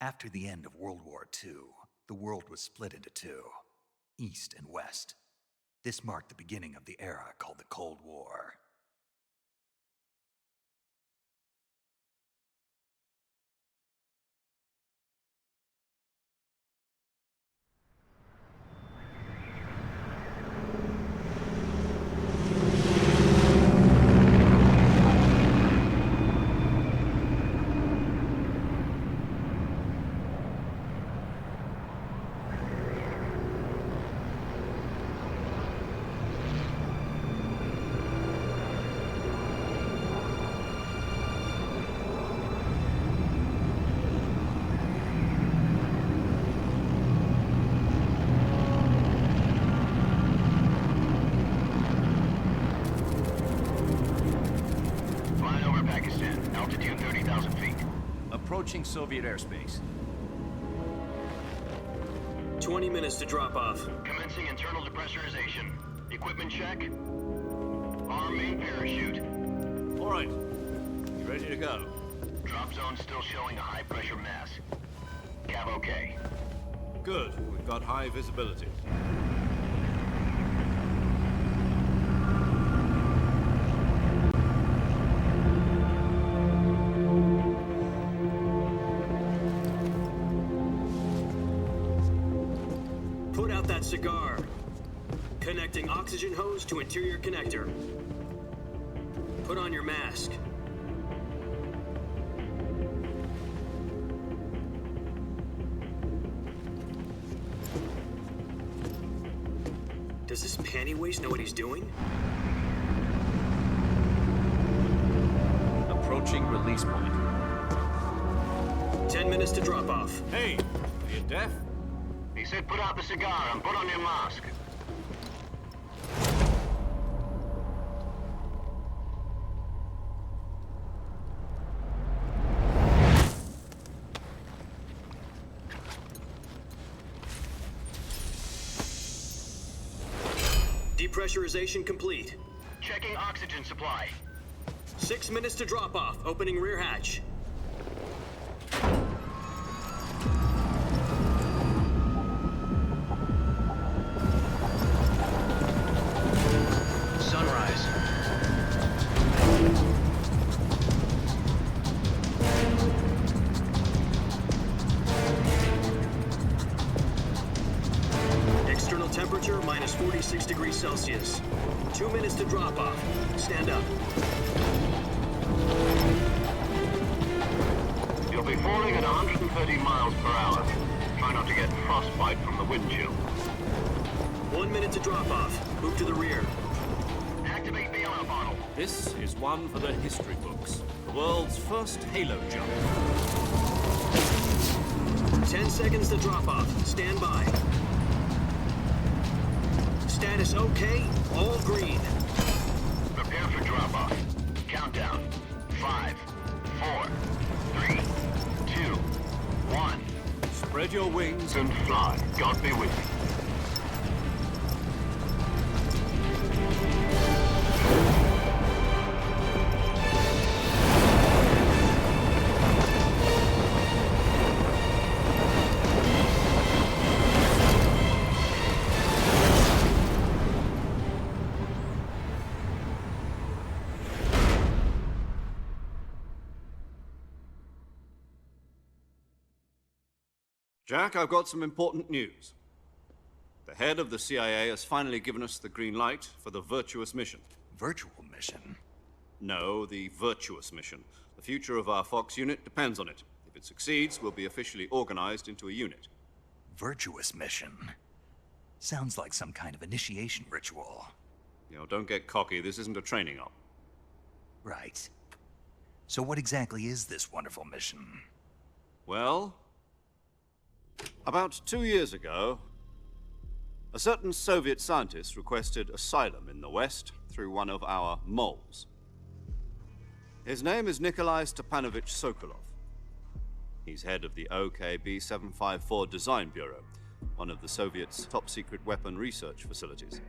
After the end of World War II, the world was split into two, East and West. This marked the beginning of the era called the Cold War. Altitude 30,000 feet. Approaching Soviet airspace. 20 minutes to drop off. Commencing internal depressurization. Equipment check. Arm main parachute. All right. You ready to go? Drop zone still showing a high pressure mass. Cav okay. Good. We've got high visibility. Put out that cigar. Connecting oxygen hose to interior connector. Put on your mask. Does this panty waste know what he's doing? Approaching release point. 10 minutes to drop off. Hey, are you deaf? He said put out the cigar and put on your mask. Depressurization complete. Checking oxygen supply. 6 minutes to drop off. Opening rear hatch. Sunrise. External temperature minus 46 degrees Celsius. 2 minutes to drop off. Stand up. You'll be falling at 130 miles per hour. Try not to get frostbite from the wind chill. 1 minute to drop off. Move to the rear. Activate the yellow bottle. This is one for the history books. The world's first halo jump. 10 seconds to drop off. Stand by. Status okay. All green. Prepare for drop-off. Countdown. 5, 4, 3, 2, 1. Spread your wings And fly. God be with you. Jack, I've got some important news. The head of the CIA has finally given us the green light for the virtuous mission. Virtual mission? No, the virtuous mission. The future of our Fox unit depends on it. If it succeeds, we'll be officially organized into a unit. Virtuous mission? Sounds like some kind of initiation ritual. You know, don't get cocky. This isn't a training op. Right. So what exactly is this wonderful mission? Well, about 2 years ago, a certain Soviet scientist requested asylum in the West through one of our moles. His name is Nikolai Stepanovich Sokolov. He's head of the OKB-754 Design Bureau, one of the Soviets' top-secret weapon research facilities,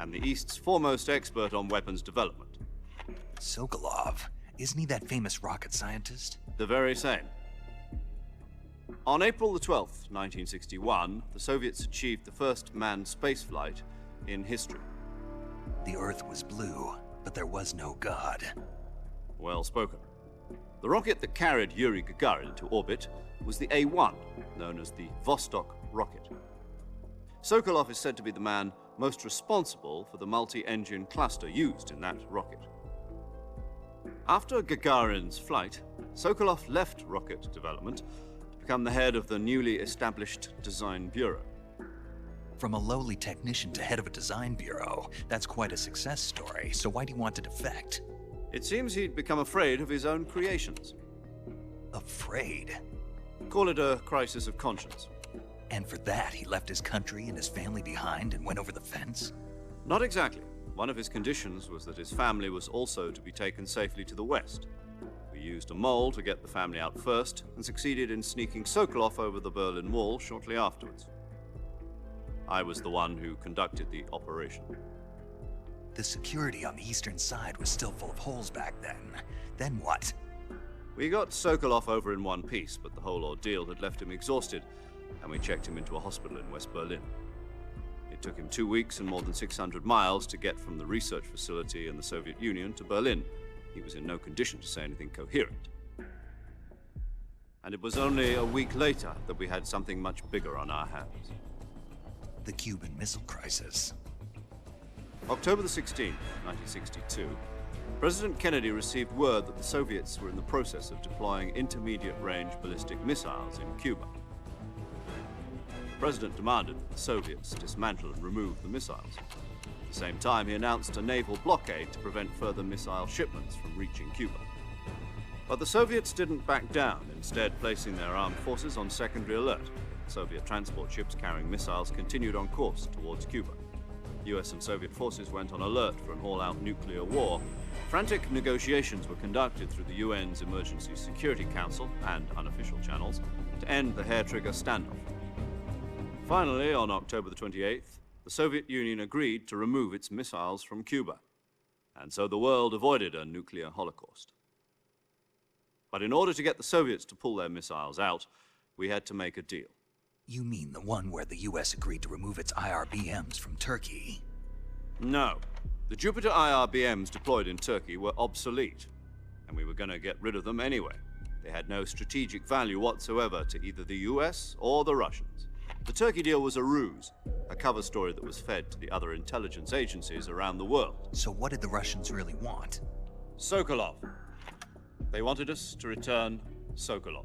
and the East's foremost expert on weapons development. Sokolov? Isn't he that famous rocket scientist? The very same. On April the 12th, 1961, the Soviets achieved the first manned spaceflight in history. The Earth was blue, but there was no God. Well spoken. The rocket that carried Yuri Gagarin to orbit was the A-1, known as the Vostok rocket. Sokolov is said to be the man most responsible for the multi-engine cluster used in that rocket. After Gagarin's flight, Sokolov left rocket development to become the head of the newly established Design Bureau. From a lowly technician to head of a design bureau, that's quite a success story, so why'd he want to defect? It seems he'd become afraid of his own creations. Afraid? Call it a crisis of conscience. And for that, he left his country and his family behind and went over the fence? Not exactly. One of his conditions was that his family was also to be taken safely to the west. We used a mole to get the family out first and succeeded in sneaking Sokolov over the Berlin Wall shortly afterwards. I was the one who conducted the operation. The security on the eastern side was still full of holes back then. Then what? We got Sokolov over in one piece, but the whole ordeal had left him exhausted, and we checked him into a hospital in West Berlin. It took him 2 weeks and more than 600 miles to get from the research facility in the Soviet Union to Berlin. He was in no condition to say anything coherent. And it was only a week later that we had something much bigger on our hands. The Cuban Missile Crisis. October the 16th, 1962, President Kennedy received word that the Soviets were in the process of deploying intermediate-range ballistic missiles in Cuba. The President demanded that the Soviets dismantle and remove the missiles. At the same time, he announced a naval blockade to prevent further missile shipments from reaching Cuba. But the Soviets didn't back down, instead placing their armed forces on secondary alert. Soviet transport ships carrying missiles continued on course towards Cuba. US and Soviet forces went on alert for an all-out nuclear war. Frantic negotiations were conducted through the UN's Emergency Security Council and unofficial channels to end the hair-trigger standoff. Finally, on October the 28th, the Soviet Union agreed to remove its missiles from Cuba, and so the world avoided a nuclear holocaust. But in order to get the Soviets to pull their missiles out, we had to make a deal. You mean the one where the US agreed to remove its IRBMs from Turkey? No. The Jupiter IRBMs deployed in Turkey were obsolete, and we were going to get rid of them anyway. They had no strategic value whatsoever to either the US or the Russians. The Turkey deal was a ruse, a cover story that was fed to the other intelligence agencies around the world. So what did the Russians really want? Sokolov. They wanted us to return Sokolov.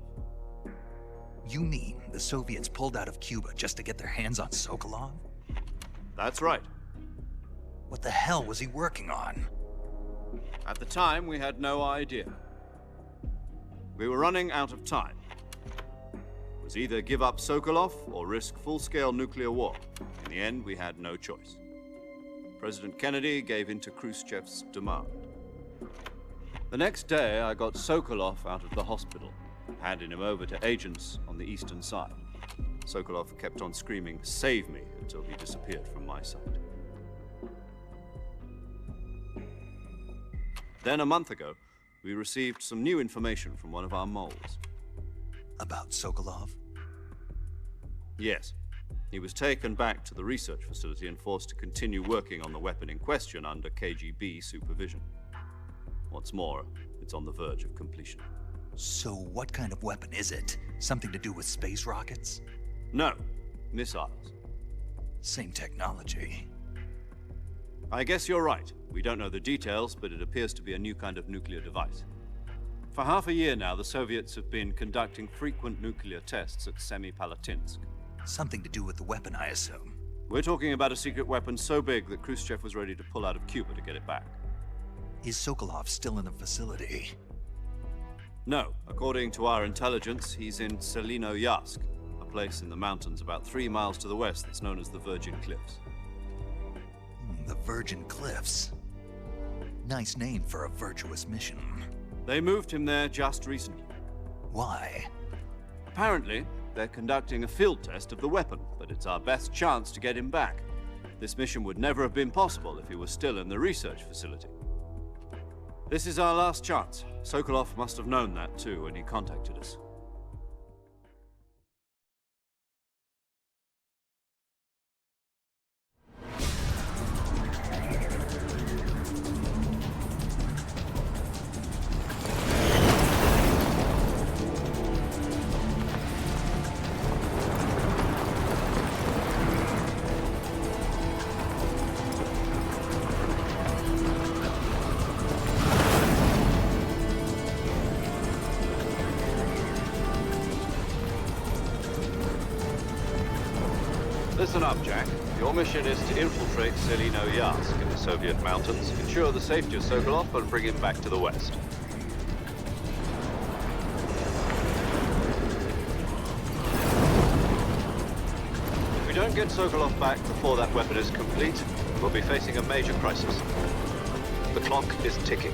You mean the Soviets pulled out of Cuba just to get their hands on Sokolov? That's right. What the hell was he working on? At the time, we had no idea. We were running out of time. It was either give up Sokolov or risk full-scale nuclear war. In the end, we had no choice. President Kennedy gave in to Khrushchev's demand. The next day, I got Sokolov out of the hospital, handing him over to agents on the eastern side. Sokolov kept on screaming, "Save me," until he disappeared from my sight. Then, a month ago, we received some new information from one of our moles. About Sokolov? Yes. He was taken back to the research facility and forced to continue working on the weapon in question under KGB supervision. What's more, it's on the verge of completion. So what kind of weapon is it? Something to do with space rockets? No, missiles. Same technology. I guess you're right. We don't know the details, but it appears to be a new kind of nuclear device. For half a year now, the Soviets have been conducting frequent nuclear tests at Semipalatinsk. Something to do with the weapon, I assume. We're talking about a secret weapon so big that Khrushchev was ready to pull out of Cuba to get it back. Is Sokolov still in the facility? No. According to our intelligence, he's in Selinoyarsk, a place in the mountains about 3 miles to the west that's known as the Virgin Cliffs. The Virgin Cliffs. Nice name for a virtuous mission. They moved him there just recently. Why? Apparently, they're conducting a field test of the weapon, but it's our best chance to get him back. This mission would never have been possible if he was still in the research facility. This is our last chance. Sokolov must have known that too when he contacted us. Listen up, Jack. Your mission is to infiltrate Selino-Yarsk in the Soviet mountains, ensure the safety of Sokolov, and bring him back to the West. If we don't get Sokolov back before that weapon is complete, we'll be facing a major crisis. The clock is ticking.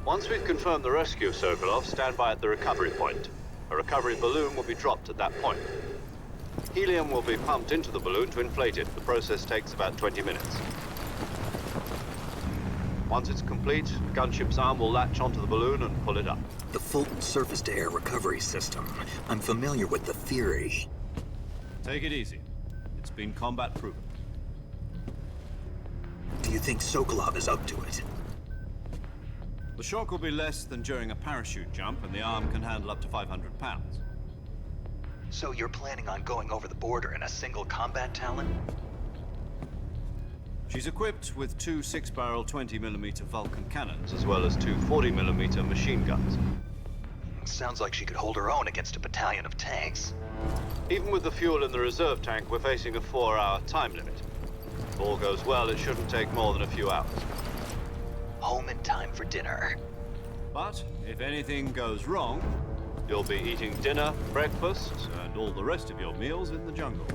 Once we've confirmed the rescue of Sokolov, stand by at the recovery point. A recovery balloon will be dropped at that point. Helium will be pumped into the balloon to inflate it. The process takes about 20 minutes. Once it's complete, the gunship's arm will latch onto the balloon and pull it up. The Fulton surface-to-air recovery system. I'm familiar with the theory. Take it easy. It's been combat proven. Do you think Sokolov is up to it? The shock will be less than during a parachute jump, and the arm can handle up to 500 pounds. So you're planning on going over the border in a single combat Talon? She's equipped with two 6-barrel 20mm Vulcan cannons, as well as two 40mm machine guns. Sounds like she could hold her own against a battalion of tanks. Even with the fuel in the reserve tank, we're facing a 4-hour time limit. If all goes well, it shouldn't take more than a few hours. Home in time for dinner. But if anything goes wrong, you'll be eating dinner, breakfast, and all the rest of your meals in the jungle.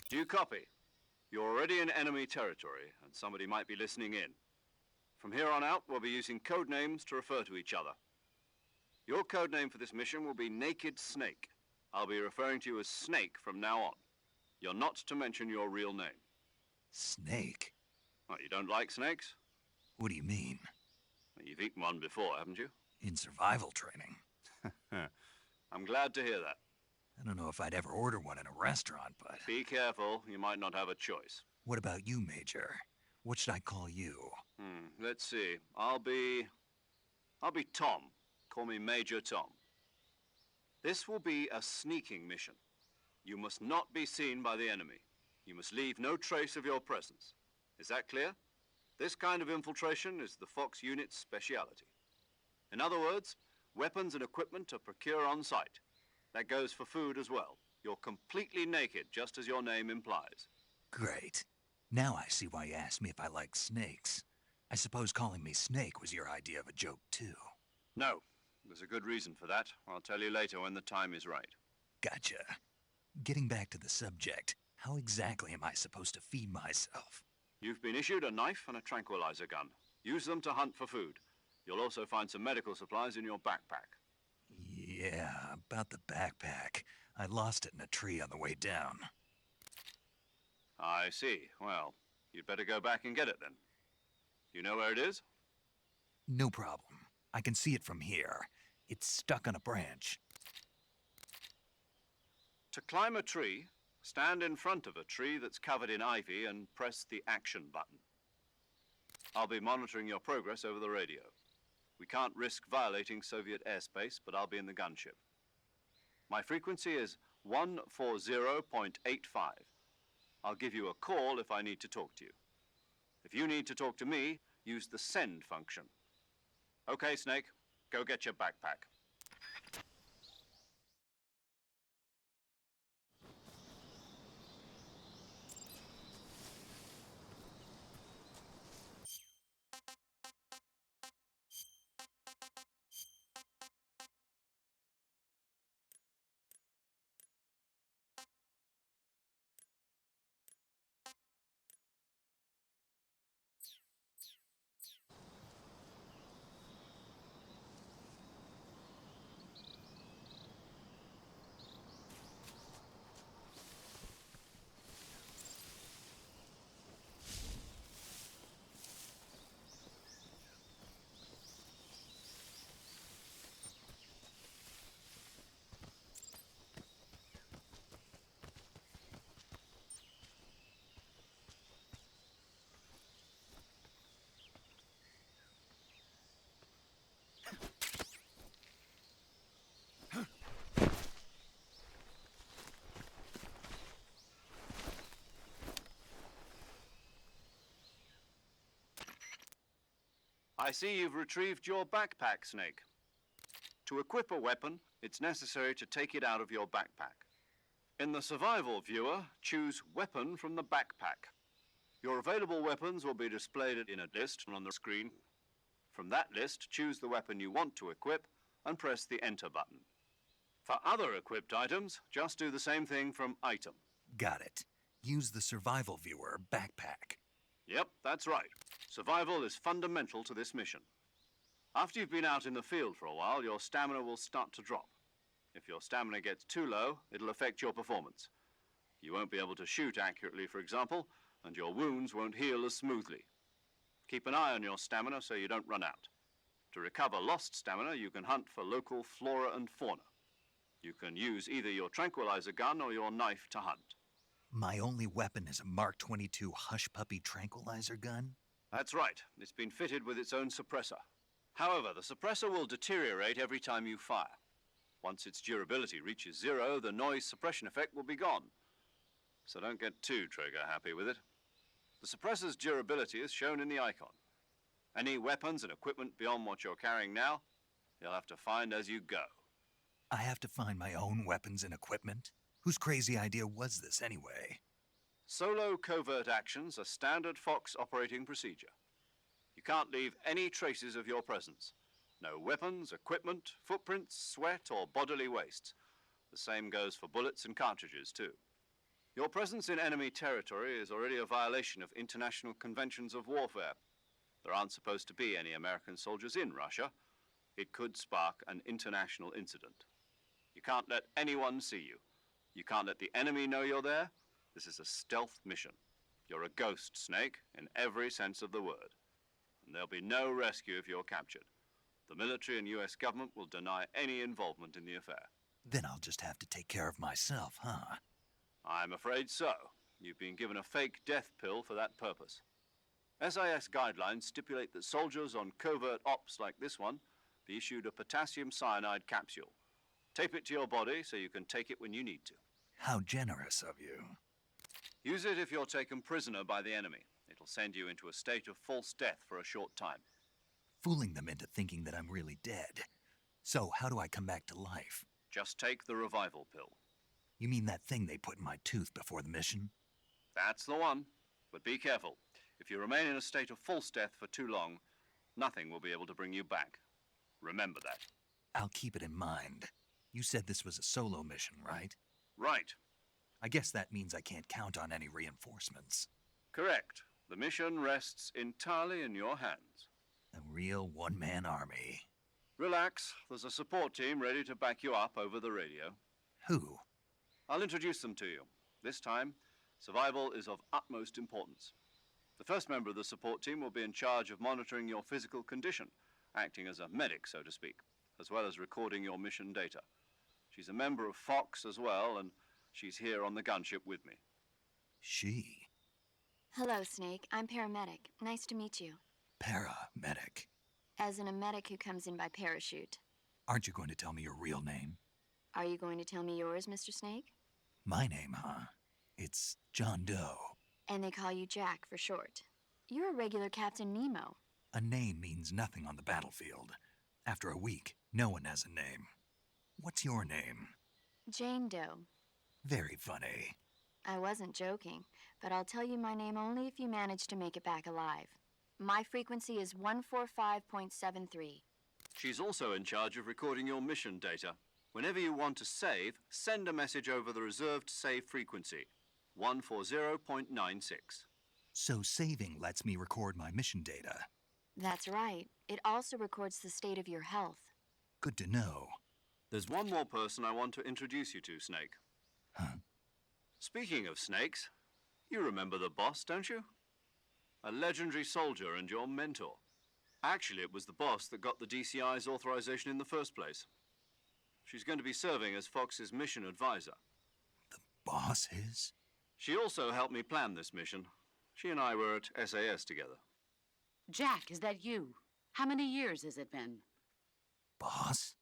Do you copy? You're already in enemy territory, and somebody might be listening in. From here on out, we'll be using code names to refer to each other. Your code name for this mission will be Naked Snake. I'll be referring to you as Snake from now on. You're not to mention your real name. Snake? What, you don't like snakes? What do you mean? Well, you've eaten one before, haven't you? In survival training. I'm glad to hear that. I don't know if I'd ever order one in a restaurant, but... Be careful, you might not have a choice. What about you, Major? What should I call you? Let's see. I'll be Tom. Call me Major Tom. This will be a sneaking mission. You must not be seen by the enemy. You must leave no trace of your presence. Is that clear? This kind of infiltration is the Fox unit's speciality. In other words, weapons and equipment are procured on site. That goes for food as well. You're completely naked, just as your name implies. Great. Now I see why you asked me if I like snakes. I suppose calling me Snake was your idea of a joke, too. No. There's a good reason for that. I'll tell you later when the time is right. Gotcha. Getting back to the subject, how exactly am I supposed to feed myself? You've been issued a knife and a tranquilizer gun. Use them to hunt for food. You'll also find some medical supplies in your backpack. Yeah, about the backpack. I lost it in a tree on the way down. I see. Well, you'd better go back and get it then. You know where it is? No problem. I can see it from here. It's stuck on a branch. To climb a tree, stand in front of a tree that's covered in ivy and press the action button. I'll be monitoring your progress over the radio. We can't risk violating Soviet airspace, but I'll be in the gunship. My frequency is 140.85. I'll give you a call if I need to talk to you. If you need to talk to me, use the send function. Okay, Snake, go get your backpack. I see you've retrieved your backpack, Snake. To equip a weapon, it's necessary to take it out of your backpack. In the survival viewer, choose Weapon from the backpack. Your available weapons will be displayed in a list on the screen. From that list, choose the weapon you want to equip and press the Enter button. For other equipped items, just do the same thing from Item. Got it. Use the survival viewer backpack. Yep, that's right. Survival is fundamental to this mission. After you've been out in the field for a while, your stamina will start to drop. If your stamina gets too low, it'll affect your performance. You won't be able to shoot accurately, for example, and your wounds won't heal as smoothly. Keep an eye on your stamina so you don't run out. To recover lost stamina, you can hunt for local flora and fauna. You can use either your tranquilizer gun or your knife to hunt. My only weapon is a Mark 22 Hush Puppy tranquilizer gun? That's right. It's been fitted with its own suppressor. However, the suppressor will deteriorate every time you fire. Once its durability reaches 0, the noise suppression effect will be gone. So don't get too trigger happy with it. The suppressor's durability is shown in the icon. Any weapons and equipment beyond what you're carrying now, you'll have to find as you go. I have to find my own weapons and equipment? Whose crazy idea was this anyway? Solo covert actions are standard Fox operating procedure. You can't leave any traces of your presence. No weapons, equipment, footprints, sweat, or bodily wastes. The same goes for bullets and cartridges, too. Your presence in enemy territory is already a violation of international conventions of warfare. There aren't supposed to be any American soldiers in Russia. It could spark an international incident. You can't let anyone see you. You can't let the enemy know you're there. This is a stealth mission. You're a ghost, Snake, in every sense of the word. And there'll be no rescue if you're captured. The military and US government will deny any involvement in the affair. Then I'll just have to take care of myself, huh? I'm afraid so. You've been given a fake death pill for that purpose. SIS guidelines stipulate that soldiers on covert ops like this one be issued a potassium cyanide capsule. Tape it to your body so you can take it when you need to. How generous of you. Use it if you're taken prisoner by the enemy. It'll send you into a state of false death for a short time. Fooling them into thinking that I'm really dead. So how do I come back to life? Just take the revival pill. You mean that thing they put in my tooth before the mission? That's the one. But be careful. If you remain in a state of false death for too long, nothing will be able to bring you back. Remember that. I'll keep it in mind. You said this was a solo mission, right? Right. I guess that means I can't count on any reinforcements. Correct. The mission rests entirely in your hands. A real one-man army. Relax. There's a support team ready to back you up over the radio. Who? I'll introduce them to you. This time, survival is of utmost importance. The first member of the support team will be in charge of monitoring your physical condition acting as a medic, so to speak, as well as recording your mission data. She's a member of Fox as well, and she's here on the gunship with me. She? Hello, Snake. I'm paramedic. Nice to meet you. Paramedic. As in a medic who comes in by parachute. Aren't you going to tell me your real name? Are you going to tell me yours, Mr. Snake? My name, huh? It's John Doe. And they call you Jack for short. You're a regular Captain Nemo. A name means nothing on the battlefield. After a week, no one has a name. What's your name? Jane Doe. Very funny. I wasn't joking, but I'll tell you my name only if you manage to make it back alive. My frequency is 145.73. She's also in charge of recording your mission data. Whenever you want to save, send a message over the reserved save frequency, 140.96. So saving lets me record my mission data. That's right. It also records the state of your health. Good to know. There's one more person I want to introduce you to, Snake. Huh? Speaking of snakes, you remember the boss, don't you? A legendary soldier and your mentor. Actually, it was the boss that got the DCI's authorization in the first place. She's going to be serving as Fox's mission advisor. The boss is? She also helped me plan this mission. She and I were at SAS together. Jack, is that you? How many years has it been? Boss?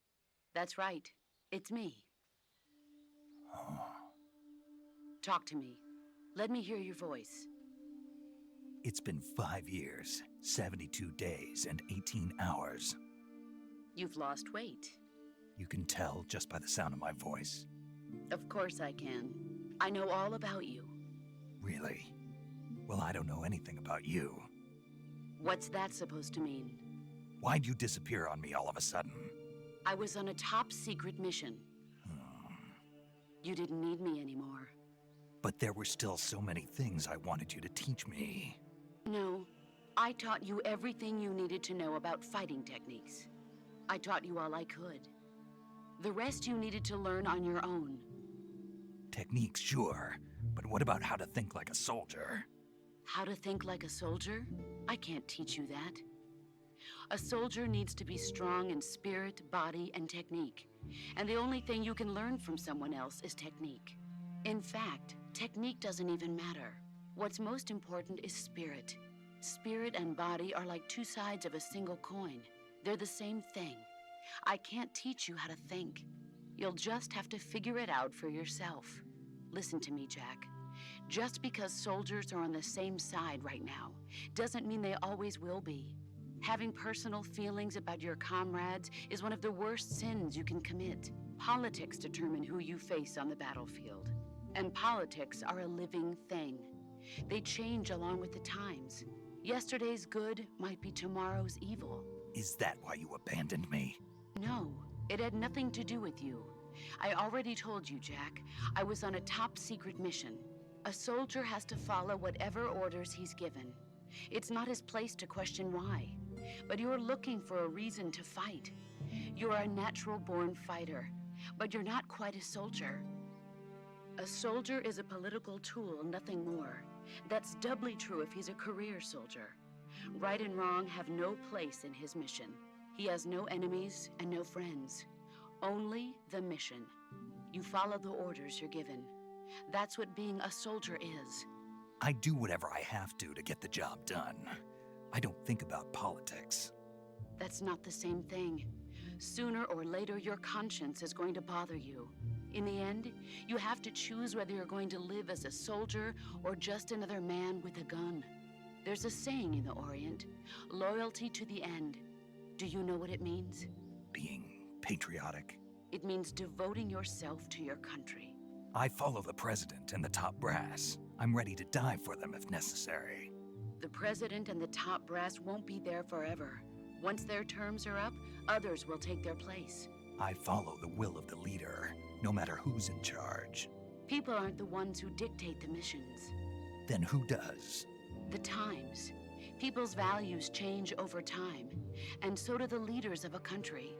That's right. It's me. Oh. Talk to me. Let me hear your voice. It's been 5 years, 72 days, and 18 hours. You've lost weight. You can tell just by the sound of my voice. Of course I can. I know all about you. Really? Well, I don't know anything about you. What's that supposed to mean? Why'd you disappear on me all of a sudden? I was on a top-secret mission. You didn't need me anymore. But there were still so many things I wanted you to teach me. No, I taught you everything you needed to know about fighting techniques. I taught you all I could. The rest you needed to learn on your own. Techniques, sure. But what about how to think like a soldier? How to think like a soldier? I can't teach you that. A soldier needs to be strong in spirit, body, and technique. And the only thing you can learn from someone else is technique. In fact, technique doesn't even matter. What's most important is spirit. Spirit and body are like two sides of a single coin. They're the same thing. I can't teach you how to think. You'll just have to figure it out for yourself. Listen to me, Jack. Just because soldiers are on the same side right now doesn't mean they always will be. Having personal feelings about your comrades is one of the worst sins you can commit. Politics determine who you face on the battlefield. And politics are a living thing. They change along with the times. Yesterday's good might be tomorrow's evil. Is that why you abandoned me? No, it had nothing to do with you. I already told you, Jack. I was on a top-secret mission. A soldier has to follow whatever orders he's given. It's not his place to question why. But you're looking for a reason to fight. You're a natural-born fighter, but you're not quite a soldier. A soldier is a political tool, nothing more. That's doubly true if he's a career soldier. Right and wrong have no place in his mission. He has no enemies and no friends. Only the mission. You follow the orders you're given. That's what being a soldier is. I do whatever I have to get the job done. I don't think about politics. That's not the same thing. Sooner or later, your conscience is going to bother you. In the end, you have to choose whether you're going to live as a soldier or just another man with a gun. There's a saying in the Orient, loyalty to the end. Do you know what it means? Being patriotic. It means devoting yourself to your country. I follow the president and the top brass. I'm ready to die for them if necessary. The president and the top brass won't be there forever. Once their terms are up, others will take their place. I follow the will of the leader, no matter who's in charge. People aren't the ones who dictate the missions. Then who does? The times. People's values change over time, and so do the leaders of a country.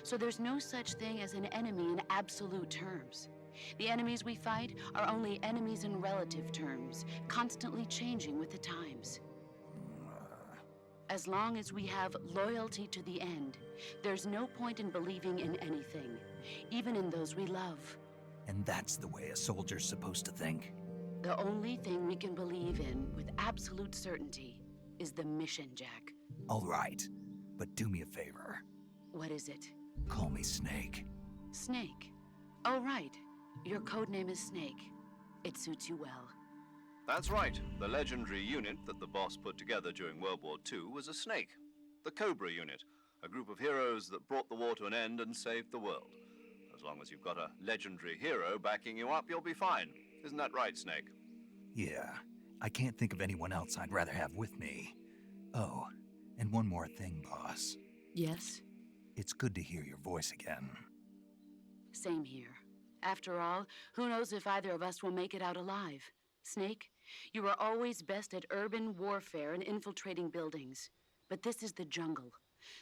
So there's no such thing as an enemy in absolute terms. The enemies we fight are only enemies in relative terms, constantly changing with the times. As long as we have loyalty to the end, there's no point in believing in anything, even in those we love. And that's the way a soldier's supposed to think? The only thing we can believe in with absolute certainty is the mission, Jack. All right, but do me a favor. What is it? Call me Snake. Snake. Oh, right. Your code name is Snake. It suits you well. That's right. The legendary unit that the boss put together during World War II was a snake. The Cobra unit, a group of heroes that brought the war to an end and saved the world. As long as you've got a legendary hero backing you up, you'll be fine. Isn't that right, Snake? Yeah, I can't think of anyone else I'd rather have with me. Oh, and one more thing, boss. Yes? It's good to hear your voice again. Same here. After all, who knows if either of us will make it out alive? Snake, you are always best at urban warfare and infiltrating buildings. But this is the jungle.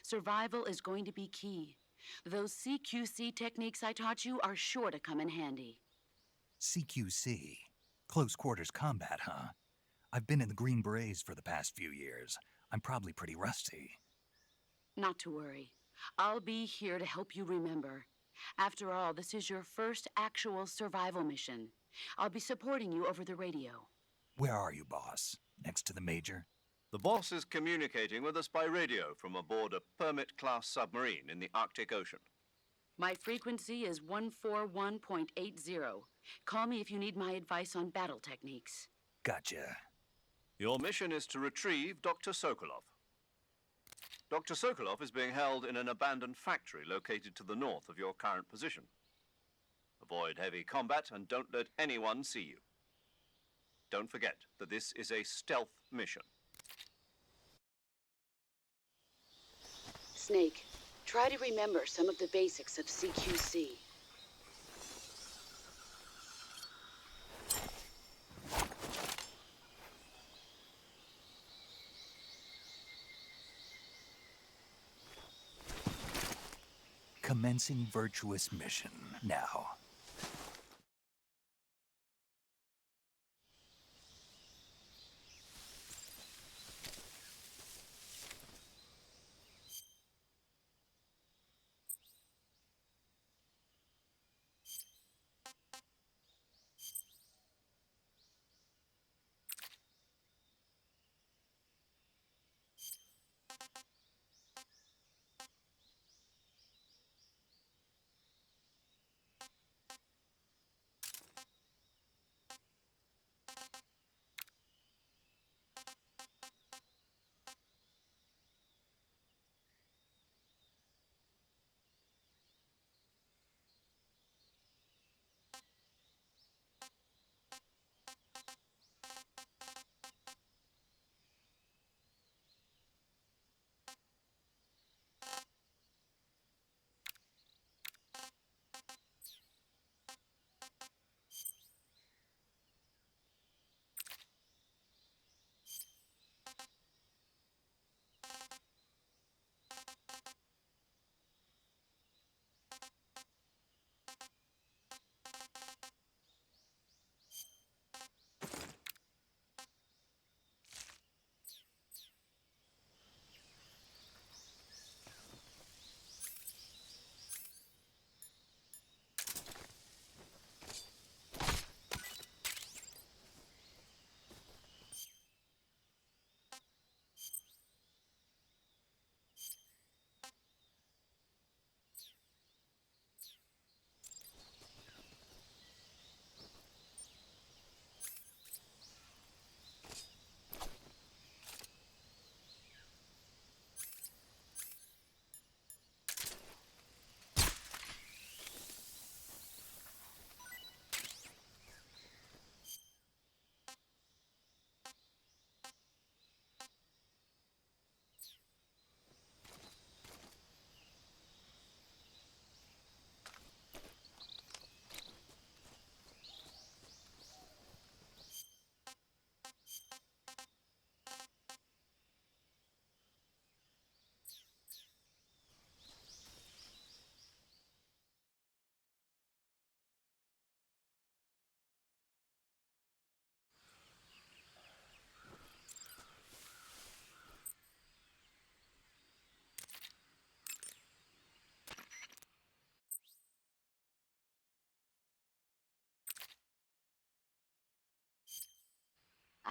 Survival is going to be key. Those CQC techniques I taught you are sure to come in handy. CQC? Close quarters combat, huh? I've been in the Green Berets for the past few years. I'm probably pretty rusty. Not to worry. I'll be here to help you remember. After all, this is your first actual survival mission. I'll be supporting you over the radio. Where are you, boss? Next to the Major? The boss is communicating with us by radio from aboard a Permit-class submarine in the Arctic Ocean. My frequency is 141.80. Call me if you need my advice on battle techniques. Gotcha. Your mission is to retrieve Dr. Sokolov. Dr. Sokolov is being held in an abandoned factory located to the north of your current position. Avoid heavy combat and don't let anyone see you. Don't forget that this is a stealth mission. Snake, try to remember some of the basics of CQC. Commencing virtuous mission now.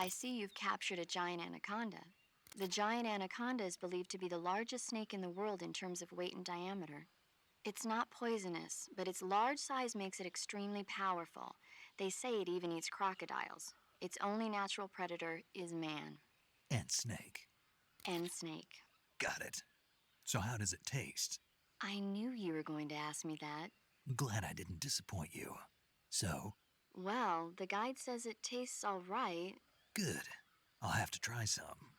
I see you've captured a giant anaconda. The giant anaconda is believed to be the largest snake in the world in terms of weight and diameter. It's not poisonous, but its large size makes it extremely powerful. They say it even eats crocodiles. Its only natural predator is man. And snake. And snake. Got it. So how does it taste? I knew you were going to ask me that. Glad I didn't disappoint you. So? Well, the guide says it tastes all right. Good. I'll have to try some.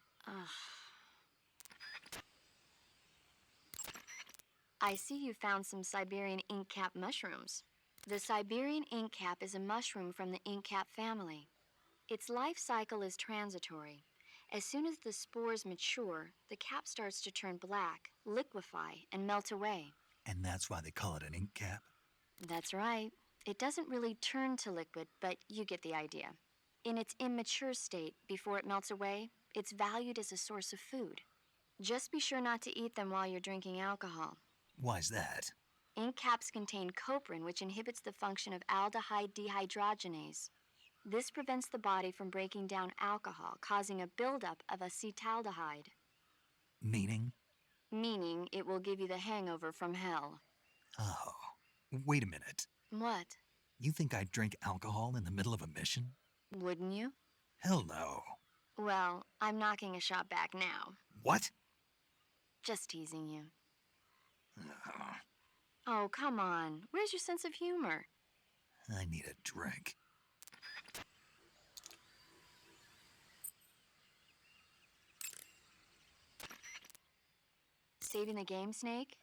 I see you found some Siberian inkcap mushrooms. The Siberian inkcap is a mushroom from the inkcap family. Its life cycle is transitory. As soon as the spores mature, the cap starts to turn black, liquefy, and melt away. And that's why they call it an ink cap? That's right. It doesn't really turn to liquid, but you get the idea. In its immature state, before it melts away, it's valued as a source of food. Just be sure not to eat them while you're drinking alcohol. Why's that? Ink caps contain coprin, which inhibits the function of aldehyde dehydrogenase. This prevents the body from breaking down alcohol, causing a buildup of acetaldehyde. Meaning? Meaning it will give you the hangover from hell. Oh, wait a minute. What? You think I'd drink alcohol in the middle of a mission? Wouldn't you? Hell no. Well, I'm knocking a shot back now. What? Just teasing you. Oh, come on. Where's your sense of humor? I need a drink. Saving the game, Snake?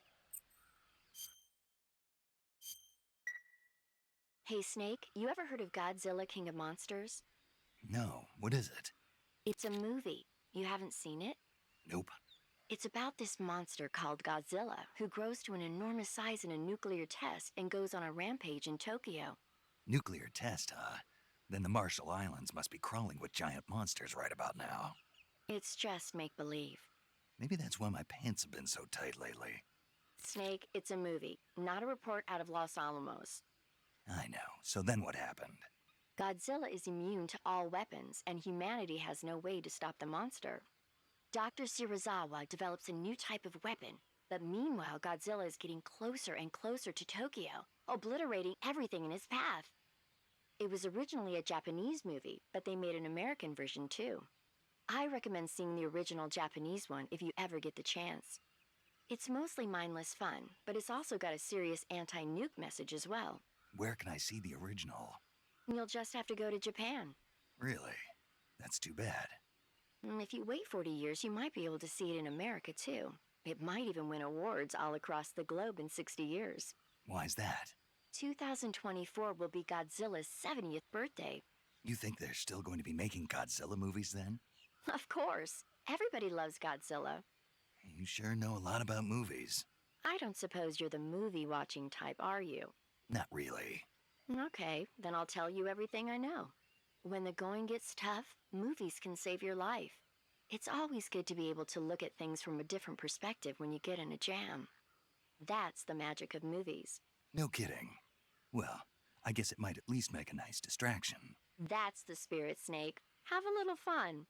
Hey, Snake, you ever heard of Godzilla, King of Monsters? No, what is it? It's a movie. You haven't seen it? Nope. It's about this monster called Godzilla, who grows to an enormous size in a nuclear test and goes on a rampage in Tokyo. Nuclear test, huh? Then the Marshall Islands must be crawling with giant monsters right about now. It's just make-believe. Maybe that's why my pants have been so tight lately. Snake, it's a movie, not a report out of Los Alamos. I know. So then what happened? Godzilla is immune to all weapons, and humanity has no way to stop the monster. Dr. Shirazawa develops a new type of weapon, but meanwhile Godzilla is getting closer and closer to Tokyo, obliterating everything in his path. It was originally a Japanese movie, but they made an American version too. I recommend seeing the original Japanese one if you ever get the chance. It's mostly mindless fun, but it's also got a serious anti-nuke message as well. Where can I see the original? You'll just have to go to Japan. Really? That's too bad. If you wait 40 years, you might be able to see it in America too. It might even win awards all across the globe in 60 years. Why's that? 2024 will be Godzilla's 70th birthday. You think they're still going to be making Godzilla movies then? Of course. Everybody loves Godzilla. You sure know a lot about movies. I don't suppose you're the movie-watching type, are you? Not really. Okay, then I'll tell you everything I know. When the going gets tough, movies can save your life. It's always good to be able to look at things from a different perspective when you get in a jam. That's the magic of movies. No kidding. Well, I guess it might at least make a nice distraction. That's the spirit, Snake. Have a little fun.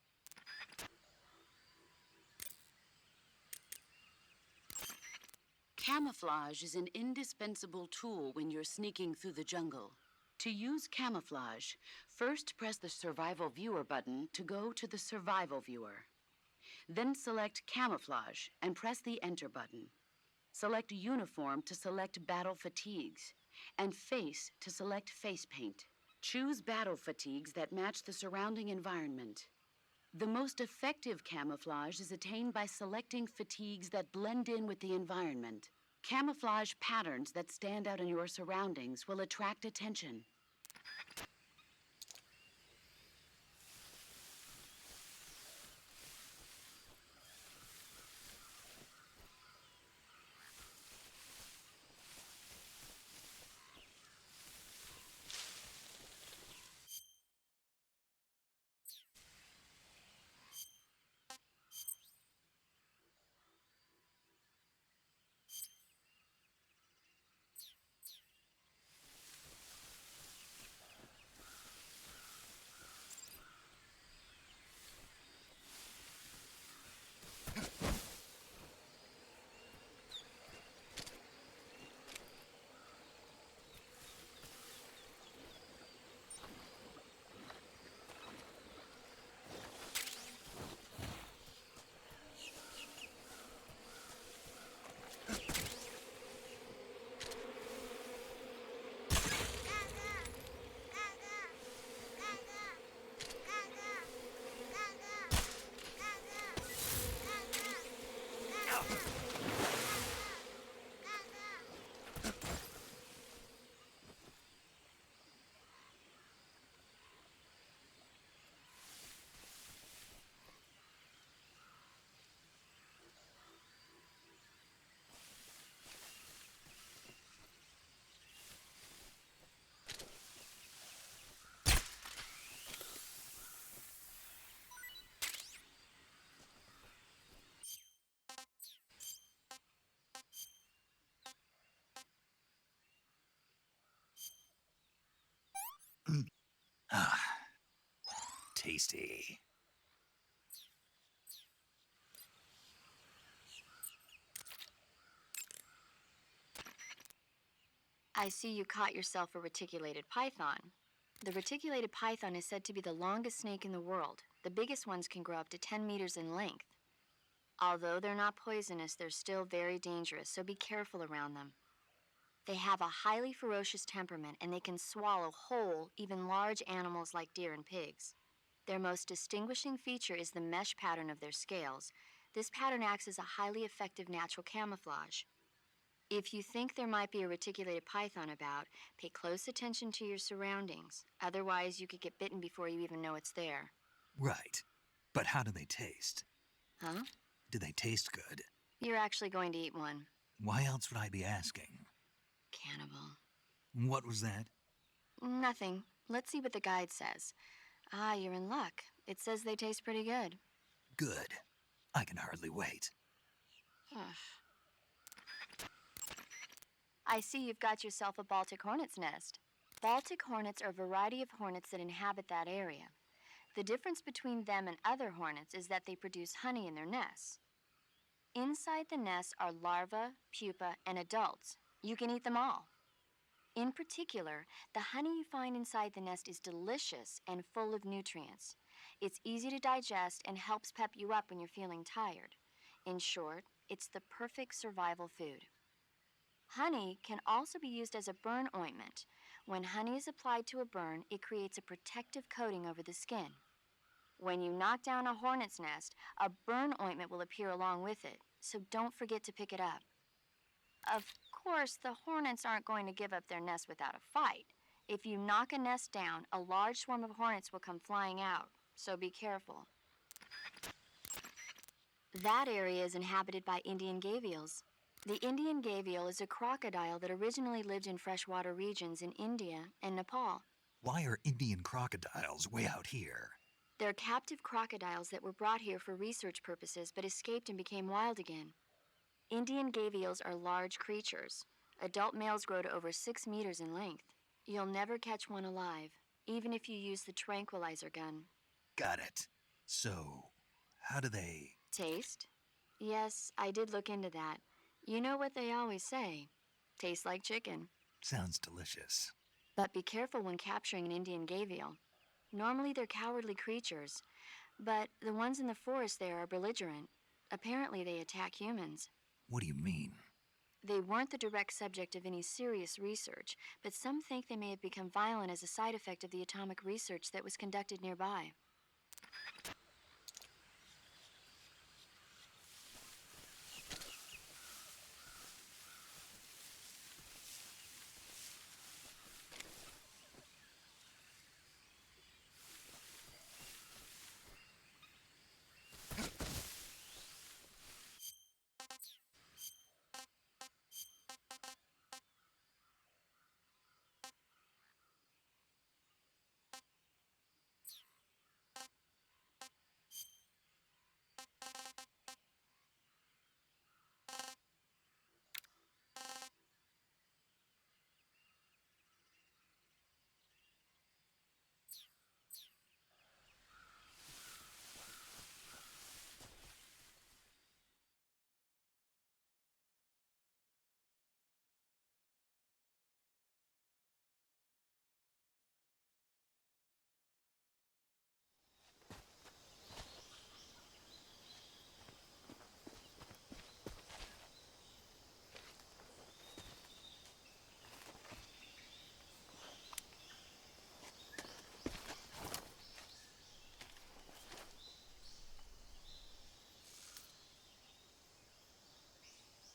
Camouflage is an indispensable tool when you're sneaking through the jungle. To use camouflage, first press the Survival Viewer button to go to the Survival Viewer. Then select Camouflage and press the Enter button. Select Uniform to select Battle Fatigues, and Face to select Face Paint. Choose battle fatigues that match the surrounding environment. The most effective camouflage is attained by selecting fatigues that blend in with the environment. Camouflage patterns that stand out in your surroundings will attract attention. Ah, tasty. I see you caught yourself a reticulated python. The reticulated python is said to be the longest snake in the world. The biggest ones can grow up to 10 meters in length. Although they're not poisonous, they're still very dangerous, so be careful around them. They have a highly ferocious temperament and they can swallow whole, even large animals like deer and pigs. Their most distinguishing feature is the mesh pattern of their scales. This pattern acts as a highly effective natural camouflage. If you think there might be a reticulated python about, pay close attention to your surroundings. Otherwise, you could get bitten before you even know it's there. Right. But how do they taste? Huh? Do they taste good? You're actually going to eat one. Why else would I be asking? Cannibal. What was that? Nothing. Let's see what the guide says. Ah, you're in luck. It says they taste pretty good. Good. I can hardly wait. I see you've got yourself a Baltic hornet's nest. Baltic hornets are a variety of hornets that inhabit that area. The difference between them and other hornets is that they produce honey in their nests. Inside the nests are larvae, pupa, and adults. You can eat them all. In particular, the honey you find inside the nest is delicious and full of nutrients. It's easy to digest and helps pep you up when you're feeling tired. In short, it's the perfect survival food. Honey can also be used as a burn ointment. When honey is applied to a burn, it creates a protective coating over the skin. When you knock down a hornet's nest, a burn ointment will appear along with it, so don't forget to pick it up. Of course, the hornets aren't going to give up their nest without a fight. If you knock a nest down, a large swarm of hornets will come flying out, so be careful. That area is inhabited by Indian gavials. The Indian gavial is a crocodile that originally lived in freshwater regions in India and Nepal. Why are Indian crocodiles way out here? They're captive crocodiles that were brought here for research purposes but escaped and became wild again. Indian gavials are large creatures. Adult males grow to over 6 meters in length. You'll never catch one alive, even if you use the tranquilizer gun. Got it. So, how do they... Taste? Yes, I did look into that. You know what they always say. Tastes like chicken. Sounds delicious. But be careful when capturing an Indian gavial. Normally they're cowardly creatures, but the ones in the forest there are belligerent. Apparently they attack humans. What do you mean? They weren't the direct subject of any serious research, but some think they may have become violent as a side effect of the atomic research that was conducted nearby.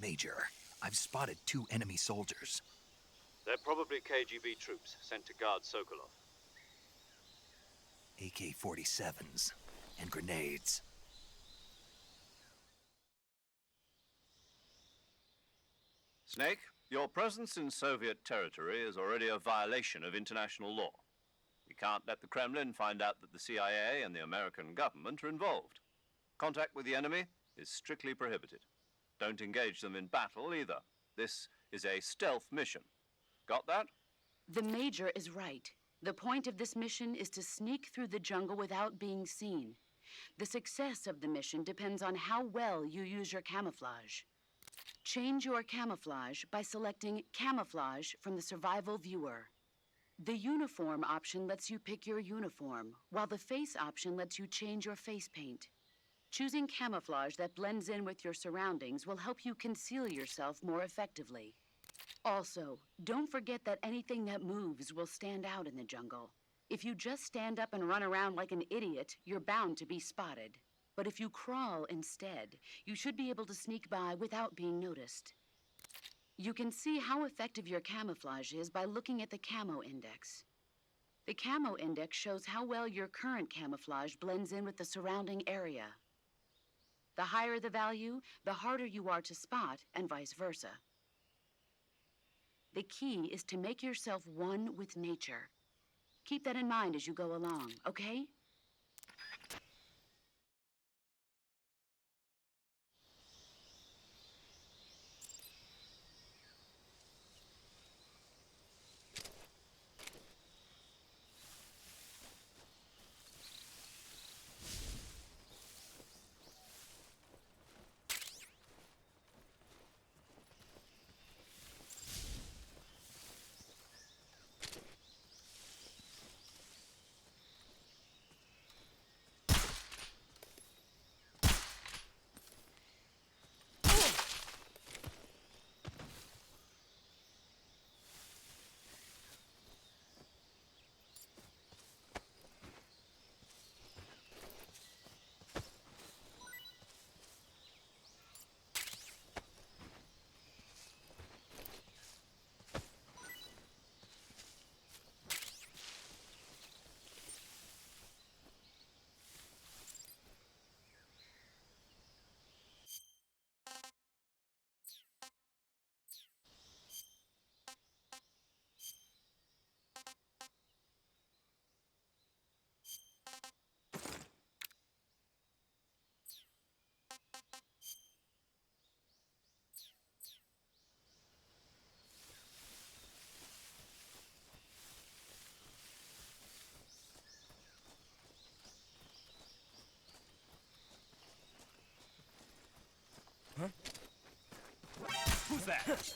Major, I've spotted 2 enemy soldiers. They're probably KGB troops sent to guard Sokolov. AK-47s and grenades. Snake, your presence in Soviet territory is already a violation of international law. We can't let the Kremlin find out that the CIA and the American government are involved. Contact with the enemy is strictly prohibited. Don't engage them in battle either. This is a stealth mission. Got that? The Major is right. The point of this mission is to sneak through the jungle without being seen. The success of the mission depends on how well you use your camouflage. Change your camouflage by selecting Camouflage from the Survival Viewer. The Uniform option lets you pick your uniform, while the Face option lets you change your face paint. Choosing camouflage that blends in with your surroundings will help you conceal yourself more effectively. Also, don't forget that anything that moves will stand out in the jungle. If you just stand up and run around like an idiot, you're bound to be spotted. But if you crawl instead, you should be able to sneak by without being noticed. You can see how effective your camouflage is by looking at the Camo Index. The Camo Index shows how well your current camouflage blends in with the surrounding area. The higher the value, the harder you are to spot, and vice versa. The key is to make yourself one with nature. Keep that in mind as you go along, okay? Who's that?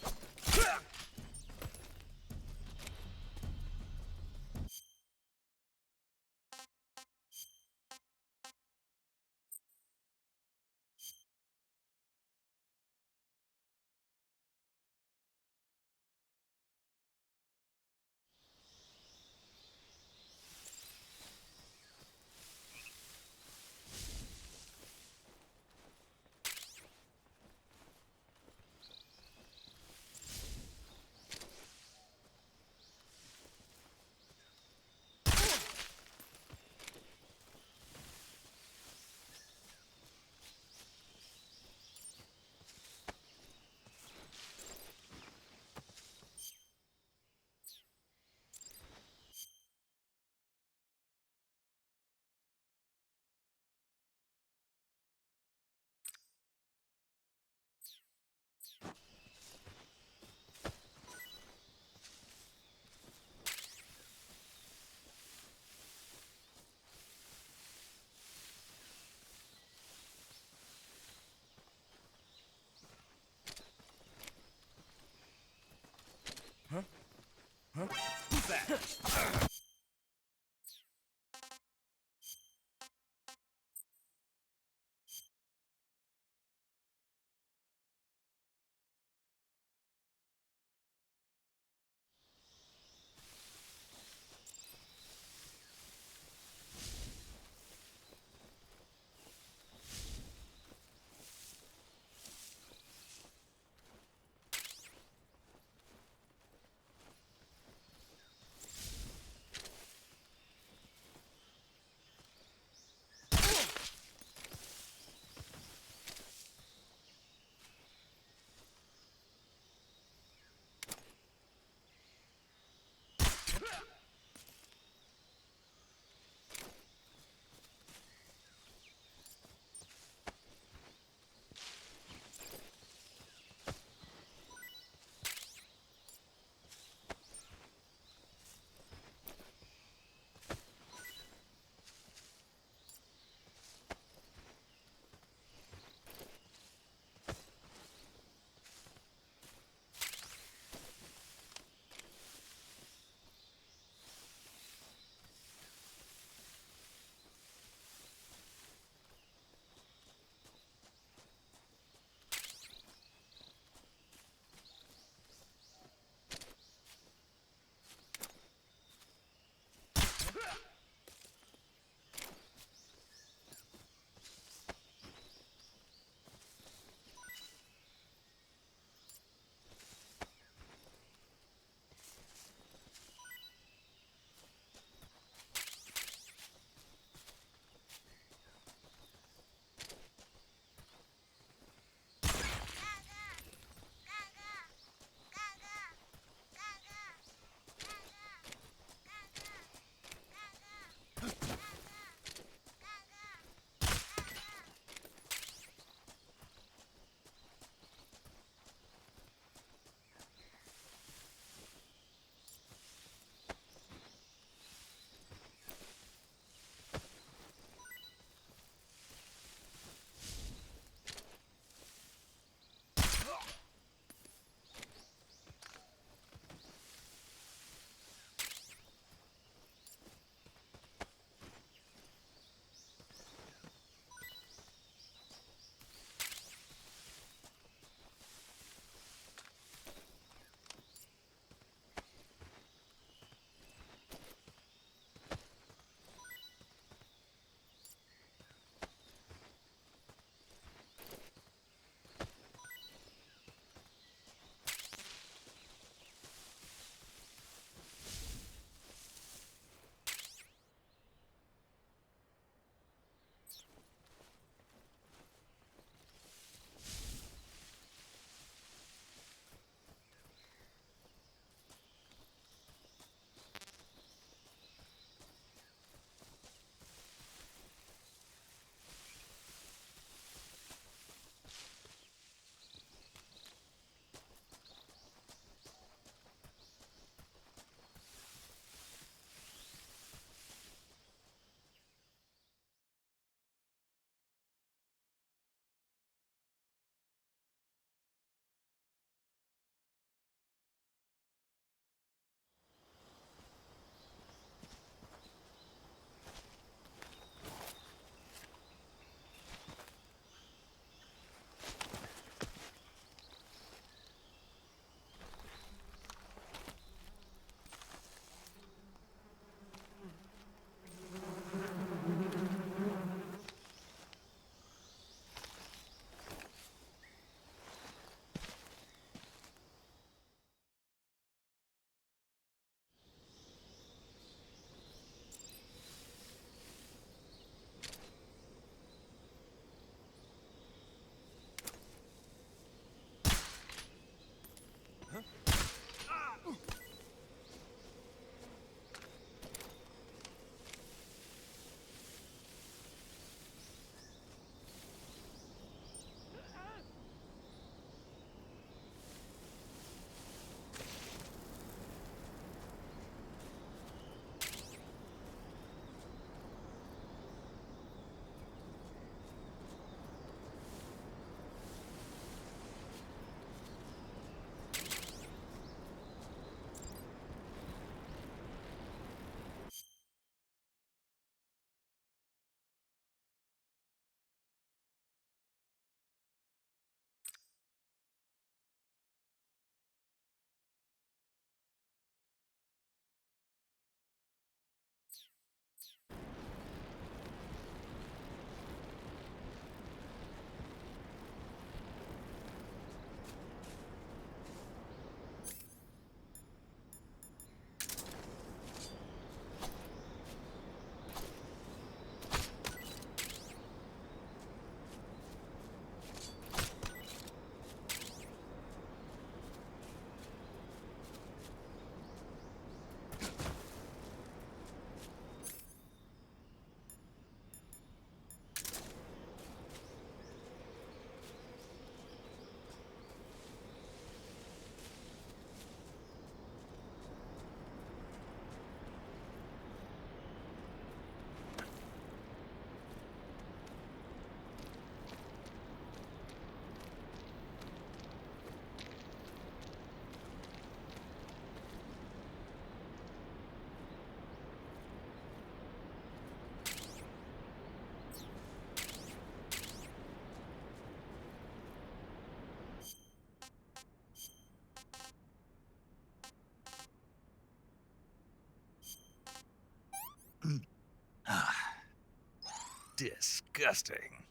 Disgusting.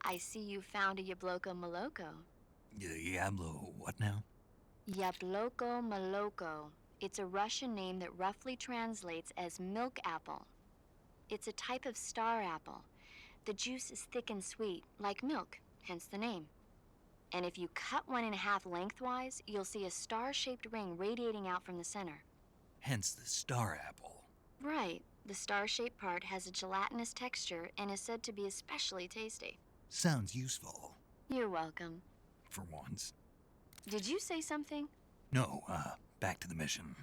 I see you found a Yabloko Maloko. Yablo, what now? Yabloko Maloko. It's a Russian name that roughly translates as milk apple. It's a type of star apple. The juice is thick and sweet, like milk, hence the name. And if you cut one in half lengthwise, you'll see a star-shaped ring radiating out from the center. Hence the star apple. Right. The star-shaped part has a gelatinous texture and is said to be especially tasty. Sounds useful. You're welcome. For once. Did you say something? No, back to the mission.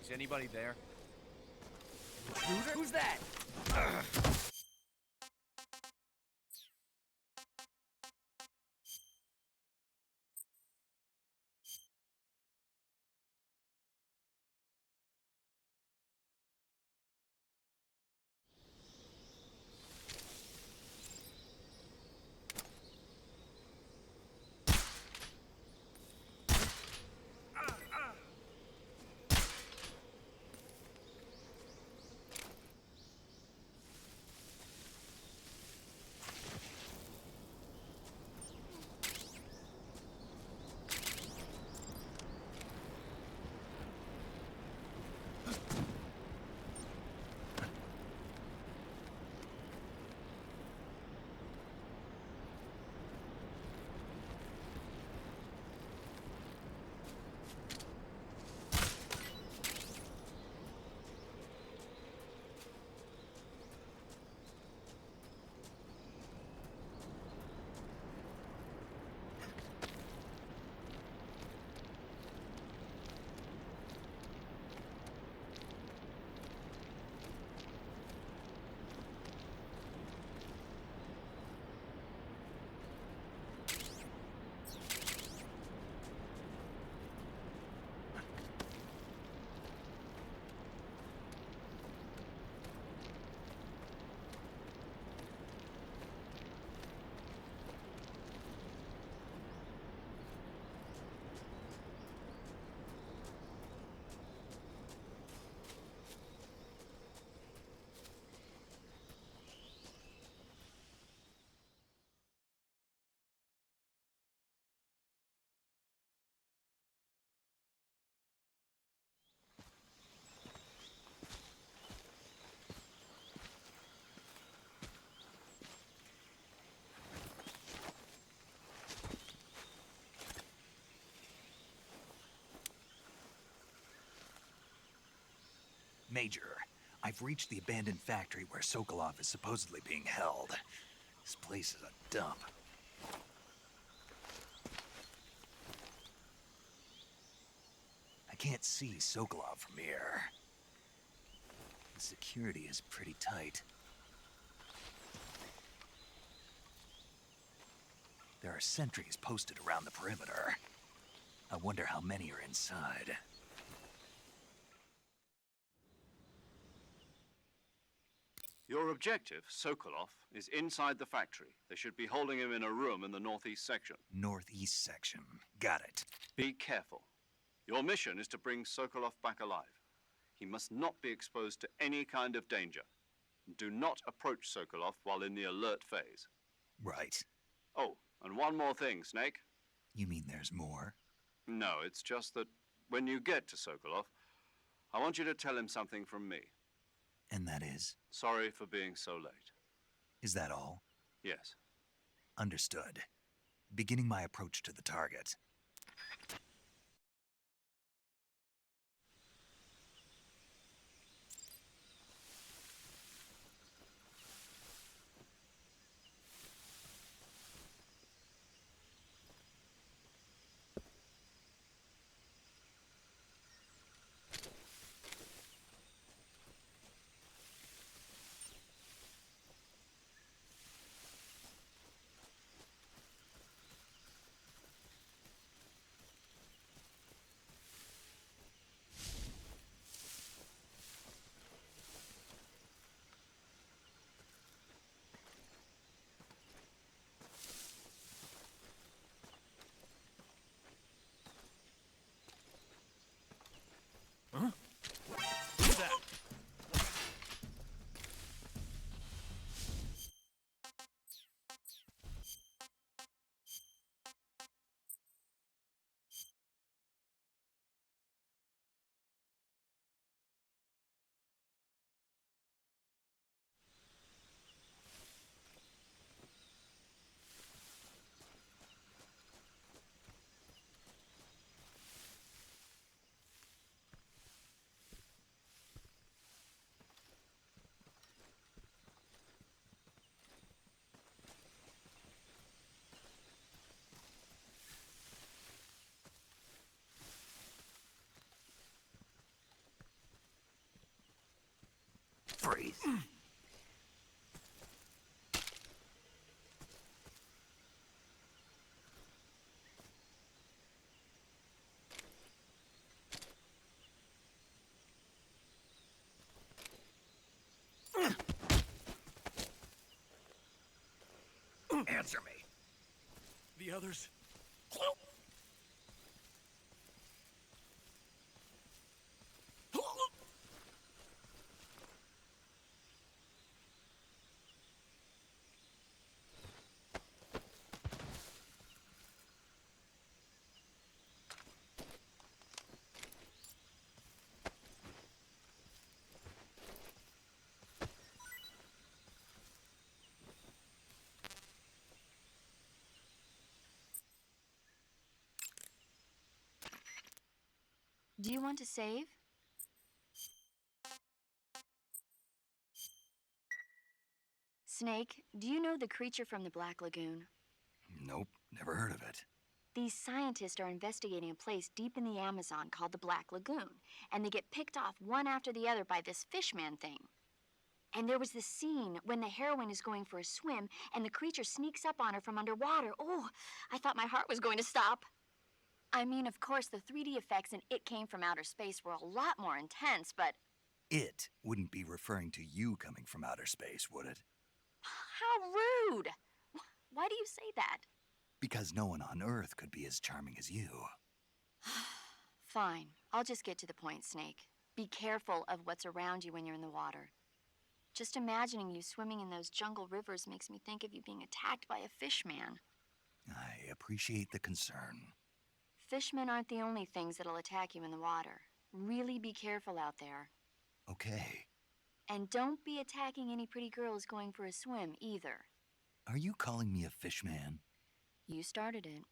Is anybody there? Intruder? Who's that? Major, I've reached the abandoned factory where Sokolov is supposedly being held. This place is a dump. I can't see Sokolov from here. The security is pretty tight. There are sentries posted around the perimeter. I wonder how many are inside. Your objective, Sokolov, is inside the factory. They should be holding him in a room in the northeast section. Northeast section. Got it. Be careful. Your mission is to bring Sokolov back alive. He must not be exposed to any kind of danger. Do not approach Sokolov while in the alert phase. Right. Oh, and one more thing, Snake. You mean there's more? No, it's just that when you get to Sokolov, I want you to tell him something from me. And that is? Sorry for being so late. Is that all? Yes. Understood. Beginning my approach to the target. Please. Answer me. The others. Do you want to save? Snake, do you know the creature from the Black Lagoon? Nope, never heard of it. These scientists are investigating a place deep in the Amazon called the Black Lagoon, and they get picked off one after the other by this fishman thing. And there was this scene when the heroine is going for a swim and the creature sneaks up on her from underwater. Oh, I thought my heart was going to stop. I mean, of course, the 3D effects in It Came from Outer Space were a lot more intense, but It wouldn't be referring to you coming from outer space, would it? how rude! Why do you say that? Because no one on Earth could be as charming as you. Fine, I'll just get to the point, Snake. Be careful of what's around you when you're in the water. Just imagining you swimming in those jungle rivers makes me think of you being attacked by a fishman. I appreciate the concern. Fishmen aren't the only things that'll attack you in the water. Really be careful out there. Okay. And don't be attacking any pretty girls going for a swim, either. Are you calling me a fish man? You started it.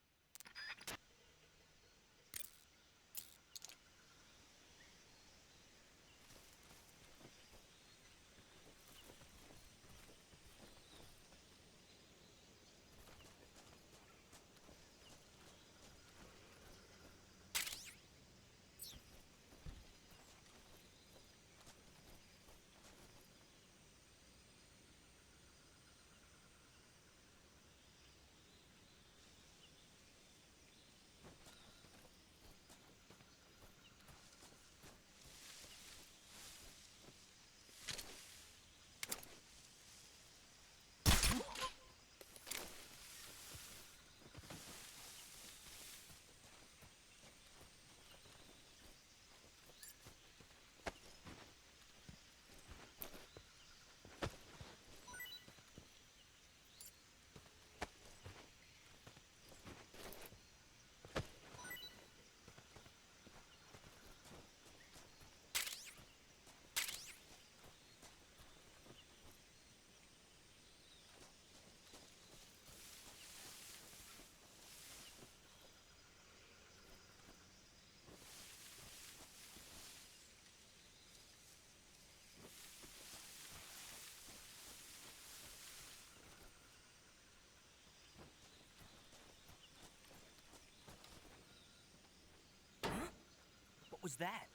What was that?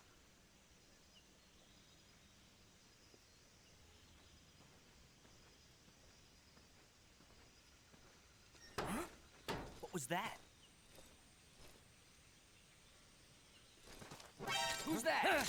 What was that? Who's that?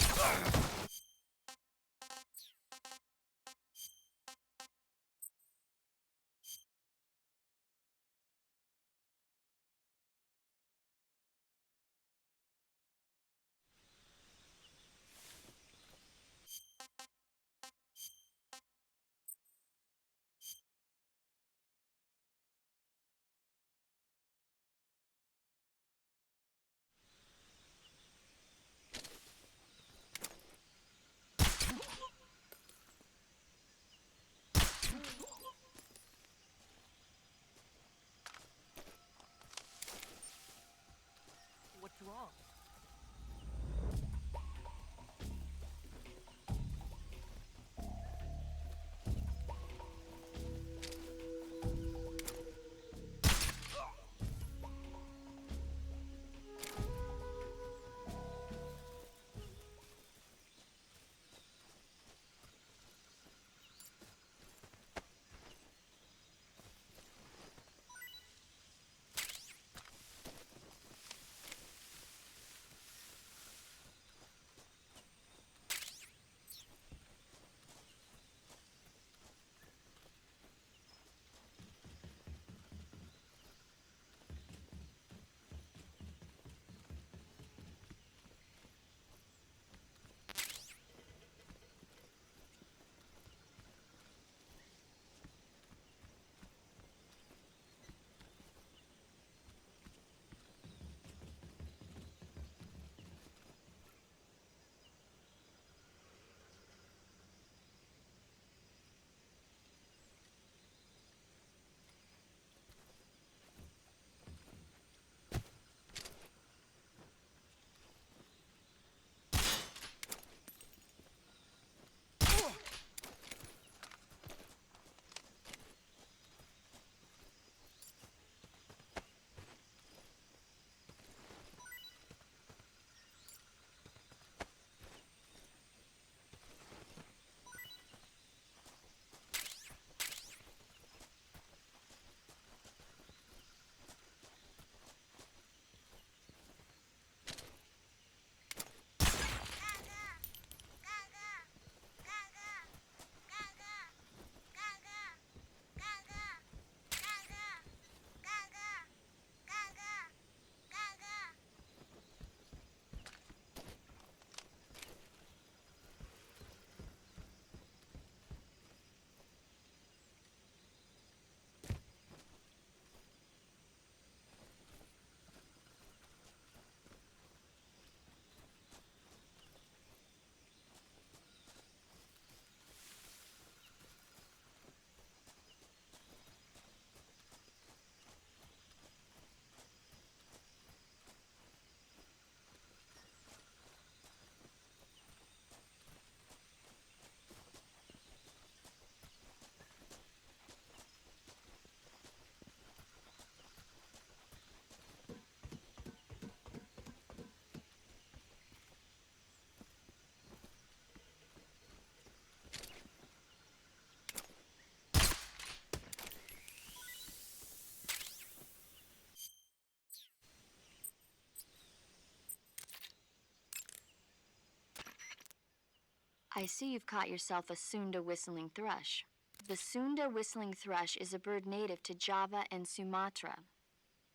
I see you've caught yourself a Sunda whistling thrush. The Sunda whistling thrush is a bird native to Java and Sumatra.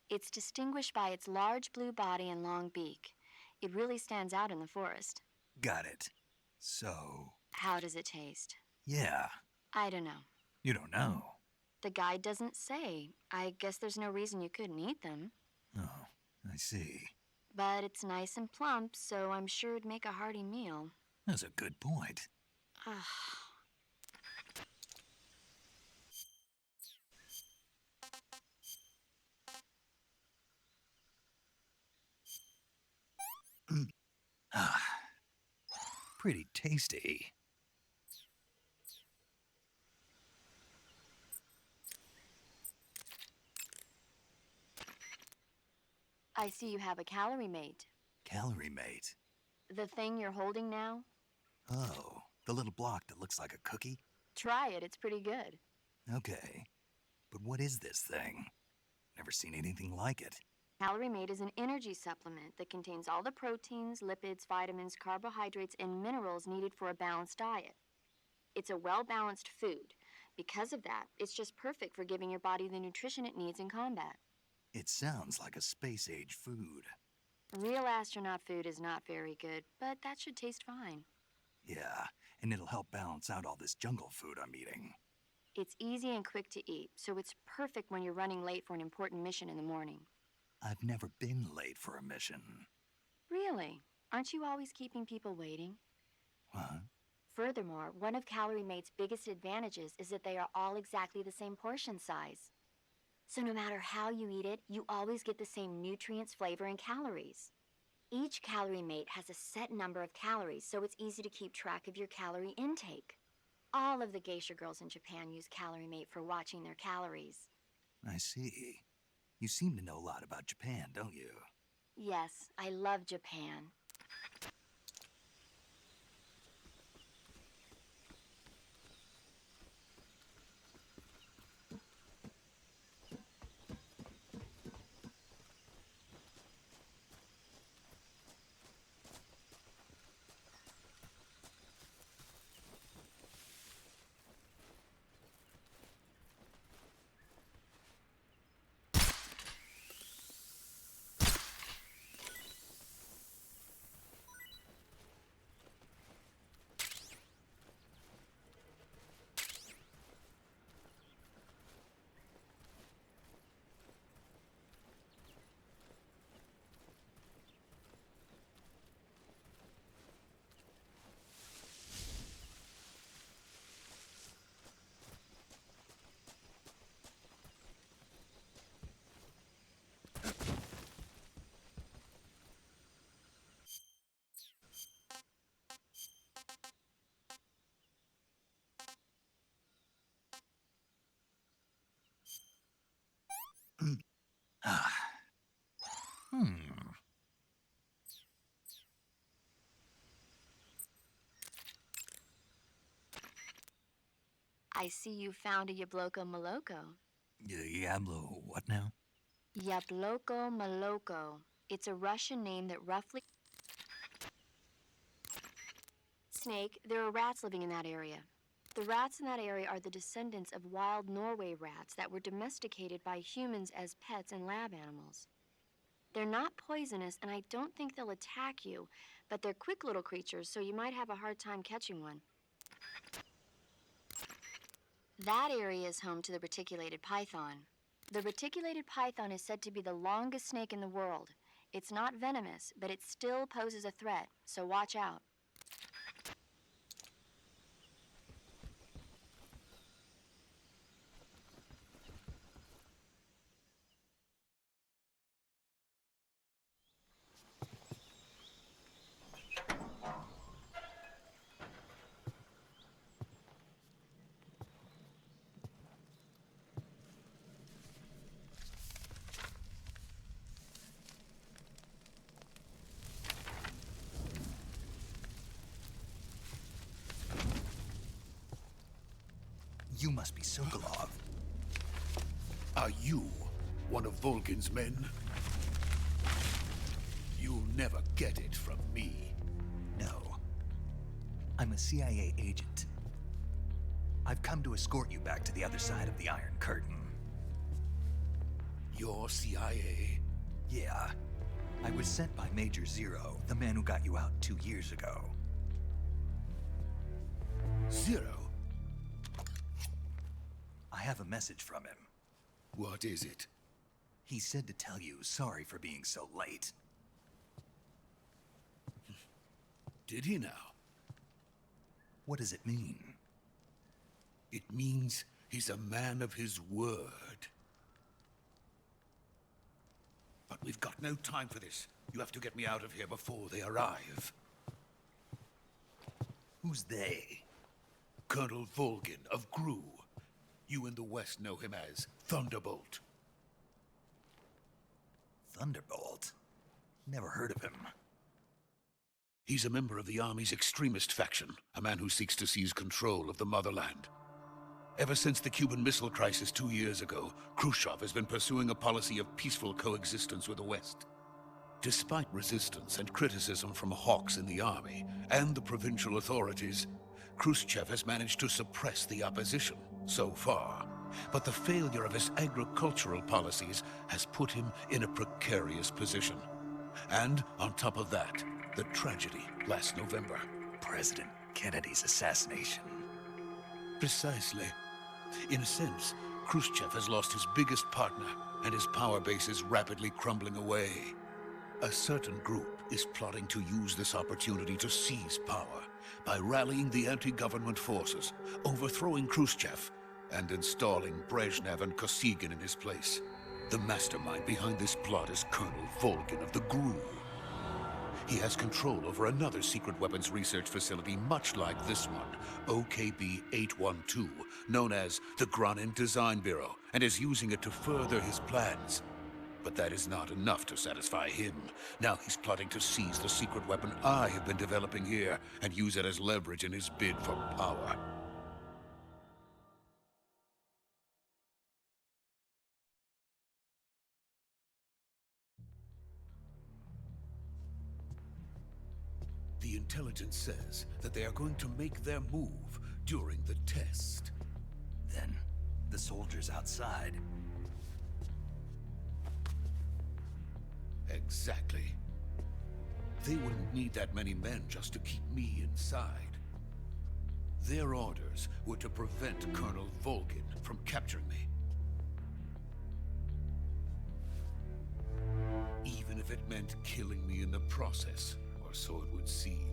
It's distinguished by its large blue body and long beak. It really stands out in the forest. Got it. So, How does it taste? yeah, I don't know. you don't know. The guide doesn't say. I guess there's no reason you couldn't eat them. Oh, I see. But it's nice and plump, so I'm sure it'd make a hearty meal. That's a good point. Ugh. Pretty tasty. I see you have a calorie mate. Calorie mate. The thing you're holding now? Oh, the little block that looks like a cookie? Try it, it's pretty good. Okay. But what is this thing? Never seen anything like it. Calorie Mate is an energy supplement that contains all the proteins, lipids, vitamins, carbohydrates, and minerals needed for a balanced diet. It's a well-balanced food. Because of that, it's just perfect for giving your body the nutrition it needs in combat. It sounds like a space-age food. Real astronaut food is not very good, but that should taste fine. Yeah, and it'll help balance out all this jungle food I'm eating. It's easy and quick to eat, so it's perfect when you're running late for an important mission in the morning. I've never been late for a mission. Really? Aren't you always keeping people waiting? What? Furthermore, one of Calorie Mate's biggest advantages is that they are all exactly the same portion size. So no matter how you eat it, you always get the same nutrients, flavor, and calories. Each Calorie Mate has a set number of calories, so it's easy to keep track of your calorie intake. All of the geisha girls in Japan use Calorie Mate for watching their calories. I see. You seem to know a lot about Japan, don't you? Yes, I love Japan. I see you found a Yabloko Maloko. Diablo, what now? Yabloko Maloko. It's a Russian name that roughly... Snake, there are rats living in that area. The rats in that area are the descendants of wild Norway rats that were domesticated by humans as pets and lab animals. They're not poisonous, and I don't think they'll attack you, but they're quick little creatures, so you might have a hard time catching one. That area is home to the reticulated python. The reticulated python is said to be the longest snake in the world. It's not venomous, but it still poses a threat, so watch out. You must be Sokolov. Are you one of Volgin's men? You'll never get it from me. No. I'm a CIA agent. I've come to escort you back to the other side of the Iron Curtain. You're CIA? Yeah. I was sent by Major Zero, the man who got you out 2 years ago. Zero? I have a message from him. What is it? He said to tell you sorry for being so late. Did he now? What does it mean? It means he's a man of his word. But we've got no time for this. You have to get me out of here before they arrive. Who's they? Colonel Volgin of GRU. You in the West know him as Thunderbolt. Thunderbolt? Never heard of him. He's a member of the Army's extremist faction, a man who seeks to seize control of the motherland. Ever since the Cuban Missile Crisis 2 years ago, Khrushchev has been pursuing a policy of peaceful coexistence with the West. Despite resistance and criticism from hawks in the army and the provincial authorities, Khrushchev has managed to suppress the opposition so far. But the failure of his agricultural policies has put him in a precarious position. And on top of that, the tragedy last November. President Kennedy's assassination. Precisely. In a sense, Khrushchev has lost his biggest partner, and his power base is rapidly crumbling away. A certain group is plotting to use this opportunity to seize power by rallying the anti-government forces, overthrowing Khrushchev, and installing Brezhnev and Kosygin in his place. The mastermind behind this plot is Colonel Volgin of the GRU. He has control over another secret weapons research facility much like this one, OKB-812, known as the Granin Design Bureau, and is using it to further his plans. But that is not enough to satisfy him. Now he's plotting to seize the secret weapon I have been developing here and use it as leverage in his bid for power. The intelligence says that they are going to make their move during the test. Then, the soldiers outside. Exactly. They wouldn't need that many men just to keep me inside. Their orders were to prevent Colonel Volgin from capturing me. Even if it meant killing me in the process, or so it would seem.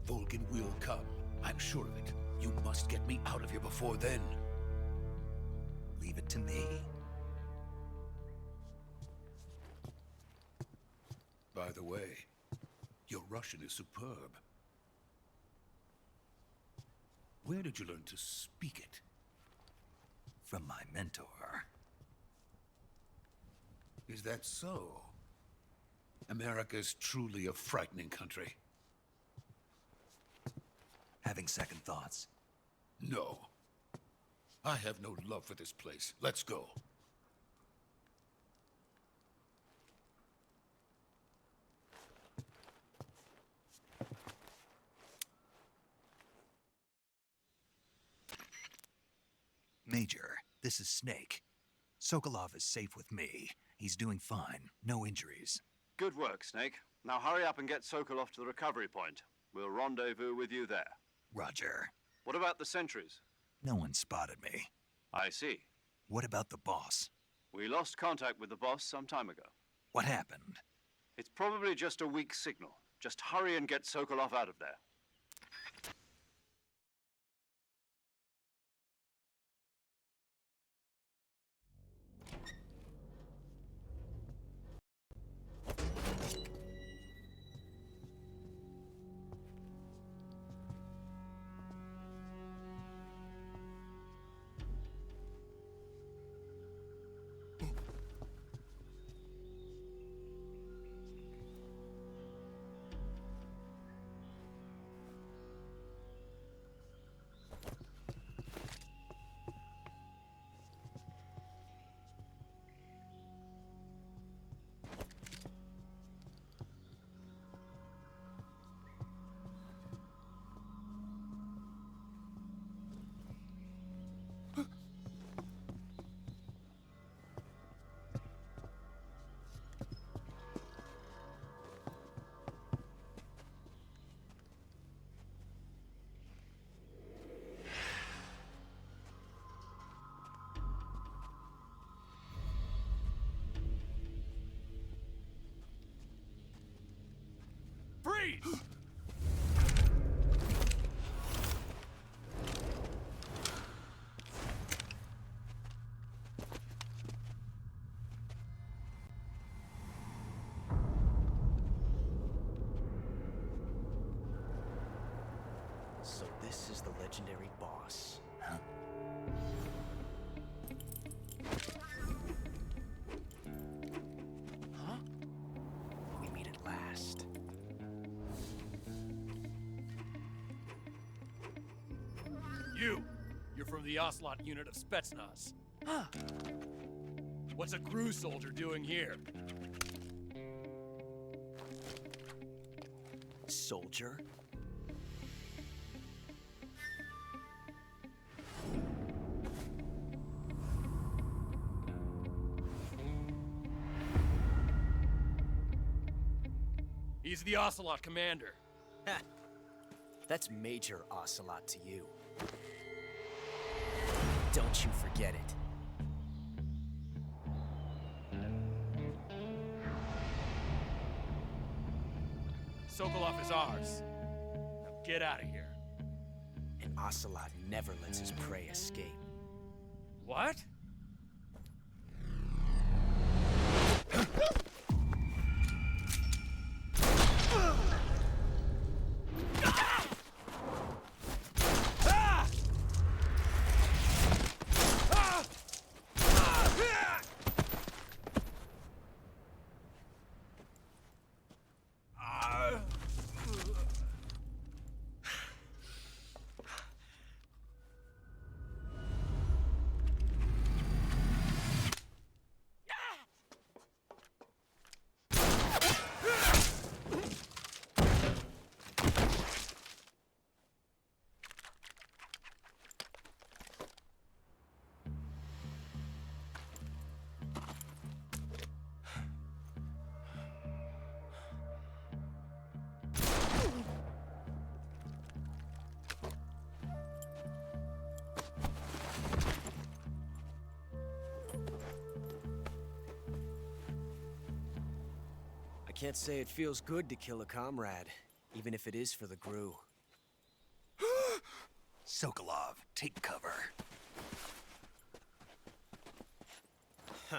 Volgin will come. I'm sure of it. You must get me out of here before then. Leave it to me. By the way, your Russian is superb. Where did you learn to speak it? From my mentor. Is that so? America's truly a frightening country. Having second thoughts. No. I have no love for this place. Let's go. Major, this is Snake. Sokolov is safe with me. He's doing fine. No injuries. Good work, Snake. Now hurry up and get Sokolov to the recovery point. We'll rendezvous with you there. Roger. What about the sentries? No one spotted me. I see. What about the boss? We lost contact with the boss some time ago. What happened? It's probably just a weak signal. Just hurry and get Sokolov out of there. So this is the legendary boss. Huh? Huh? We meet at last. You're from the Ocelot unit of Spetsnaz. Huh. What's a crew soldier doing here? Soldier? He's the Ocelot commander. Ha! That's Major Ocelot to you. Don't you forget it. Sokolov is ours. Now get out of here. And Ocelot never lets his prey escape. What? I can't say it feels good to kill a comrade, even if it is for the Gru. Sokolov, take cover. Huh.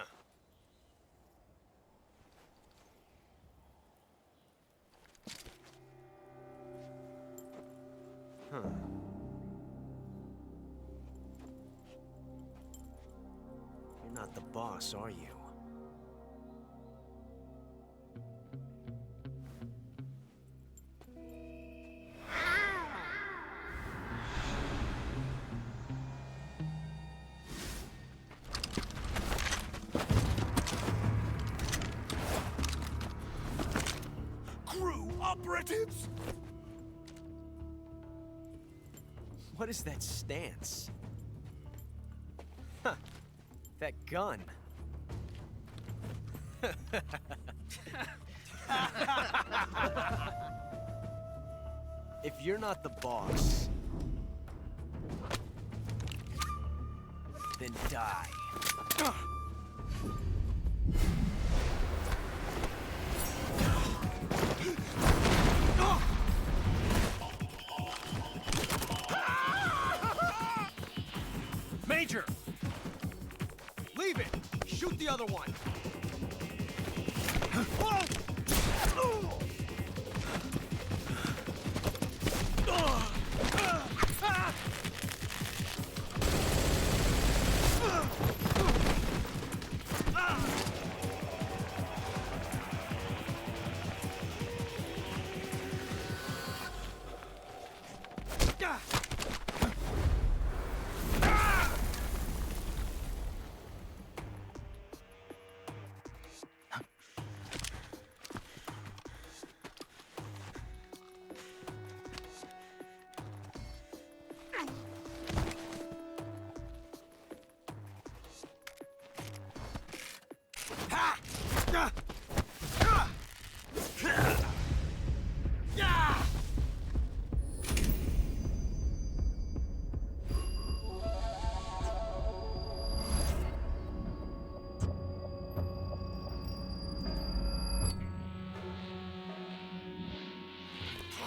Huh. You're not the boss, are you? Operatives! What is that stance? Huh. That gun. If you're not the boss, then die. Major! Leave it! Shoot the other one!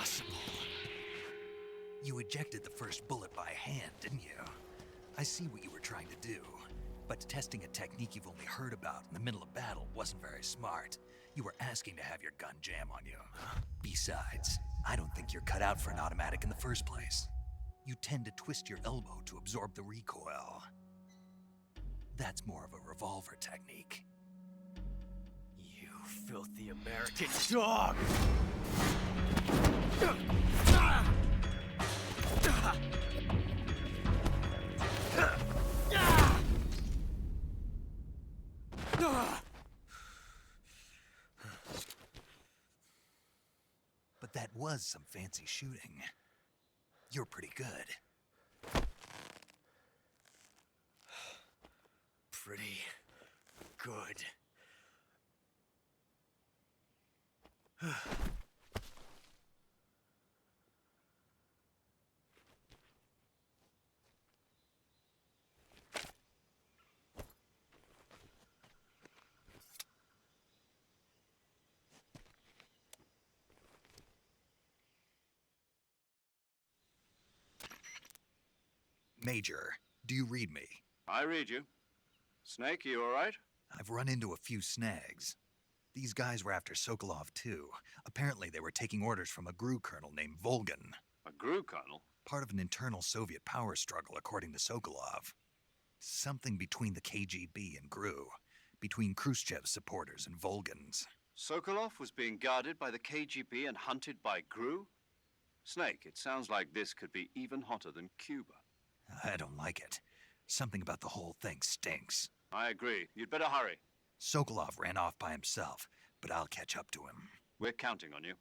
Impossible. You ejected the first bullet by hand, didn't you? I see what you were trying to do, but testing a technique you've only heard about in the middle of battle wasn't very smart. You were asking to have your gun jam on you. Besides, I don't think you're cut out for an automatic in the first place. You tend to twist your elbow to absorb the recoil. That's more of a revolver technique. You filthy American dog! But that was some fancy shooting. You're pretty good. Pretty good. Major, do you read me? I read you. Snake, you all right? I've run into a few snags. These guys were after Sokolov too. Apparently they were taking orders from a GRU colonel named Volgan. A GRU colonel? Part of an internal Soviet power struggle, according to Sokolov. Something between the KGB and GRU. Between Khrushchev's supporters and Volgan's. Sokolov was being guarded by the KGB and hunted by GRU? Snake, it sounds like this could be even hotter than Cuba. I don't like it. Something about the whole thing stinks. I agree. You'd better hurry. Sokolov ran off by himself, but I'll catch up to him. We're counting on you.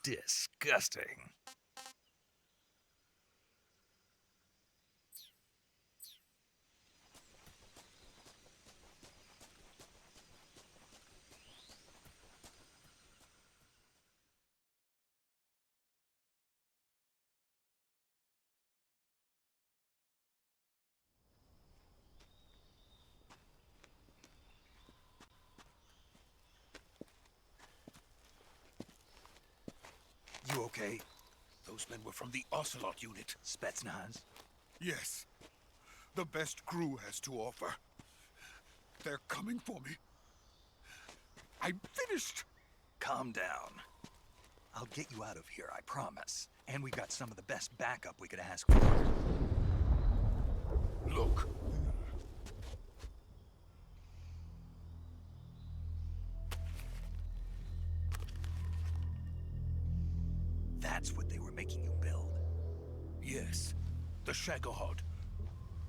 Disgusting. You okay? Those men were from the Ocelot unit. Spetsnaz? Yes. The best GRU has to offer. They're coming for me. I'm finished. Calm down. I'll get you out of here, I promise. And we've got some of the best backup we could ask for. Look. That's what they were making you build? Yes. The Shagohod.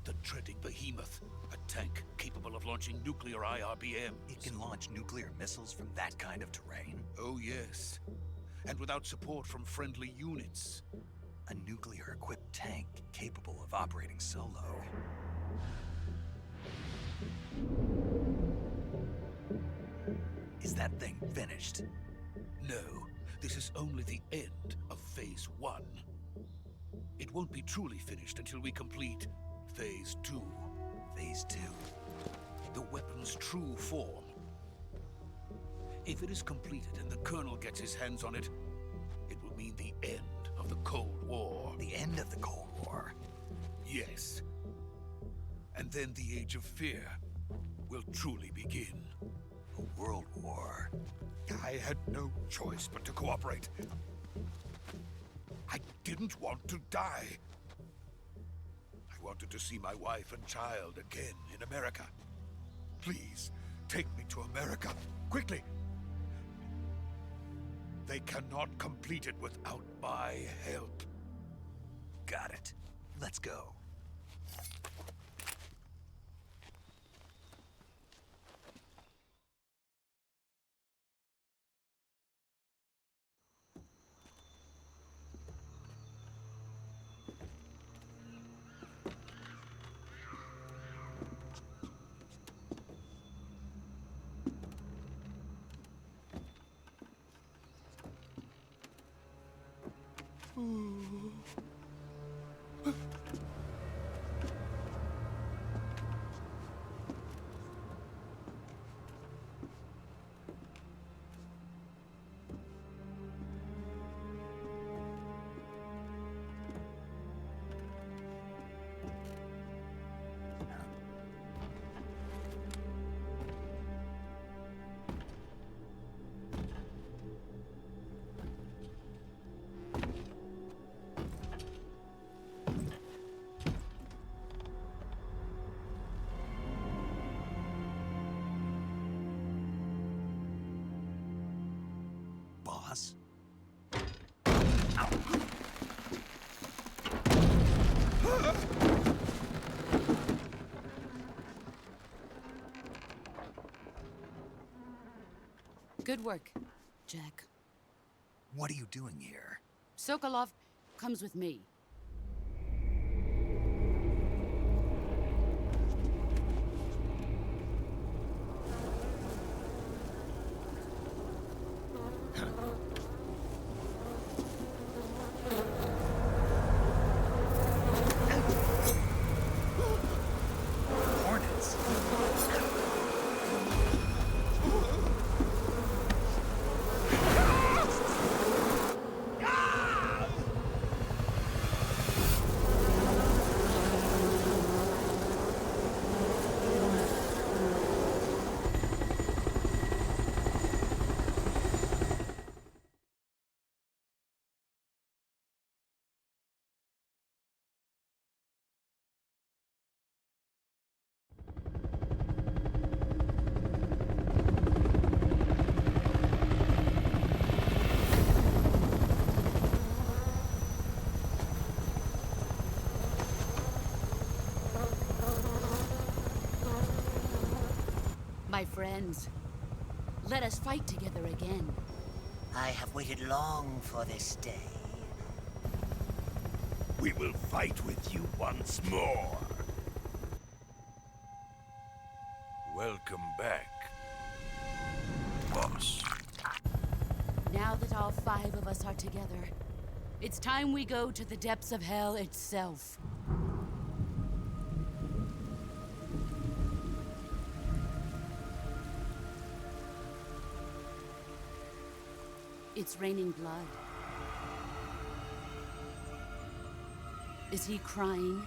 The treading behemoth. A tank capable of launching nuclear IRBMs. It can launch nuclear missiles from that kind of terrain? Oh, yes. And without support from friendly units. A nuclear-equipped tank capable of operating solo. Is that thing finished? No, this is only the end of Phase 1. It won't be truly finished until we complete Phase 2. Phase 2? The weapon's true form. If it is completed and the Colonel gets his hands on it, it will mean the end of the Cold War. The end of the Cold War? Yes. And then the Age of Fear will truly begin. A world war. I had no choice but to cooperate. I didn't want to die. I wanted to see my wife and child again in America. Please, take me to America, quickly. They cannot complete it without my help. Got it. Let's go. Boss? Good work, Jack. What are you doing here? Sokolov comes with me. Hornets? My friends, let us fight together again. I have waited long for this day. We will fight with you once more. Welcome back, boss. Now that all 5 of us are together, it's time we go to the depths of hell itself. It's raining blood. Is he crying?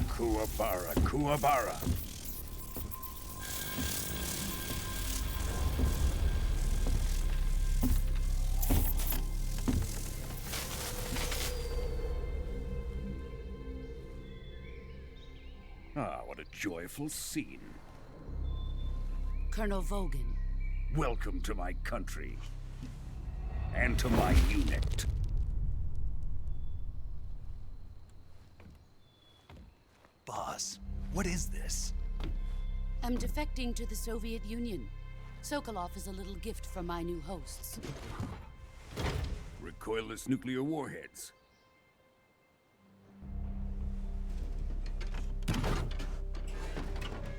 Kuwabara, Kuwabara. Ah, what a joyful scene. Colonel Vogan. Welcome to my country. And to my unit. Boss, what is this? I'm defecting to the Soviet Union. Sokolov is a little gift from my new hosts. Recoilless nuclear warheads.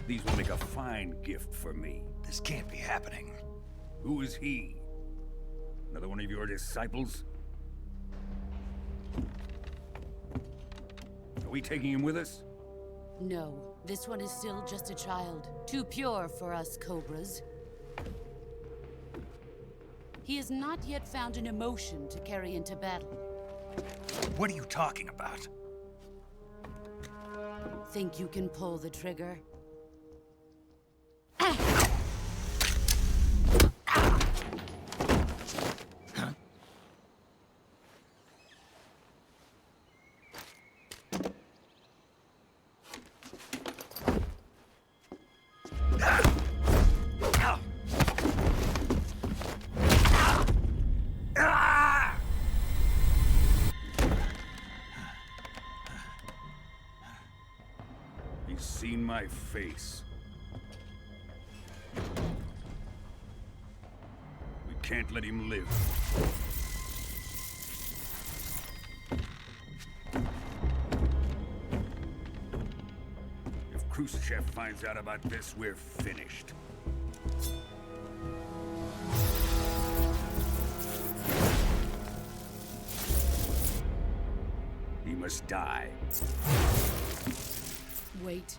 These will make a fine gift for me. This can't be happening. Who is he? Another one of your disciples? Are we taking him with us? No, this one is still just a child. Too pure for us Cobras. He has not yet found an emotion to carry into battle. What are you talking about? Think you can pull the trigger? He's seen my face. We can't let him live. If Khrushchev finds out about this, we're finished. He must die. Wait.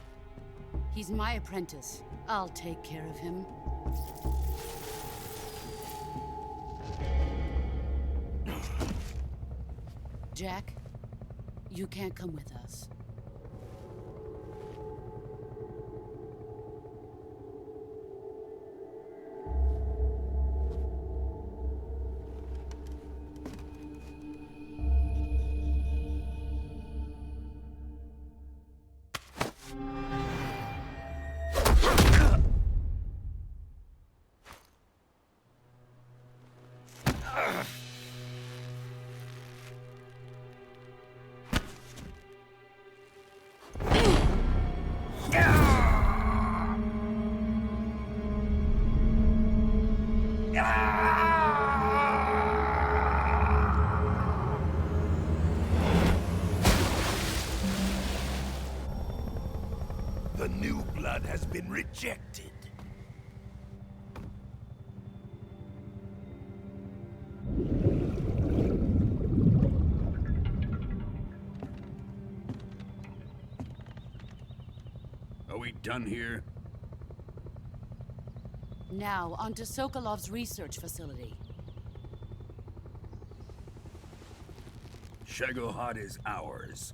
He's my apprentice. I'll take care of him. Jack, you can't come with us. The new blood has been rejected. Are we done here? Now, onto Sokolov's research facility. Shagohod is ours.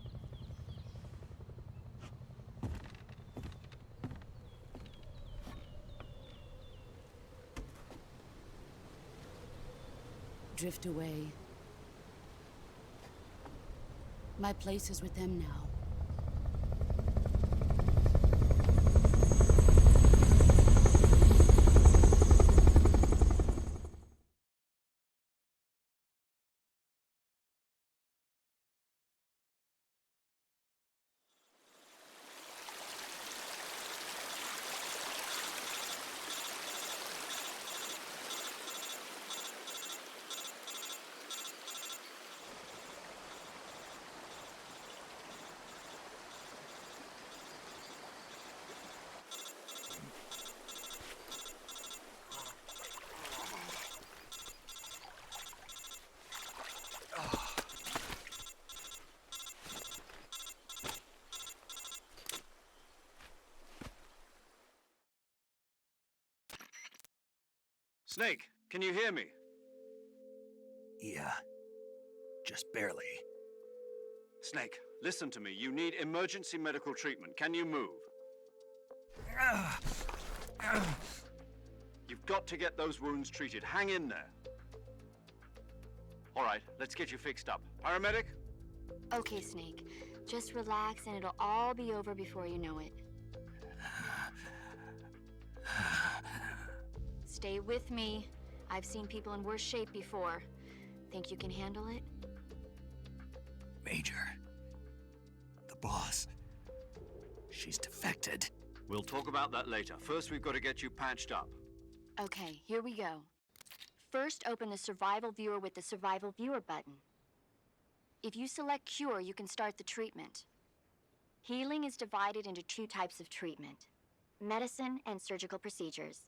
Drift away. My place is with them now. Snake, can you hear me? Yeah. Just barely. Snake, listen to me. You need emergency medical treatment. Can you move? You've got to get those wounds treated. Hang in there. All right, let's get you fixed up. Paramedic? Okay, Snake. Just relax and it'll all be over before you know it. Stay with me. I've seen people in worse shape before. Think you can handle it? Major. The boss. She's defected. We'll talk about that later. First, we've got to get you patched up. Okay, here we go. First, open the Survival Viewer with the Survival Viewer button. If you select Cure, you can start the treatment. Healing is divided into 2 types of treatment: medicine and surgical procedures.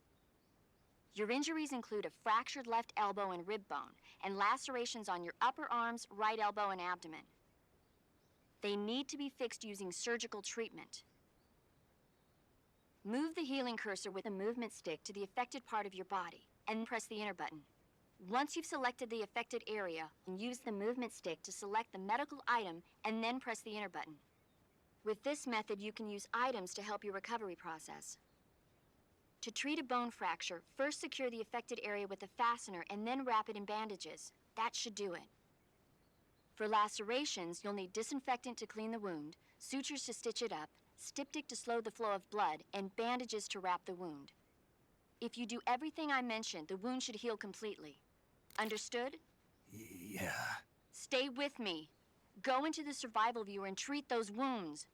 Your injuries include a fractured left elbow and rib bone, and lacerations on your upper arms, right elbow, and abdomen. They need to be fixed using surgical treatment. Move the healing cursor with a movement stick to the affected part of your body, and press the enter button. Once you've selected the affected area, use the movement stick to select the medical item, and then press the enter button. With this method, you can use items to help your recovery process. To treat a bone fracture, first secure the affected area with a fastener and then wrap it in bandages. That should do it. For lacerations, you'll need disinfectant to clean the wound, sutures to stitch it up, styptic to slow the flow of blood, and bandages to wrap the wound. If you do everything I mentioned, the wound should heal completely. Understood? Yeah. Stay with me. Go into the Survival Viewer and treat those wounds.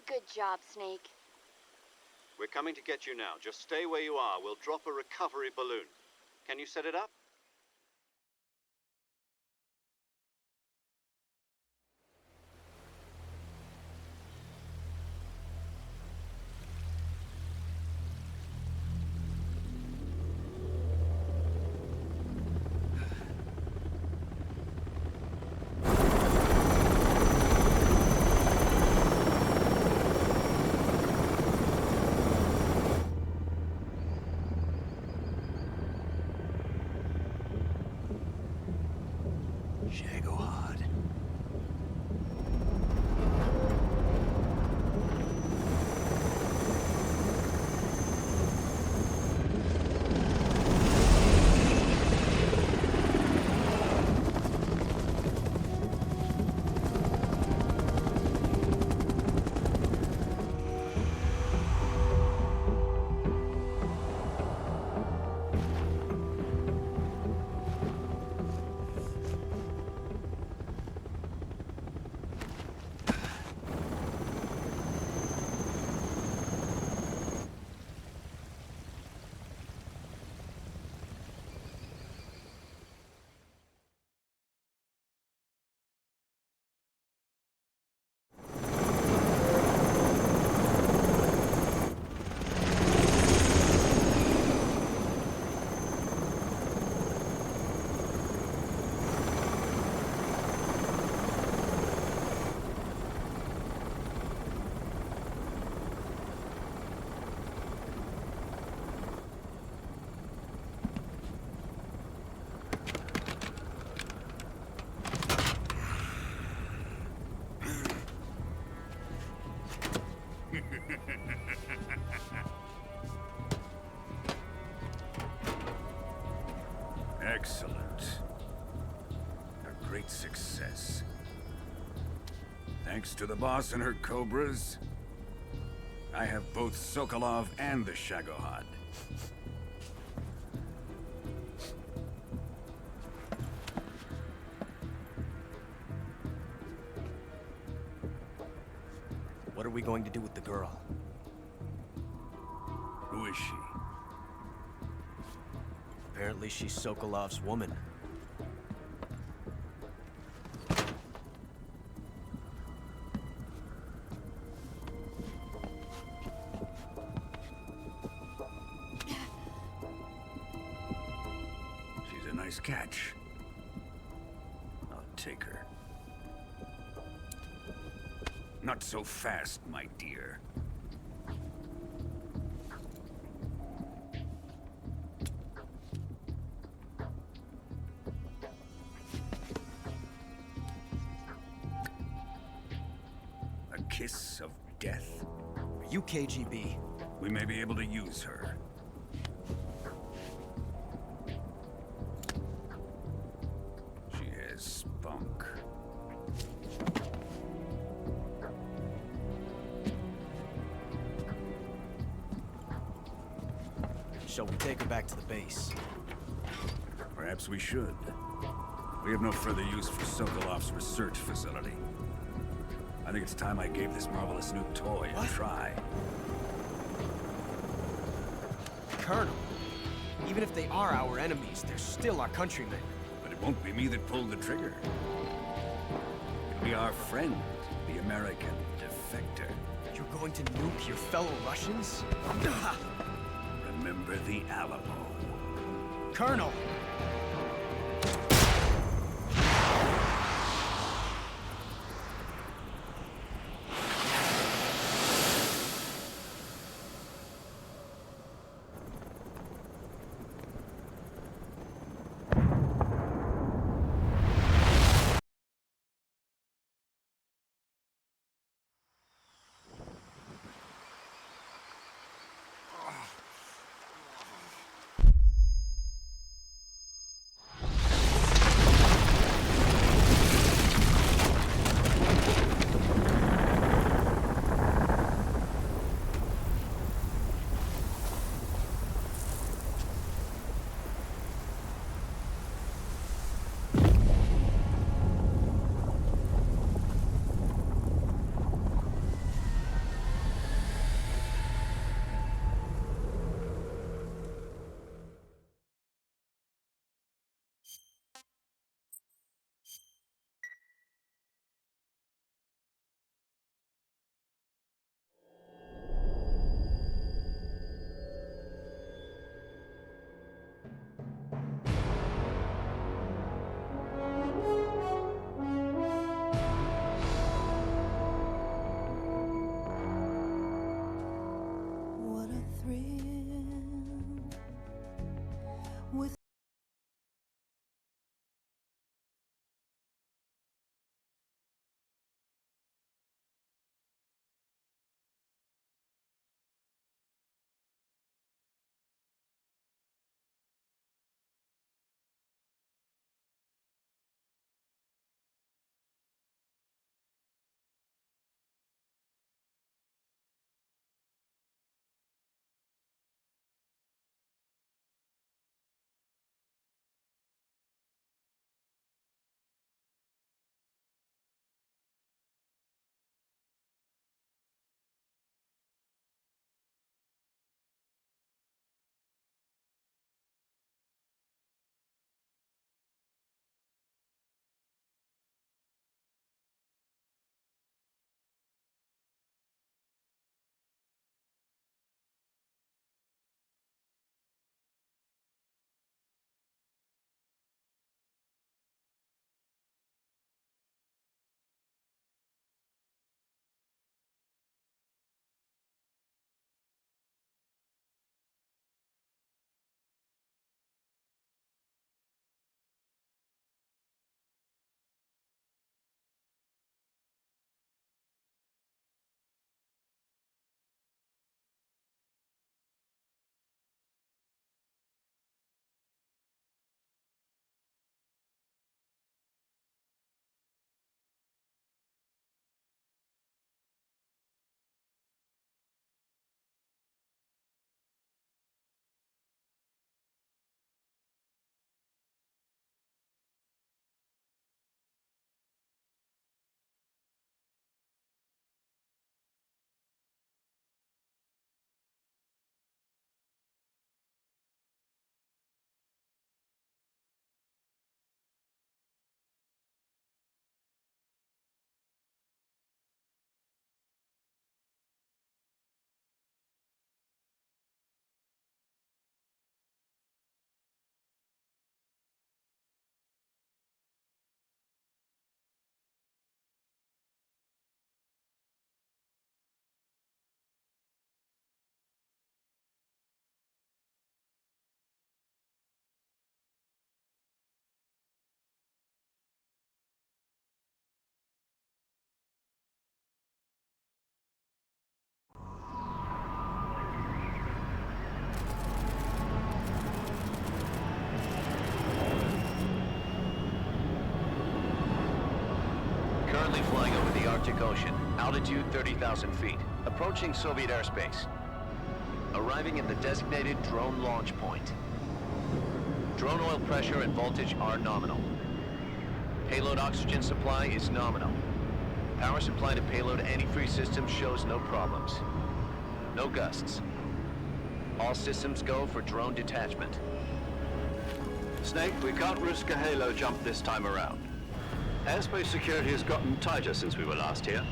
Good job, Snake. We're coming to get you now. Just stay where you are. We'll drop a recovery balloon. Can you set it up? Shagohod. Excellent. A great success. Thanks to the boss and her cobras, I have both Sokolov and the Shagohod. What are we going to do with the girl? Who is she? Apparently she's Sokolov's woman. She's a nice catch. I'll take her. Not so fast, my dear. A kiss of death? Are you KGB? We may be able to use her. She has spunk. Shall we take her back to the base? Perhaps we should. We have no further use for Sokolov's research facility. I think it's time I gave this marvelous new toy a try. Colonel, even if they are our enemies, they're still our countrymen. But it won't be me that pulled the trigger. It'll be our friend, the American defector. You're going to nuke your fellow Russians? Remember the Alamo. Colonel! Currently flying over the Arctic Ocean. Altitude 30,000 feet. Approaching Soviet airspace. Arriving at the designated drone launch point. Drone oil pressure and voltage are nominal. Payload oxygen supply is nominal. Power supply to payload antifreeze system shows no problems. No gusts. All systems go for drone detachment. Snake, we can't risk a halo jump this time around. Airspace security has gotten tighter since we were last here.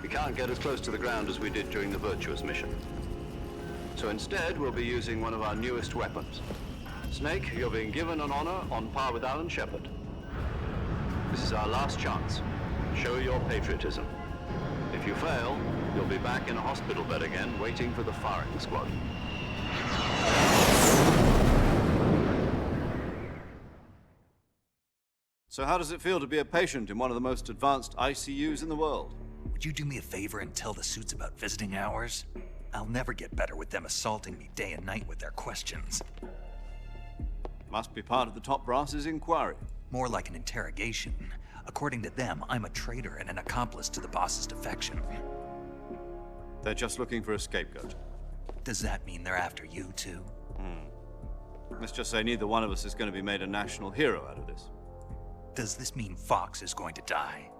We can't get as close to the ground as we did during the Virtuous mission. So instead, we'll be using one of our newest weapons. Snake, you're being given an honor on par with Alan Shepard. This is our last chance. Show your patriotism. If you fail, you'll be back in a hospital bed again, waiting for the firing squad. So how does it feel to be a patient in one of the most advanced ICUs in the world? Would you do me a favor and tell the suits about visiting hours? I'll never get better with them assaulting me day and night with their questions. Must be part of the top brass's inquiry. More like an interrogation. According to them, I'm a traitor and an accomplice to the boss's defection. They're just looking for a scapegoat. Does that mean they're after you, too? Let's just say neither one of us is going to be made a national hero out of this. Does this mean Fox is going to die?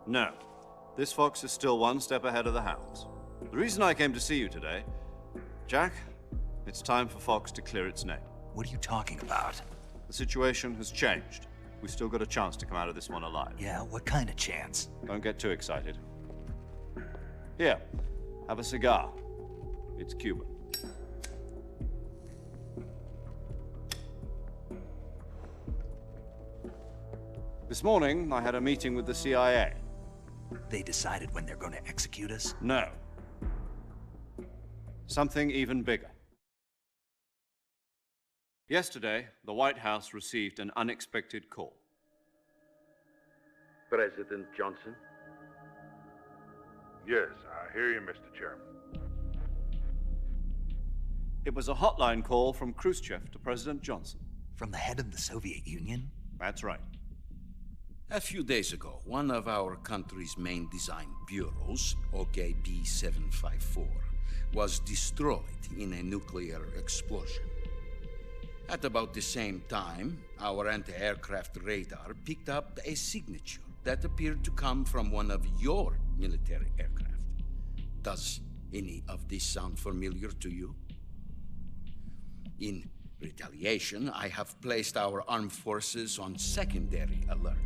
No. This Fox is still one step ahead of the Hounds. The reason I came to see you today, Jack, it's time for Fox to clear its name. What are you talking about? The situation has changed. We've still got a chance to come out of this one alive. Yeah, what kind of chance? Don't get too excited. Here, have a cigar. It's Cuban. This morning, I had a meeting with the CIA. They decided when they're going to execute us? No. Something even bigger. Yesterday, the White House received an unexpected call. President Johnson? Yes, I hear you, Mr. Chairman. It was a hotline call from Khrushchev to President Johnson. From the head of the Soviet Union? That's right. A few days ago, one of our country's main design bureaus, OKB 754, was destroyed in a nuclear explosion. At about the same time, our anti-aircraft radar picked up a signature that appeared to come from one of your military aircraft. Does any of this sound familiar to you? In retaliation, I have placed our armed forces on secondary alert.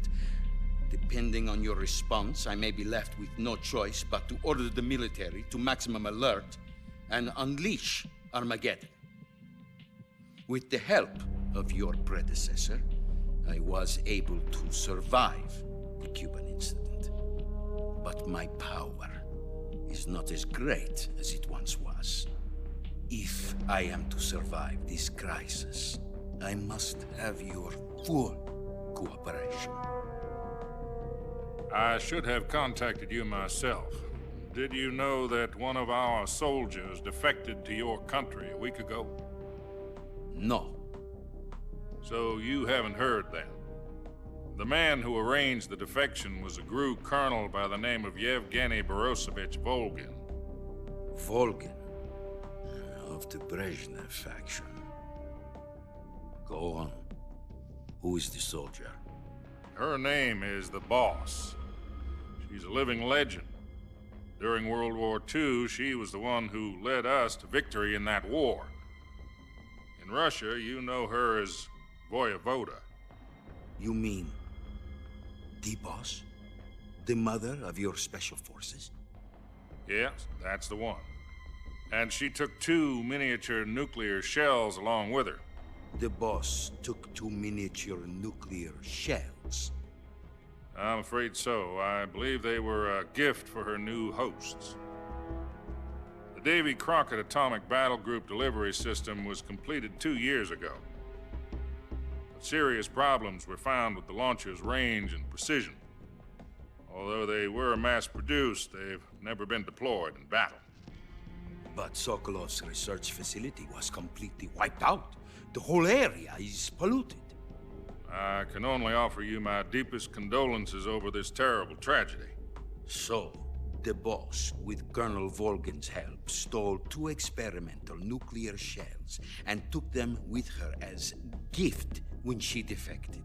Depending on your response, I may be left with no choice but to order the military to maximum alert and unleash Armageddon. With the help of your predecessor, I was able to survive the Cuban incident. But my power is not as great as it once was. If I am to survive this crisis, I must have your full cooperation. I should have contacted you myself. Did you know that one of our soldiers defected to your country a week ago? No. So you haven't heard then. The man who arranged the defection was a GRU colonel by the name of Yevgeny Borosovich Volgin. Volgin? Of the Brezhnev faction. Go on. Who is the soldier? Her name is the Boss. She's a living legend. During World War II, she was the one who led us to victory in that war. In Russia, you know her as Voyevoda. You mean the Boss? The mother of your special forces? Yes, that's the one. And she took 2 miniature nuclear shells along with her. The Boss took 2 miniature nuclear shells? I'm afraid so. I believe they were a gift for her new hosts. The Davy Crockett Atomic Battle Group delivery system was completed 2 years ago. But serious problems were found with the launcher's range and precision. Although they were mass-produced, they've never been deployed in battle. But Sokolov's research facility was completely wiped out. The whole area is polluted. I can only offer you my deepest condolences over this terrible tragedy. So, the boss, with Colonel Volgin's help, stole 2 experimental nuclear shells and took them with her as gift when she defected.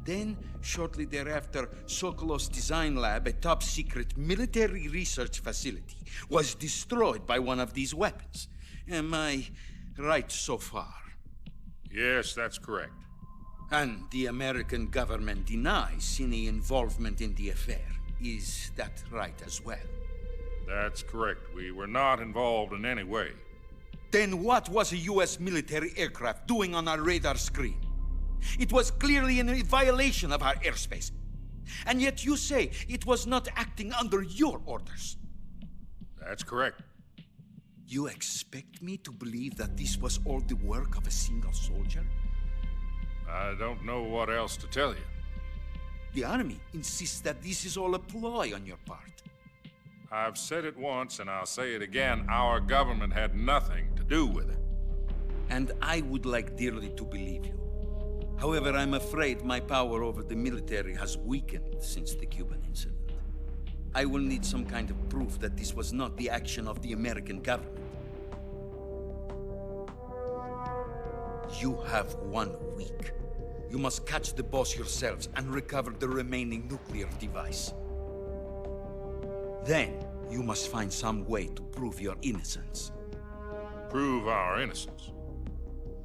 Then, shortly thereafter, Sokolov's design lab, a top-secret military research facility, was destroyed by one of these weapons. Am I right so far? Yes, that's correct. And the American government denies any involvement in the affair. Is that right as well? That's correct. We were not involved in any way. Then what was a U.S. military aircraft doing on our radar screen? It was clearly in violation of our airspace. And yet you say it was not acting under your orders. That's correct. You expect me to believe that this was all the work of a single soldier? I don't know what else to tell you. The Army insists that this is all a ploy on your part. I've said it once, and I'll say it again. Our government had nothing to do with it. And I would like dearly to believe you. However, I'm afraid my power over the military has weakened since the Cuban incident. I will need some kind of proof that this was not the action of the American government. You have 1 week. You must catch the boss yourselves and recover the remaining nuclear device. Then, you must find some way to prove your innocence. Prove our innocence?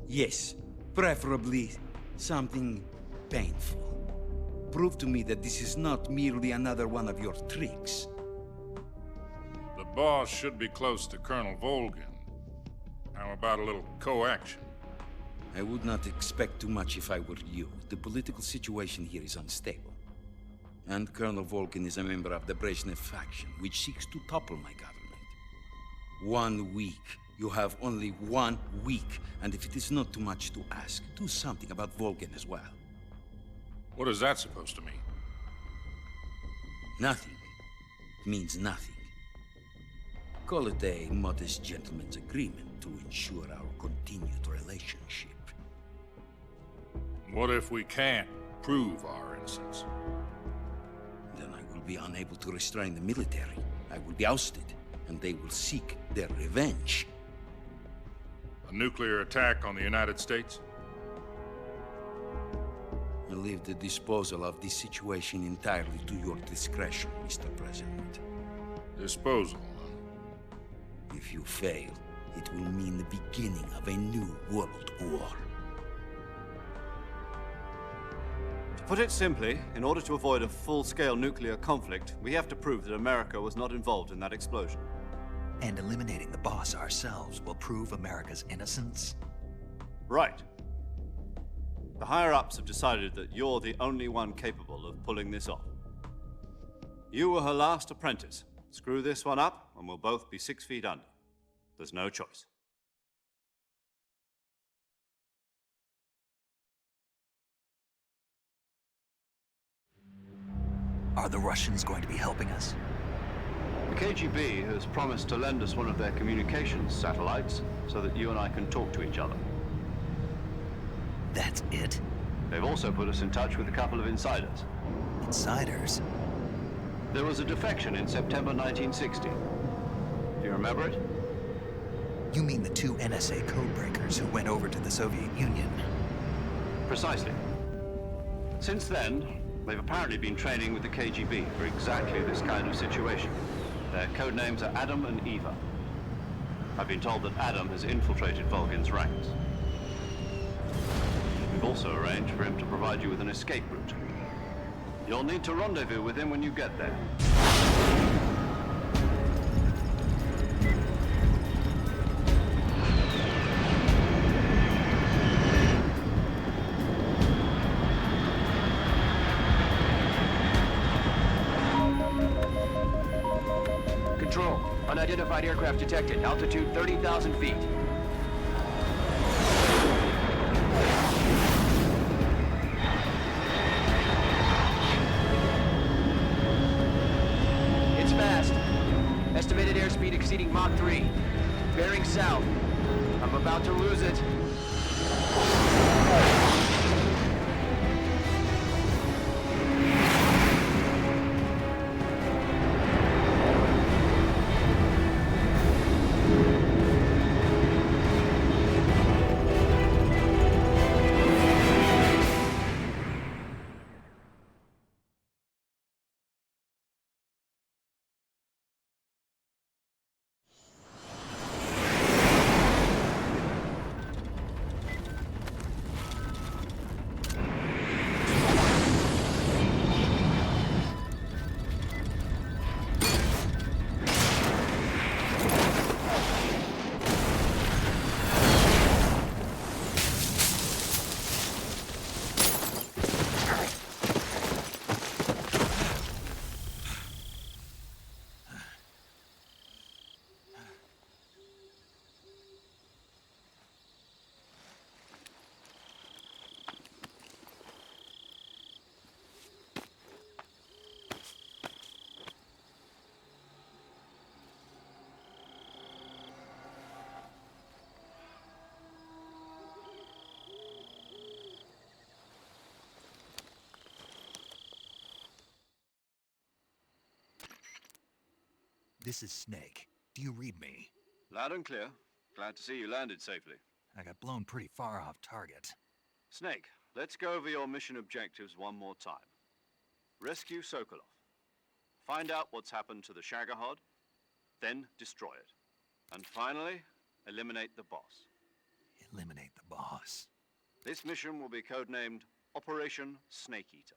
Yes, preferably something painful. Prove to me that this is not merely another one of your tricks. The boss should be close to Colonel Volgin. How about a little co-action? I would not expect too much if I were you. The political situation here is unstable. And Colonel Volgin is a member of the Brezhnev faction, which seeks to topple my government. 1 week. You have only 1 week. And if it is not too much to ask, do something about Volgin as well. What is that supposed to mean? Nothing. It means nothing. Call it a modest gentleman's agreement to ensure our continued relationship. What if we can't prove our innocence? Then I will be unable to restrain the military. I will be ousted, and they will seek their revenge. A nuclear attack on the United States? I leave the disposal of this situation entirely to your discretion, Mr. President. Disposal, huh? If you fail, it will mean the beginning of a new world war. To put it simply, in order to avoid a full-scale nuclear conflict, we have to prove that America was not involved in that explosion. And eliminating the boss ourselves will prove America's innocence? Right. The higher-ups have decided that you're the only one capable of pulling this off. You were her last apprentice. Screw this one up, and we'll both be 6 feet under. There's no choice. Are the Russians going to be helping us? The KGB has promised to lend us one of their communications satellites so that you and I can talk to each other. That's it? They've also put us in touch with a couple of insiders. Insiders? There was a defection in September 1960. Do you remember it? You mean the 2 NSA codebreakers who went over to the Soviet Union? Precisely. Since then, they've apparently been training with the KGB for exactly this kind of situation. Their code names are Adam and Eva. I've been told that Adam has infiltrated Volgin's ranks. We've also arranged for him to provide you with an escape route. You'll need to rendezvous with him when you get there. Control. Unidentified aircraft detected. Altitude 30,000 feet. It's fast. Estimated airspeed exceeding Mach 3. Bearing south. I'm about to lose it. This is Snake. Do you read me? Loud and clear. Glad to see you landed safely. I got blown pretty far off target. Snake, let's go over your mission objectives one more time. Rescue Sokolov. Find out what's happened to the Shagohod, then destroy it. And finally, eliminate the boss. Eliminate the boss. This mission will be codenamed Operation Snake Eater.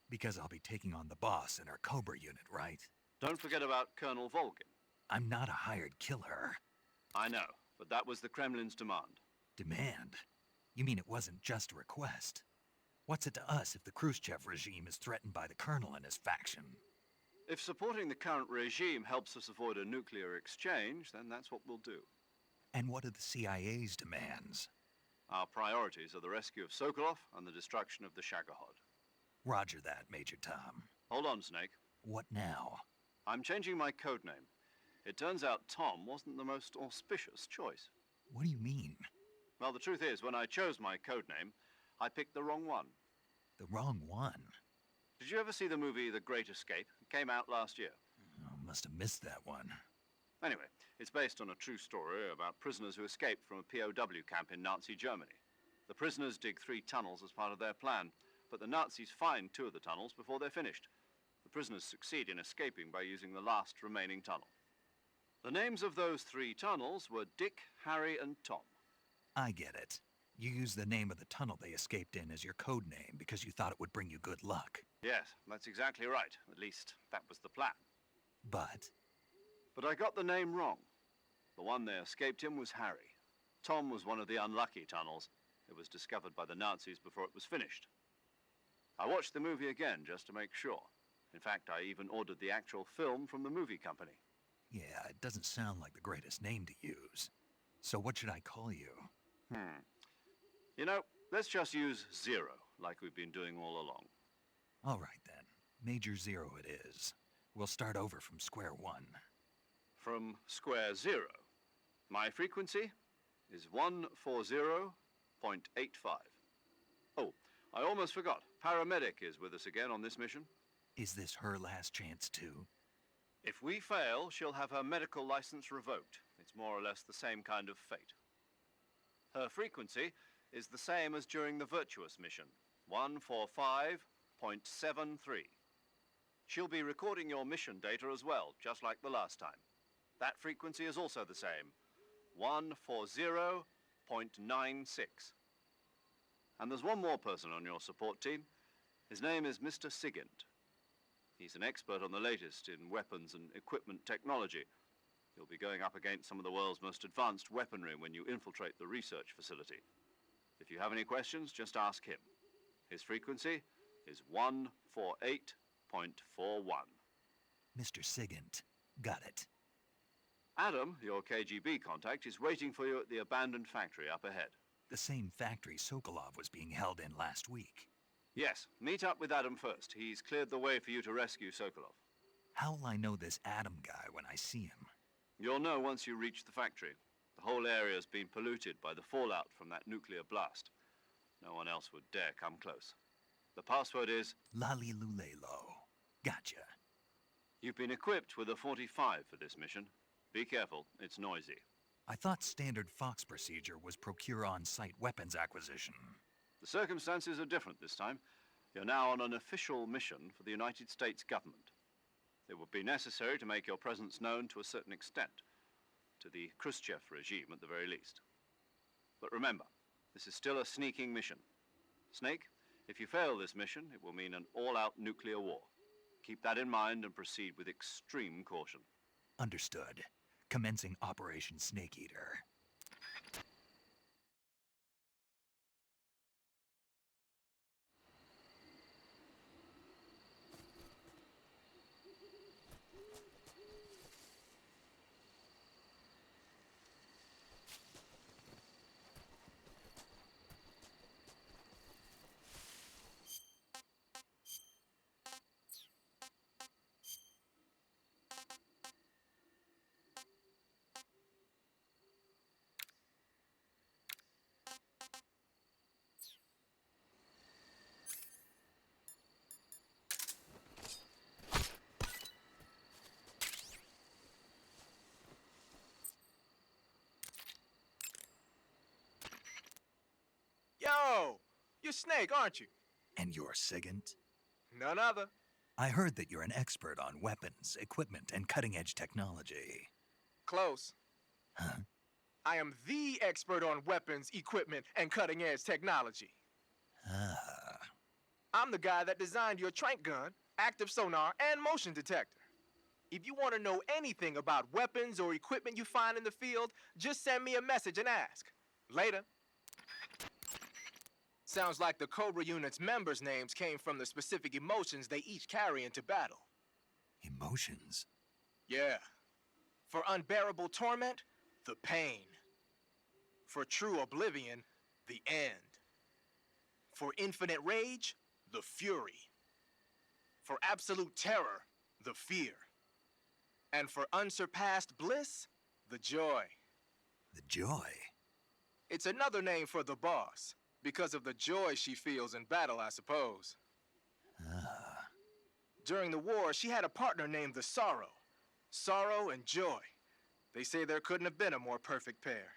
Because I'll be taking on the boss in our Cobra unit, right? Don't forget about Colonel Volgin. I'm not a hired killer. I know, but that was the Kremlin's demand. Demand? You mean it wasn't just a request? What's it to us if the Khrushchev regime is threatened by the Colonel and his faction? If supporting the current regime helps us avoid a nuclear exchange, then that's what we'll do. And what are the CIA's demands? Our priorities are the rescue of Sokolov and the destruction of the Shagohod. Roger that, Major Tom. Hold on, Snake. What now? I'm changing my codename. It turns out Tom wasn't the most auspicious choice. What do you mean? Well, the truth is, when I chose my codename, I picked the wrong one. The wrong one? Did you ever see the movie The Great Escape? It came out last year. Oh, must have missed that one. Anyway, it's based on a true story about prisoners who escaped from a POW camp in Nazi Germany. The prisoners dig 3 tunnels as part of their plan, but the Nazis find 2 of the tunnels before they're finished. The prisoners succeed in escaping by using the last remaining tunnel. The names of those 3 tunnels were Dick, Harry, and Tom. I get it. You used the name of the tunnel they escaped in as your code name because you thought it would bring you good luck. Yes, that's exactly right. At least, that was the plan. But I got the name wrong. The one they escaped in was Harry. Tom was one of the unlucky tunnels. It was discovered by the Nazis before it was finished. I watched the movie again just to make sure. In fact, I even ordered the actual film from the movie company. yeah, it doesn't sound like the greatest name to use. So what should I call you? You know, let's just use Zero, like we've been doing all along. All right then. Major Zero it is. We'll start over from square one. From square 0. My frequency is 140.85. Oh, I almost forgot. Paramedic is with us again on this mission. Is this her last chance too? If we fail, she'll have her medical license revoked. It's more or less the same kind of fate. Her frequency is the same as during the Virtuous mission, 145.73. She'll be recording your mission data as well, just like the last time. That frequency is also the same, 140.96. And there's one more person on your support team. His name is Mr. Sigint. He's an expert on the latest in weapons and equipment technology. You'll be going up against some of the world's most advanced weaponry when you infiltrate the research facility. If you have any questions, just ask him. His frequency is 148.41. Mr. Sigint. Got it. Adam, your KGB contact, is waiting for you at the abandoned factory up ahead. The same factory Sokolov was being held in last week. Yes, meet up with Adam first. He's cleared the way for you to rescue Sokolov. How will I know this Adam guy when I see him? You'll know once you reach the factory. The whole area's been polluted by the fallout from that nuclear blast. No one else would dare come close. The password is Lalilulelo. Gotcha. You've been equipped with a 45 for this mission. Be careful, it's noisy. I thought standard Fox procedure was procure on-site weapons acquisition. The circumstances are different this time. You're now on an official mission for the United States government. It would be necessary to make your presence known to a certain extent, to the Khrushchev regime at the very least. But remember, this is still a sneaking mission. Snake, if you fail this mission, it will mean an all-out nuclear war. Keep that in mind and proceed with extreme caution. Understood. Commencing Operation Snake Eater. Snake, aren't you? And you're Sigint? None other. I heard that you're an expert on weapons, equipment, and cutting-edge technology. Close. Huh? I am the expert on weapons, equipment, and cutting-edge technology. Ah. I'm the guy that designed your trank gun, active sonar, and motion detector. If you want to know anything about weapons or equipment you find in the field, just send me a message and ask. Later. Sounds like the Cobra unit's members' names came from the specific emotions they each carry into battle. Emotions? Yeah. For unbearable torment, the pain. For true oblivion, the end. For infinite rage, the fury. For absolute terror, the fear. And for unsurpassed bliss, the joy. The joy? It's another name for the boss, because of the joy she feels in battle, I suppose. Ah. During the war, she had a partner named the Sorrow. Sorrow and joy. They say there couldn't have been a more perfect pair.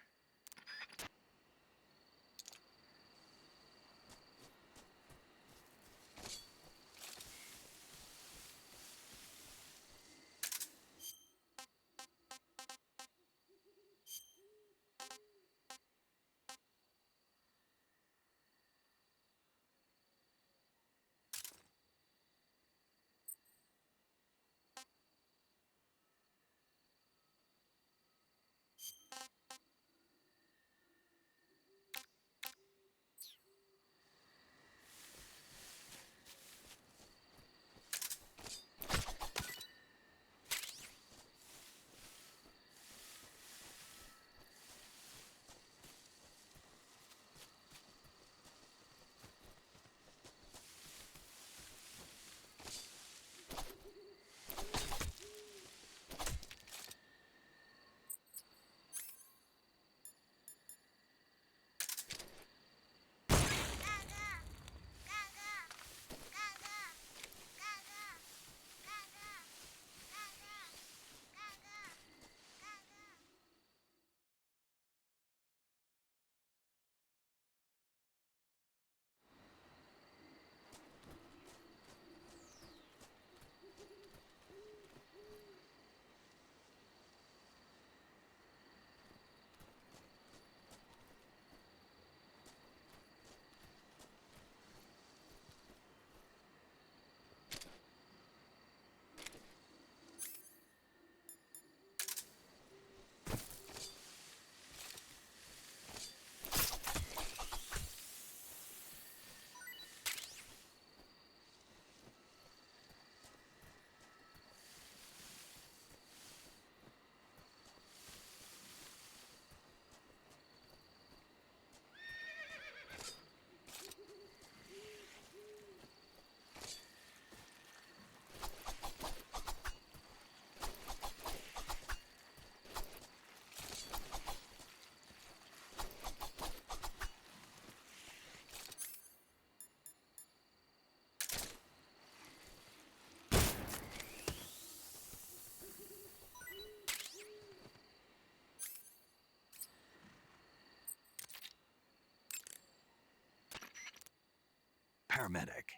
Paramedic.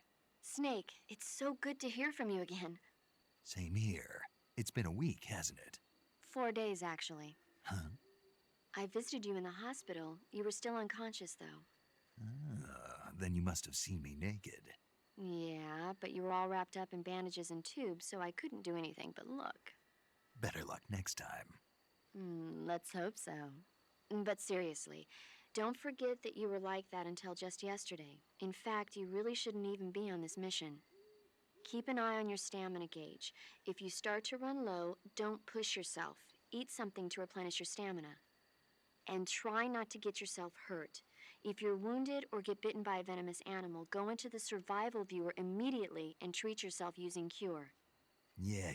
Snake, it's so good to hear from you again. Same here. It's been a week, hasn't it? 4 days, actually. Huh? I visited you in the hospital. You were still unconscious, though. Then you must have seen me naked. Yeah, but you were all wrapped up in bandages and tubes, so I couldn't do anything but look. Better luck next time. Let's hope so. But seriously, don't forget that you were like that until just yesterday. In fact, you really shouldn't even be on this mission. Keep an eye on your stamina gauge. If you start to run low, don't push yourself. Eat something to replenish your stamina. And try not to get yourself hurt. If you're wounded or get bitten by a venomous animal, go into the survival viewer immediately and treat yourself using Cure. Yeah.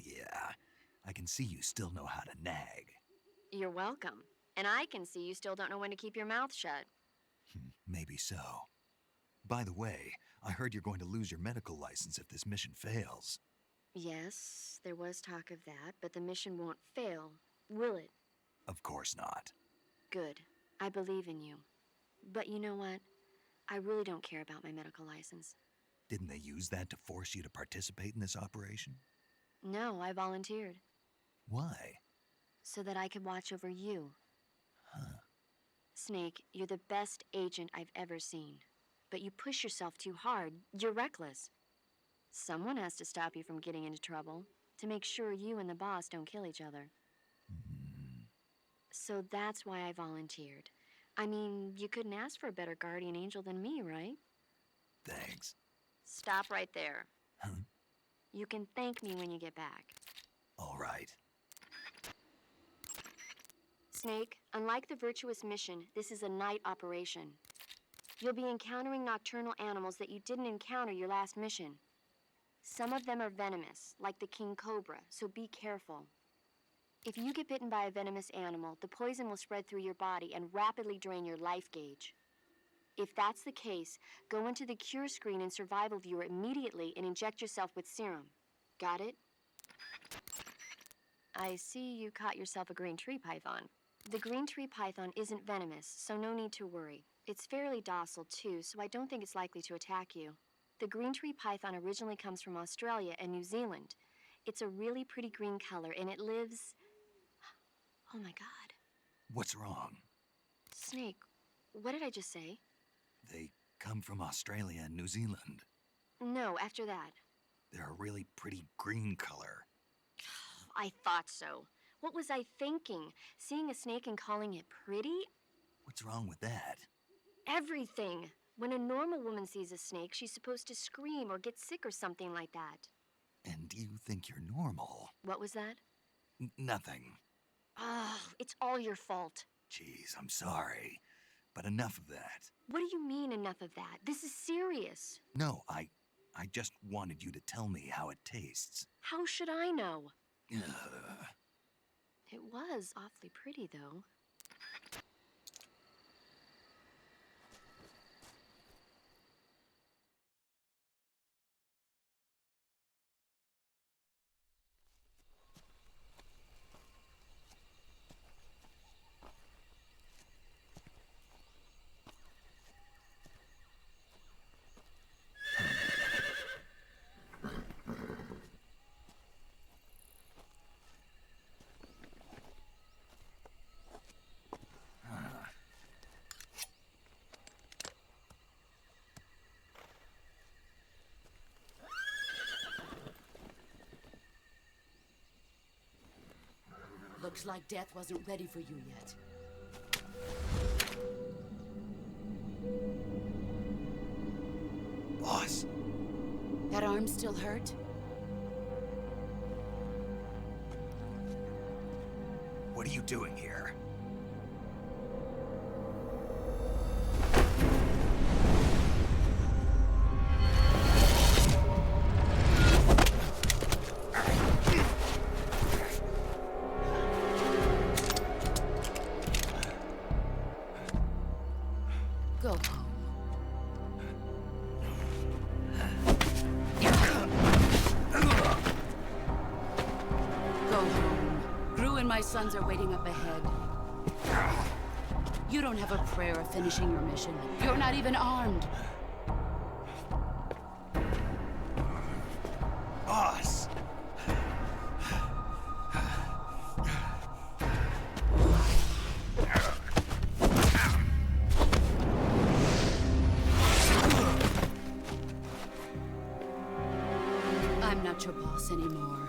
I can see you still know how to nag. You're welcome. And I can see you still don't know when to keep your mouth shut. Maybe so. By the way, I heard you're going to lose your medical license if this mission fails. Yes, there was talk of that, but the mission won't fail, will it? Of course not. Good. I believe in you. But you know what? I really don't care about my medical license. Didn't they use that to force you to participate in this operation? No, I volunteered. Why? So that I could watch over you. Huh. Snake, you're the best agent I've ever seen. But you push yourself too hard. You're reckless. Someone has to stop you from getting into trouble, to make sure you and the boss don't kill each other. So that's why I volunteered. I mean, you couldn't ask for a better guardian angel than me, right? Thanks. Stop right there. Huh? You can thank me when you get back. All right. Snake, unlike the Virtuous mission, this is a night operation. You'll be encountering nocturnal animals that you didn't encounter your last mission. Some of them are venomous, like the king cobra, so be careful. If you get bitten by a venomous animal, the poison will spread through your body and rapidly drain your life gauge. If that's the case, go into the cure screen and survival viewer immediately and inject yourself with serum. Got it? I see you caught yourself a green tree python. The green tree python isn't venomous, so no need to worry. It's fairly docile too, so I don't think it's likely to attack you. The green tree python originally comes from Australia and New Zealand. It's a really pretty green color and it lives... Oh my God. What's wrong? Snake, what did I just say? They come from Australia and New Zealand. No, after that. They're a really pretty green color. I thought so. What was I thinking? Seeing a snake and calling it pretty? What's wrong with that? Everything. When a normal woman sees a snake, she's supposed to scream or get sick or something like that. And you think you're normal? What was that? Nothing. Oh, it's all your fault. Jeez, I'm sorry. But enough of that. What do you mean, enough of that? This is serious. No, I just wanted you to tell me how it tastes. How should I know? Ugh. It was awfully pretty, though. Looks like death wasn't ready for you yet. Boss. That arm still hurt? What are you doing here? Go home. Go home. Gru and my sons are waiting up ahead. You don't have a prayer of finishing your mission. You're not even armed. Boss! I'm not your boss anymore.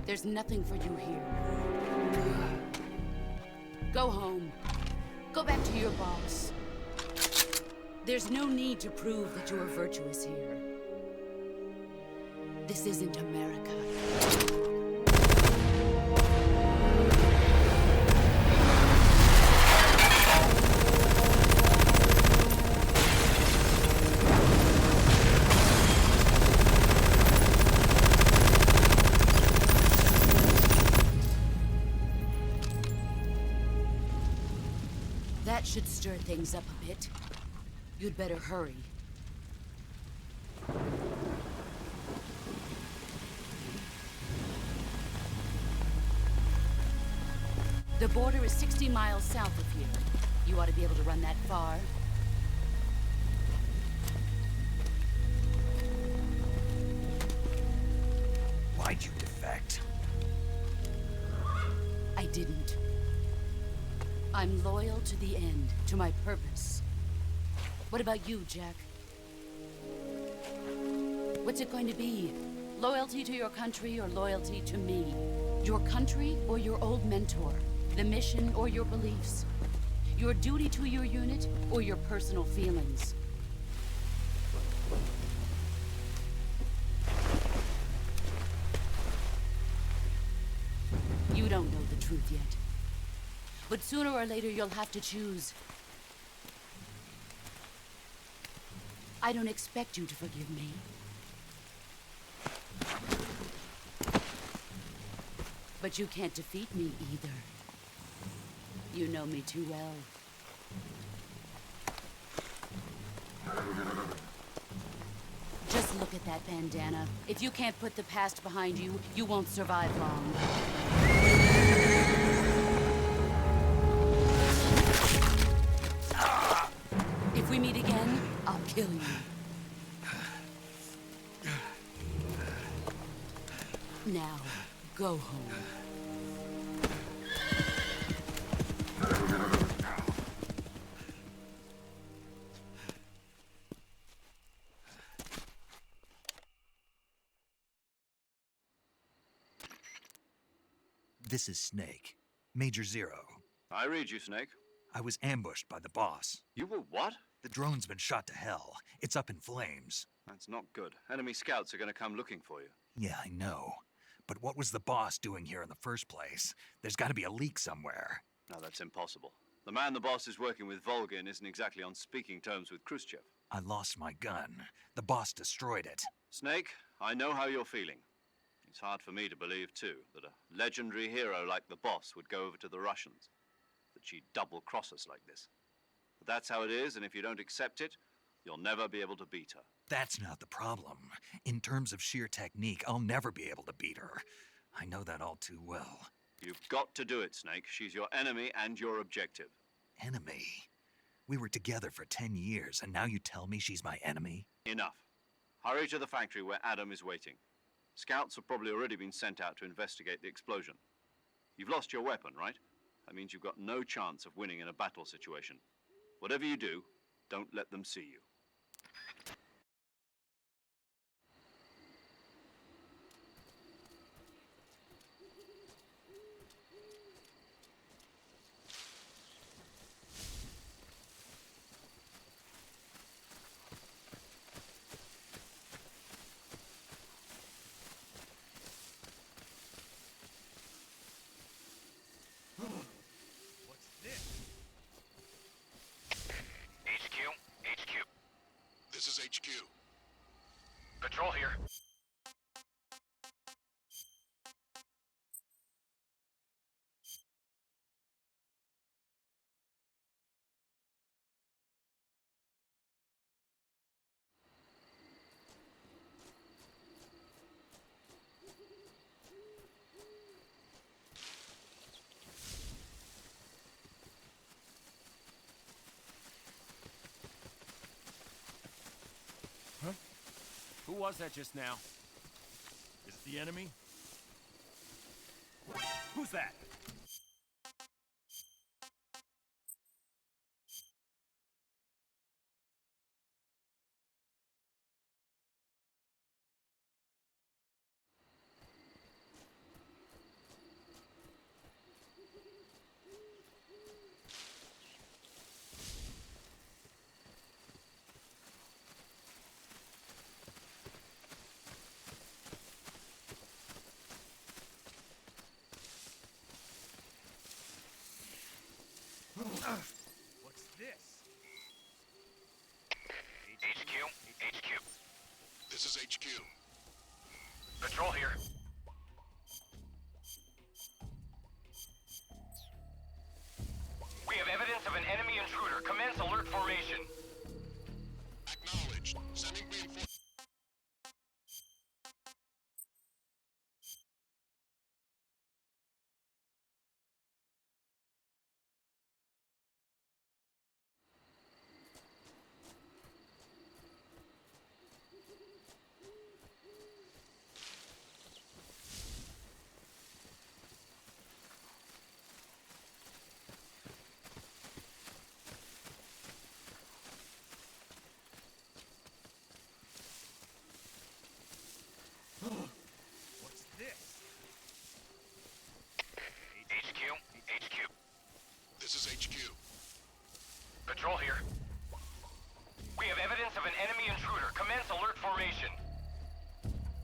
There's nothing for you here. Go home. Go back to your boss. There's no need to prove that you are virtuous here. This isn't America. That should stir things up a bit. You'd better hurry. The border is 60 miles south of here. You ought to be able to run that far. Why'd you defect? I didn't. I'm loyal to the end, to my purpose. What about you, Jack? What's it going to be? Loyalty to your country or loyalty to me? Your country or your old mentor? The mission or your beliefs? Your duty to your unit or your personal feelings? You don't know the truth yet. But sooner or later you'll have to choose. I don't expect you to forgive me. But you can't defeat me either. You know me too well. Just look at that bandana. If you can't put the past behind you, you won't survive long. If we meet again, I'll kill you. Now, go home. This is Snake. Major Zero. I read you, Snake. I was ambushed by the boss. You were what? The drone's been shot to hell. It's up in flames. That's not good. Enemy scouts are going to come looking for you. Yeah, I know. But what was the boss doing here in the first place? There's got to be a leak somewhere. No, that's impossible. The man the boss is working with, Volgin, isn't exactly on speaking terms with Khrushchev. I lost my gun. The boss destroyed it. Snake, I know how you're feeling. It's hard for me to believe, too, that a legendary hero like the boss would go over to the Russians. That she'd double-cross us like this. But that's how it is, and if you don't accept it, you'll never be able to beat her. That's not the problem. In terms of sheer technique, I'll never be able to beat her. I know that all too well. You've got to do it, Snake. She's your enemy and your objective. Enemy? We were together for 10 years, and now you tell me she's my enemy? Enough. Hurry to the factory where Adam is waiting. Scouts have probably already been sent out to investigate the explosion. You've lost your weapon, right? That means you've got no chance of winning in a battle situation. Whatever you do, don't let them see you. What's this? HQ. This is HQ. Patrol here. Who was that just now? Is it the enemy? Who's that? What's this? HQ. This is HQ. Patrol here. We have evidence of an enemy intruder. Commence alert formation. Acknowledged. Sending reinforcements. Commence alert formation.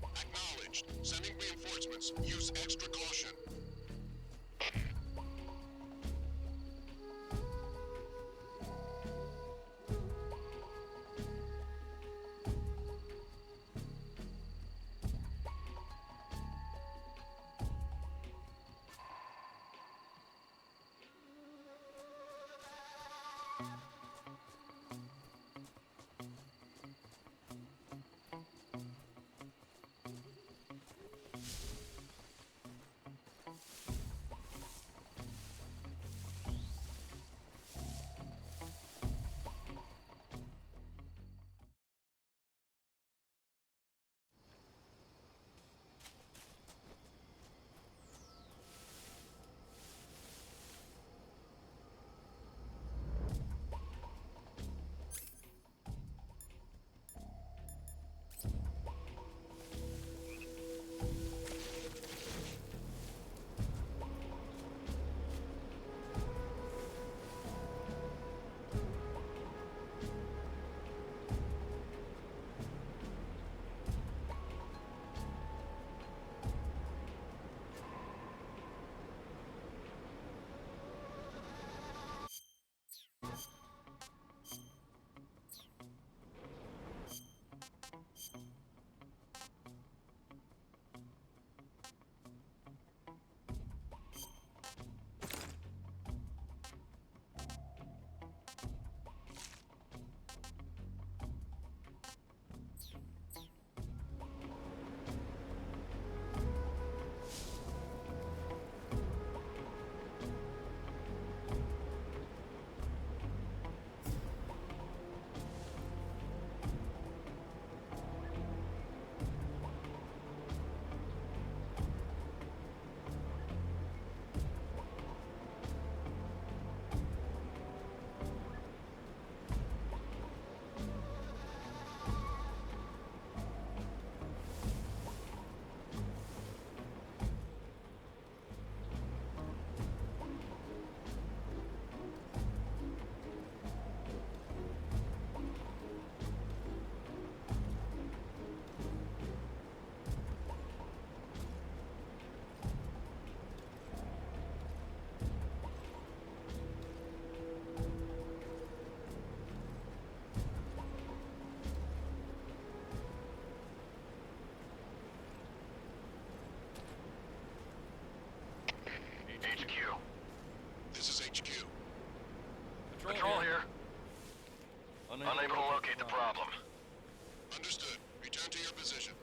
Acknowledged. Sending reinforcements. Use extra caution. HQ. This is HQ. Patrol here. Unable to locate the problem. Understood. Return to your position.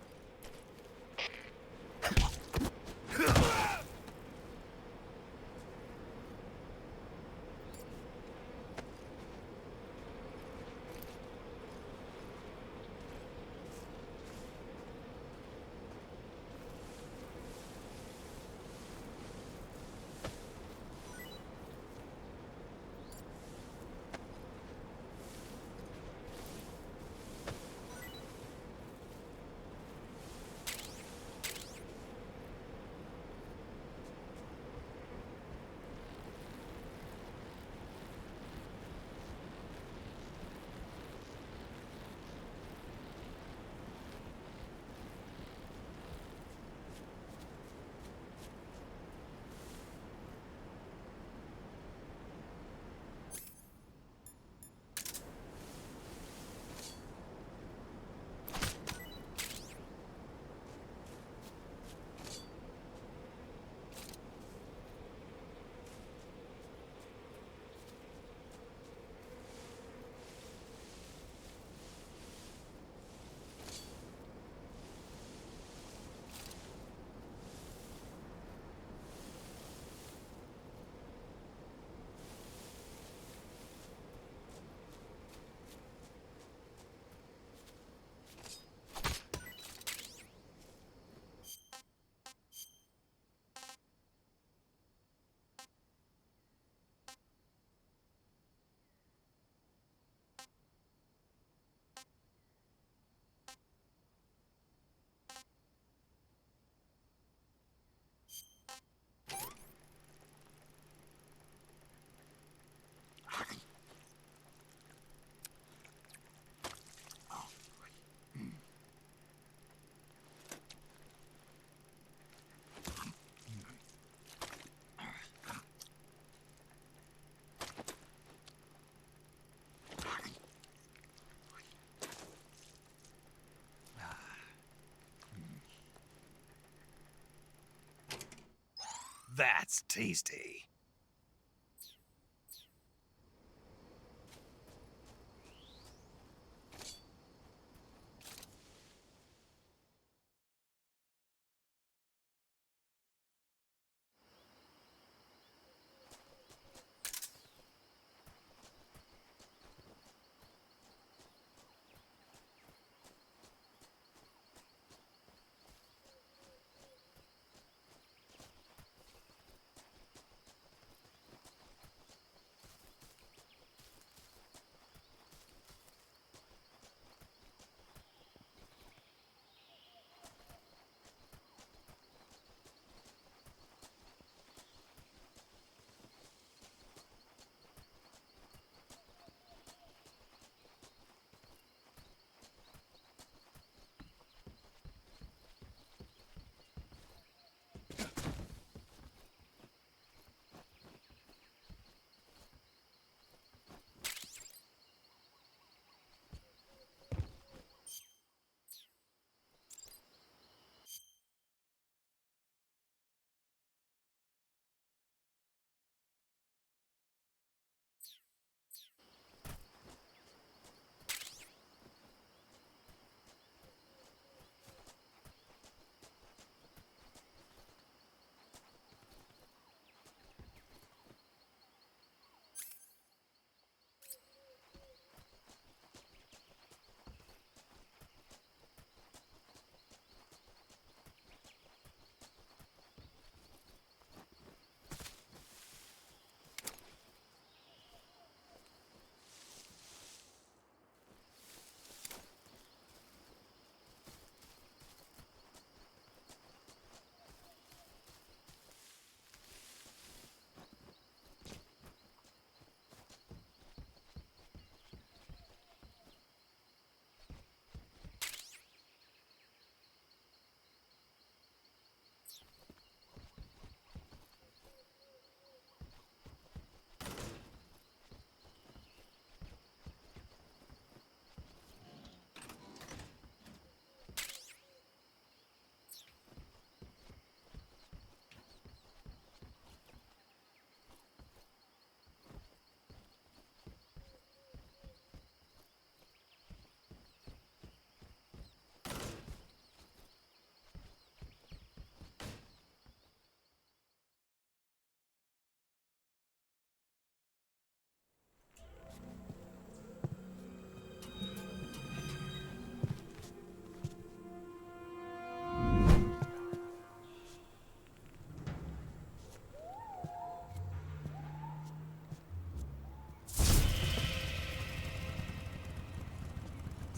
that's tasty.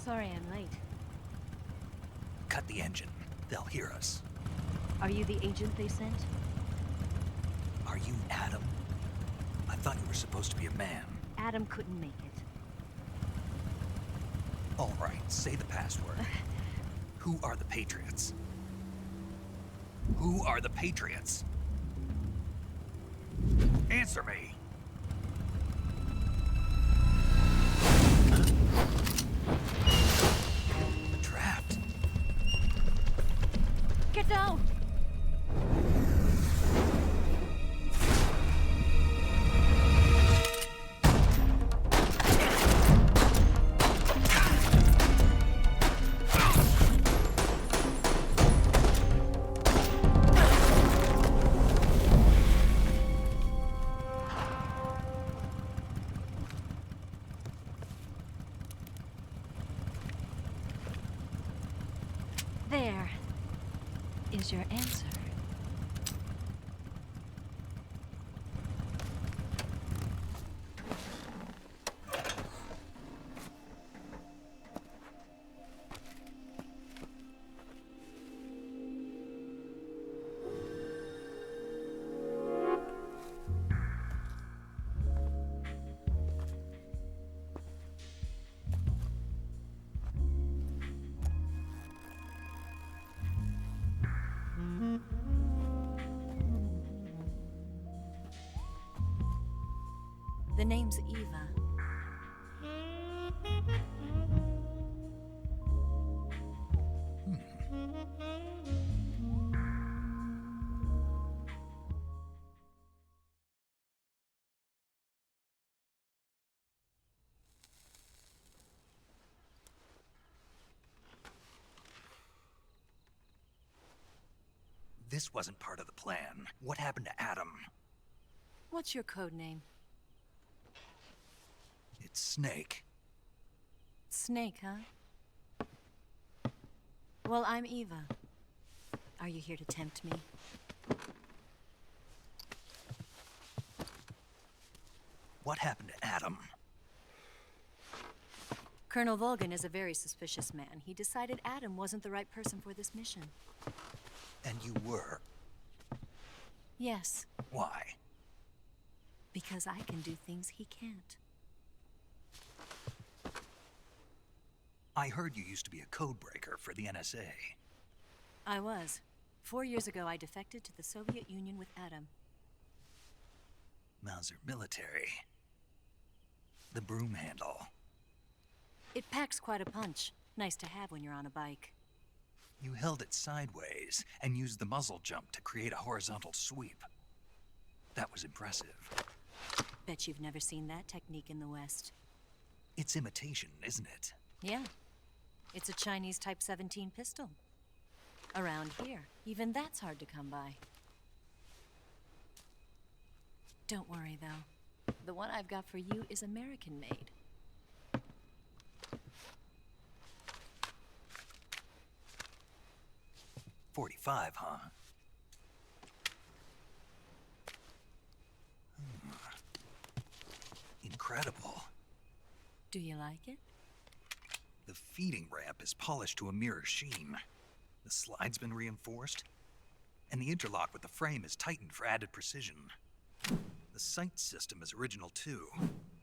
Sorry I'm late. Cut the engine. They'll hear us. Are you the agent they sent? Are you Adam? I thought you were supposed to be a man. Adam couldn't make it. All right, say the password. Who are the Patriots? Who are the Patriots? Answer me. Trapped. Get down! There is your answer. The name's Eva. this wasn't part of the plan, what happened to Adam? What's your code name? It's Snake. Snake, huh? Well, I'm Eva. Are you here to tempt me? What happened to Adam? Colonel Volgan is a very suspicious man. He decided Adam wasn't the right person for this mission. And you were? Yes. Why? Because I can do things he can't. I heard you used to be a codebreaker for the NSA. I was. 4 years ago, I defected to the Soviet Union with Adam. Mauser military. The broom handle. It packs quite a punch. Nice to have when you're on a bike. You held it sideways and used the muzzle jump to create a horizontal sweep. That was impressive. Bet you've never seen that technique in the West. It's imitation, isn't it? Yeah. It's a Chinese Type 17 pistol. Around here, even that's hard to come by. Don't worry, though. The one I've got for you is American-made. .45, huh? Incredible. Do you like it? The feeding ramp is polished to a mirror sheen. The slide's been reinforced, and the interlock with the frame is tightened for added precision. The sight system is original too.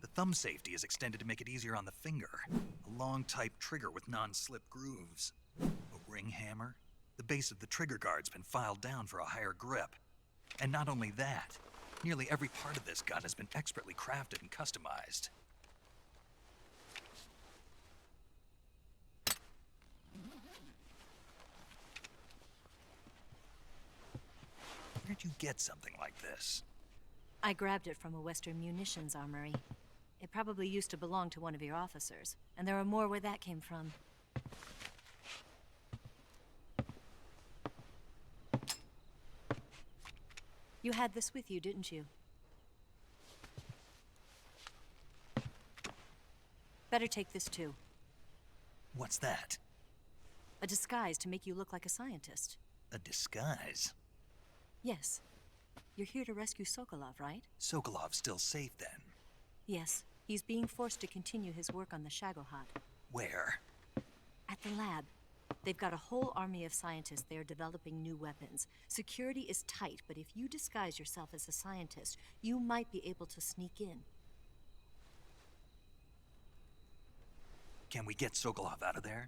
The thumb safety is extended to make it easier on the finger. A long type trigger with non-slip grooves. A ring hammer. The base of the trigger guard's been filed down for a higher grip. And not only that, nearly every part of this gun has been expertly crafted and customized. Where'd you get something like this? I grabbed it from a Western munitions armory. It probably used to belong to one of your officers, and there are more where that came from. You had this with you, didn't you? Better take this too. What's that? A disguise to make you look like a scientist. A disguise? Yes. You're here to rescue Sokolov, right? Sokolov's still safe then? Yes. He's being forced to continue his work on the Shagohod. Where? At the lab. They've got a whole army of scientists there developing new weapons. Security is tight, but if you disguise yourself as a scientist, you might be able to sneak in. Can we get Sokolov out of there?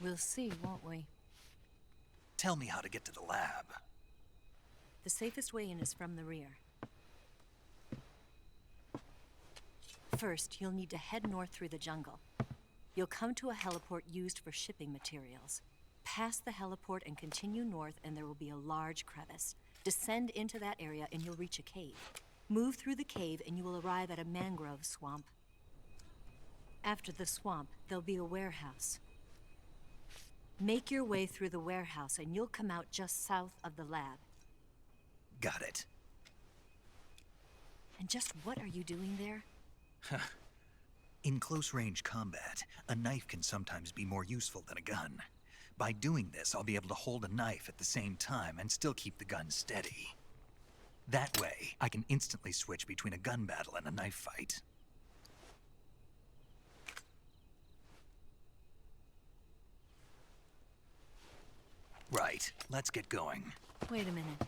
We'll see, won't we? Tell me how to get to the lab. The safest way in is from the rear. First, you'll need to head north through the jungle. You'll come to a heliport used for shipping materials. Pass the heliport and continue north, and there will be a large crevice. Descend into that area and you'll reach a cave. Move through the cave and you will arrive at a mangrove swamp. After the swamp, there'll be a warehouse. Make your way through the warehouse and you'll come out just south of the lab. Got it. And just what are you doing there? In close-range combat, a knife can sometimes be more useful than a gun. By doing this, I'll be able to hold a knife at the same time and still keep the gun steady. That way, I can instantly switch between a gun battle and a knife fight. Right, let's get going. Wait a minute.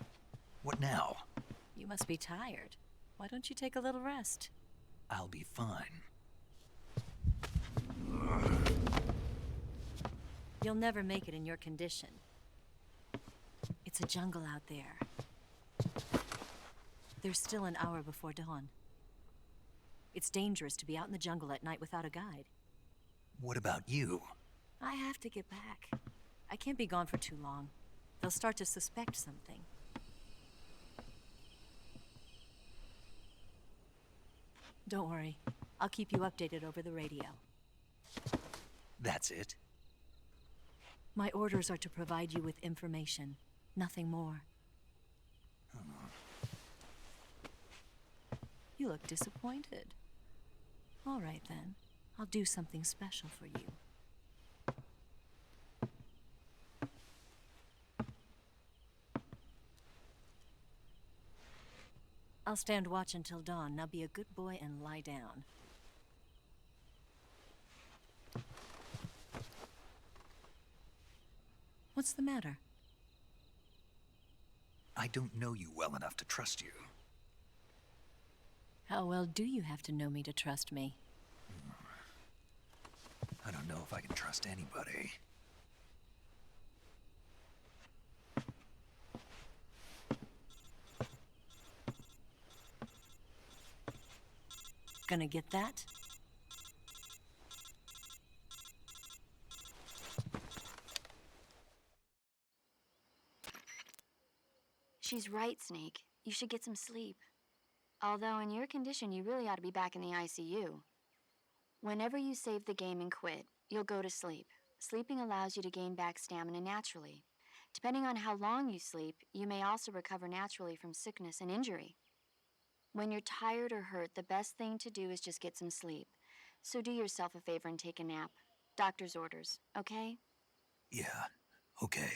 What now? You must be tired. Why don't you take a little rest? I'll be fine. You'll never make it in your condition. It's a jungle out there. There's still an hour before dawn. It's dangerous to be out in the jungle at night without a guide. What about you? I have to get back. I can't be gone for too long. They'll start to suspect something. Don't worry. I'll keep you updated over the radio. That's it? My orders are to provide you with information. Nothing more. You look disappointed. All right, then. I'll do something special for you. I'll stand watch until dawn. Now be a good boy and lie down. What's the matter? I don't know you well enough to trust you. How well do you have to know me to trust me? I don't know if I can trust anybody. Gonna get that? She's right, Snake. You should get some sleep. Although in your condition, you really ought to be back in the ICU. Whenever you save the game and quit, you'll go to sleep. Sleeping allows you to gain back stamina naturally. Depending on how long you sleep, you may also recover naturally from sickness and injury. When you're tired or hurt, the best thing to do is just get some sleep. So do yourself a favor and take a nap. Doctor's orders, okay? Yeah, okay.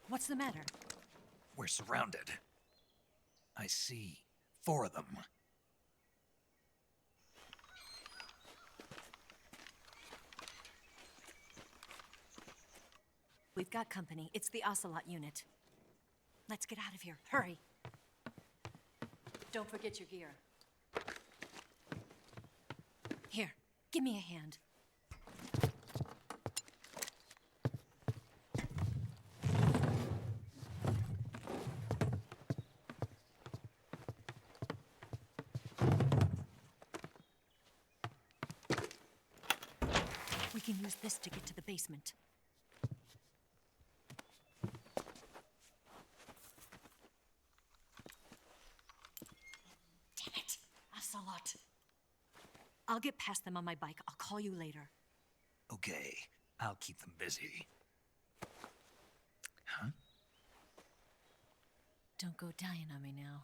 What's the matter? We're surrounded. I see 4 of them. We've got company. It's the Ocelot unit. Let's get out of here. Hurry. Don't forget your gear. Here, give me a hand. We can use this to get to the basement. Damn it, Ocelot. I'll get past them on my bike. I'll call you later. Okay, I'll keep them busy. Huh? Don't go dying on me now.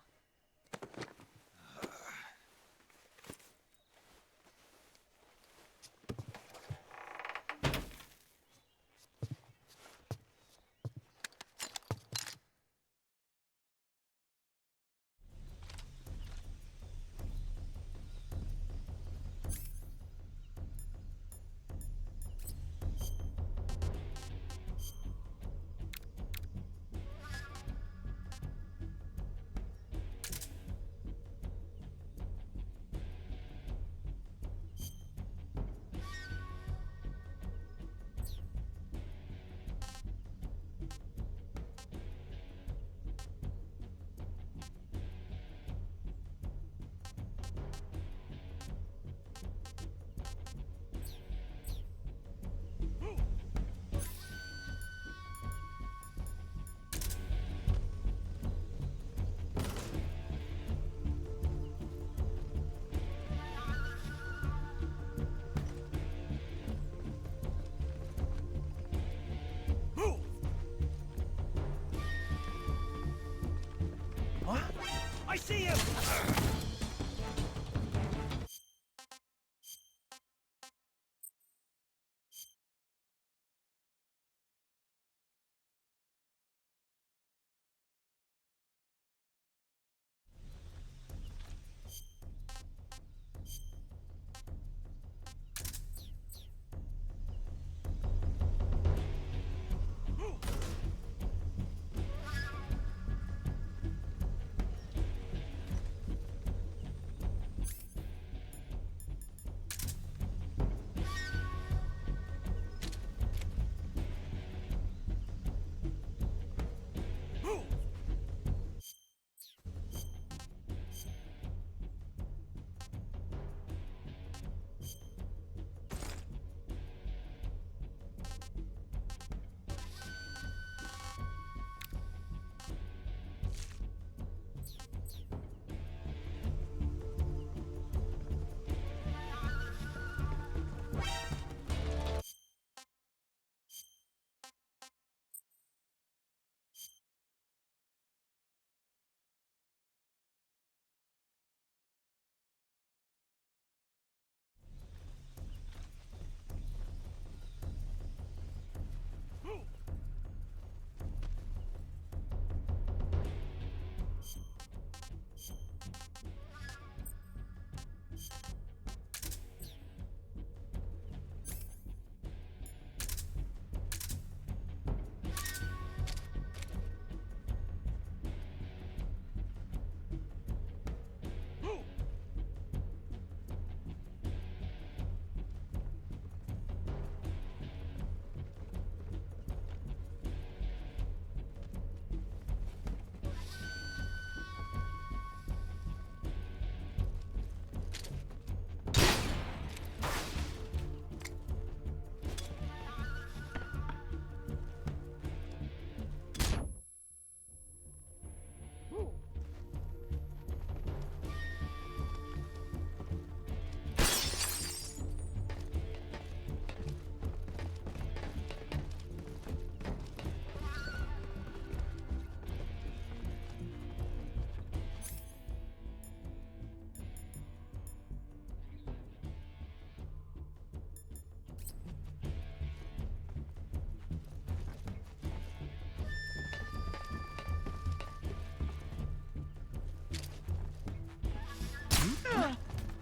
I see you!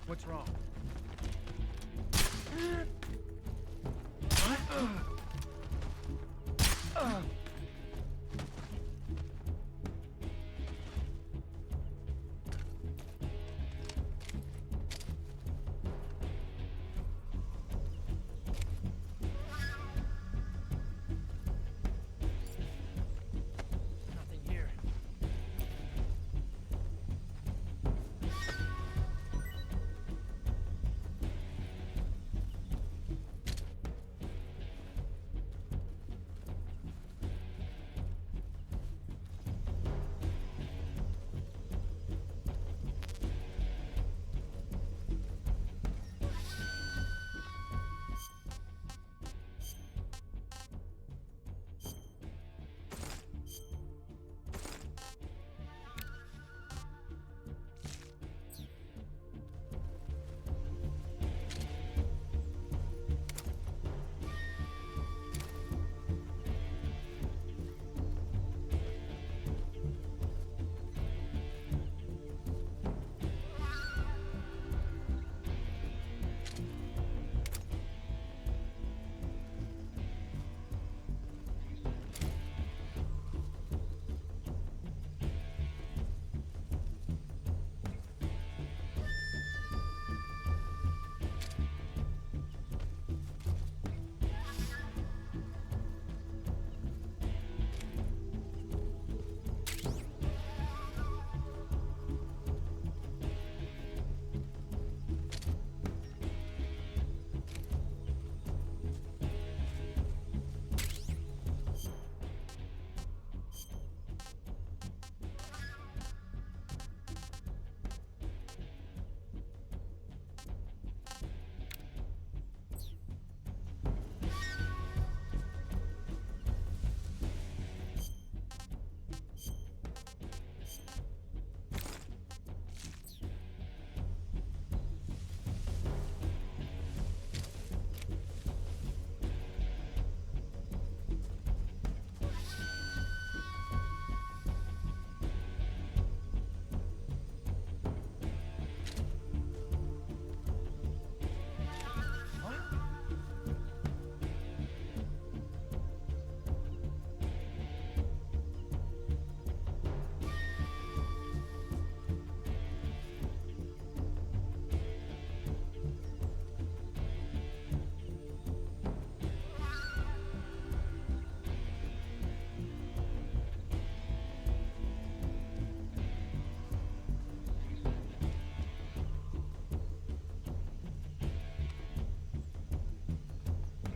What's wrong? Nothing here.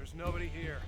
There's nobody here.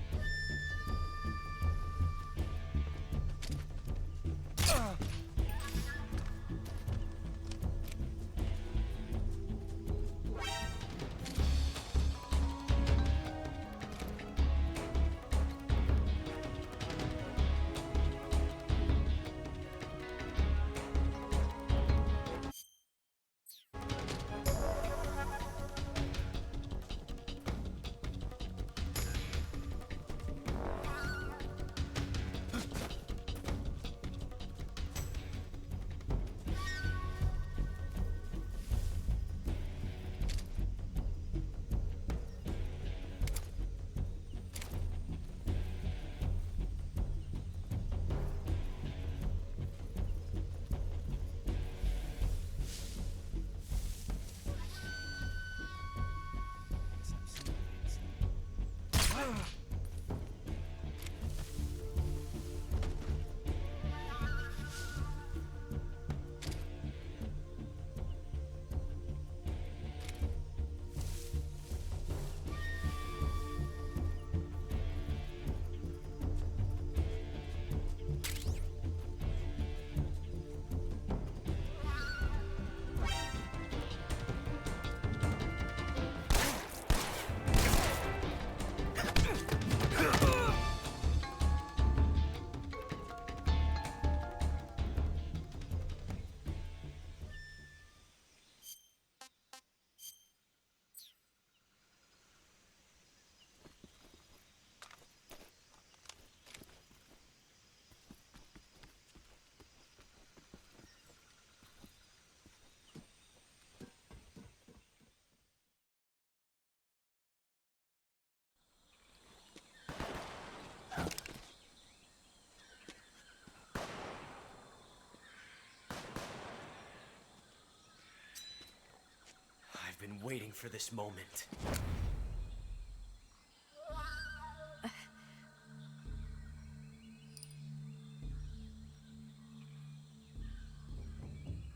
waiting for this moment.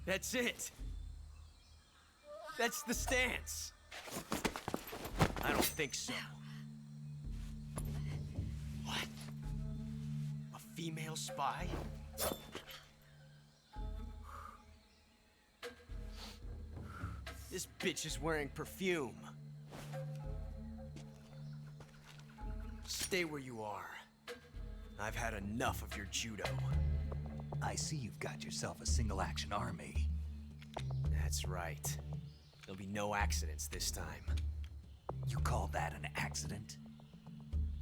That's it. That's the stance. I don't think so. What? A female spy? This bitch is wearing perfume. Stay where you are. I've had enough of your judo. I see you've got yourself a single-action army. That's right. There'll be no accidents this time. You call that an accident?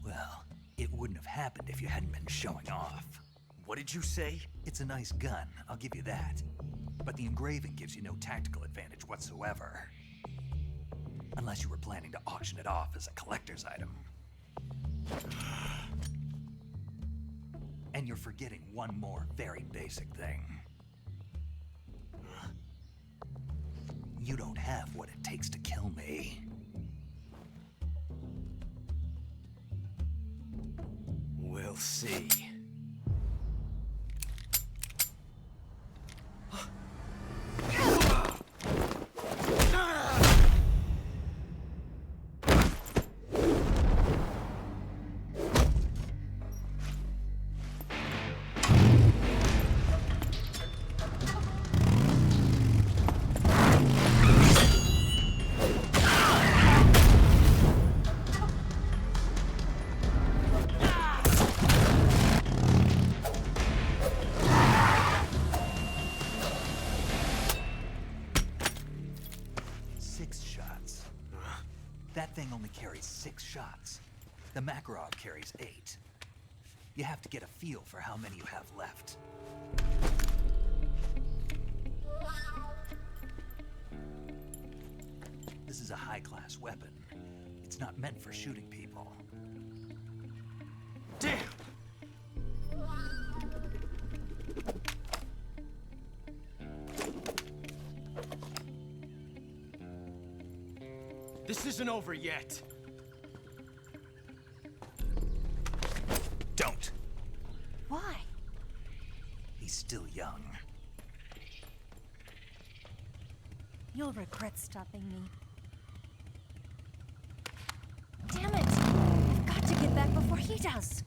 Well, it wouldn't have happened if you hadn't been showing off. What did you say? It's a nice gun, I'll give you that. But the engraving gives you no tactical advantage whatsoever. Unless you were planning to auction it off as a collector's item. And you're forgetting one more very basic thing. You don't have what it takes to kill me. We'll see. That thing only carries 6 shots. The Makarov carries 8. You have to get a feel for how many you have left. This is a high-class weapon. It's not meant for shooting people. Damn! This isn't over yet. Don't. Why? He's still young. You'll regret stopping me. Damn it! I've got to get back before he does.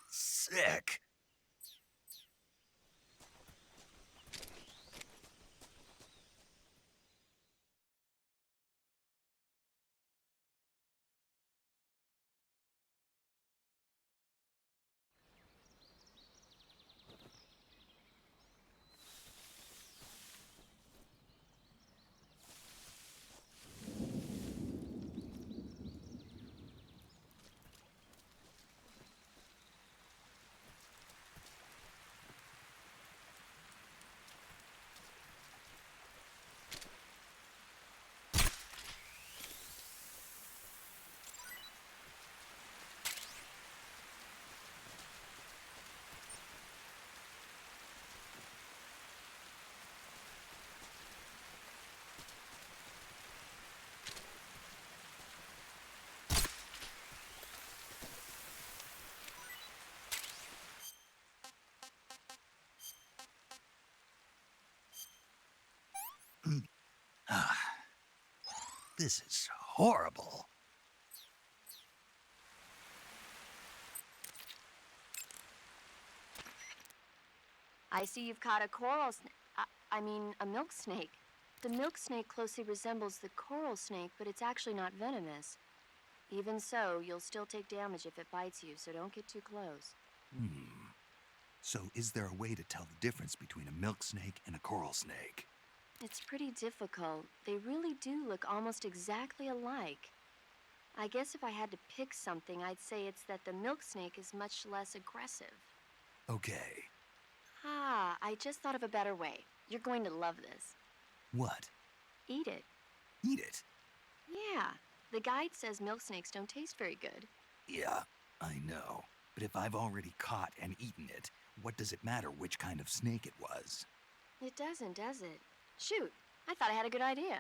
Sick. This is horrible. I see you've caught a coral I mean, a milk snake. The milk snake closely resembles the coral snake, but it's actually not venomous. Even so, you'll still take damage if it bites you, so don't get too close. So is there a way to tell the difference between a milk snake and a coral snake? It's pretty difficult. They really do look almost exactly alike. I guess if I had to pick something, I'd say it's that the milk snake is much less aggressive. Okay. I just thought of a better way. You're going to love this. What? Eat it. Eat it? Yeah. The guide says milk snakes don't taste very good. Yeah, I know. But if I've already caught and eaten it, what does it matter which kind of snake it was? It doesn't, does it? Shoot, I thought I had a good idea.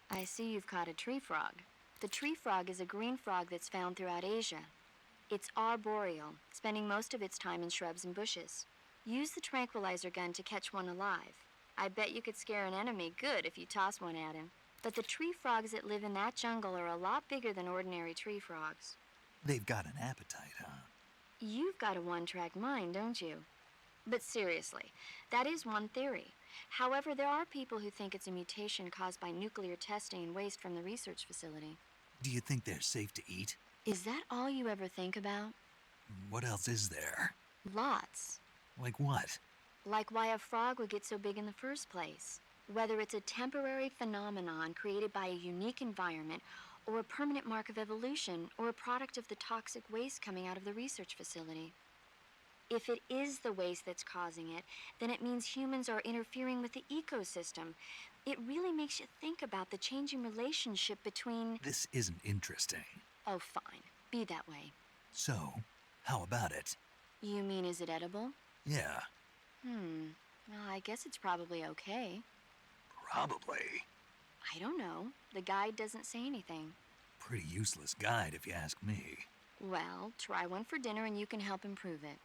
I see you've caught a tree frog. The tree frog is a green frog that's found throughout Asia. It's arboreal, spending most of its time in shrubs and bushes. Use the tranquilizer gun to catch one alive. I bet you could scare an enemy good if you toss one at him. But the tree frogs that live in that jungle are a lot bigger than ordinary tree frogs. They've got an appetite, huh? You've got a one-track mind, don't you? But seriously, that is one theory. However, there are people who think it's a mutation caused by nuclear testing and waste from the research facility. Do you think they're safe to eat? Is that all you ever think about? What else is there? Lots. Like what? Like why a frog would get so big in the first place. Whether it's a temporary phenomenon created by a unique environment, or a permanent mark of evolution, or a product of the toxic waste coming out of the research facility. If it is the waste that's causing it, then it means humans are interfering with the ecosystem. It really makes you think about the changing relationship between... This isn't interesting. Oh, fine. Be that way. So, how about it? You mean, is it edible? Yeah. Well, I guess it's probably okay. Probably. I don't know. The guide doesn't say anything. Pretty useless guide, if you ask me. Well, try one for dinner and you can help improve it.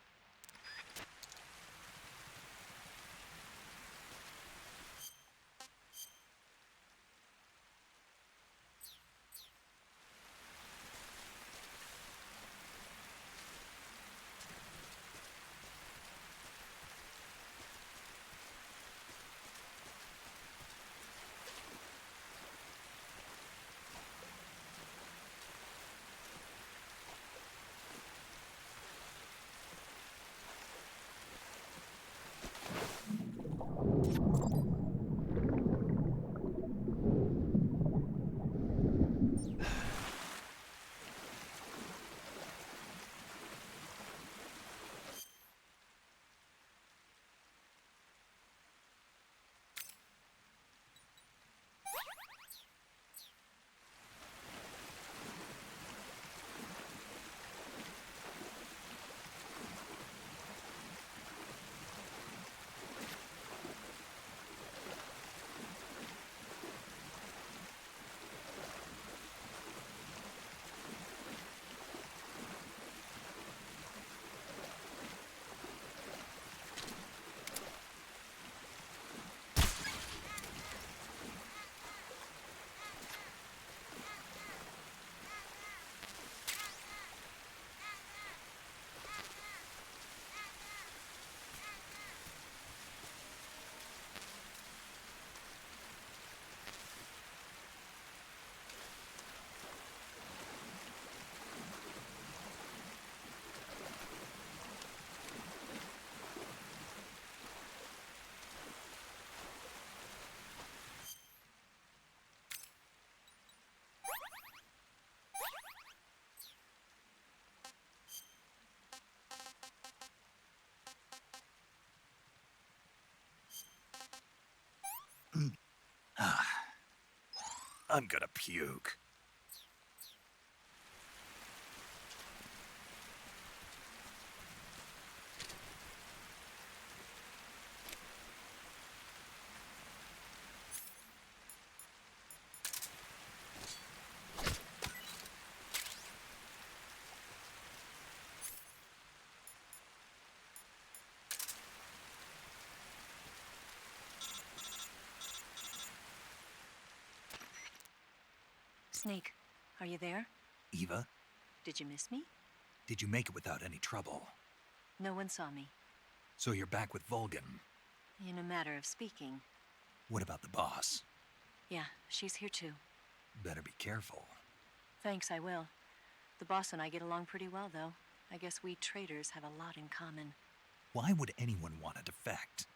I'm gonna puke. Snake, are you there? Eva, Did you miss me? did you make it without any trouble? No one saw me. So you're back with Vulcan. In a matter of speaking. What about the boss? Yeah, she's here too. Better be careful. Thanks, I will. The boss and I get along pretty well, though. I guess we traders have a lot in common. Why would anyone want to defect?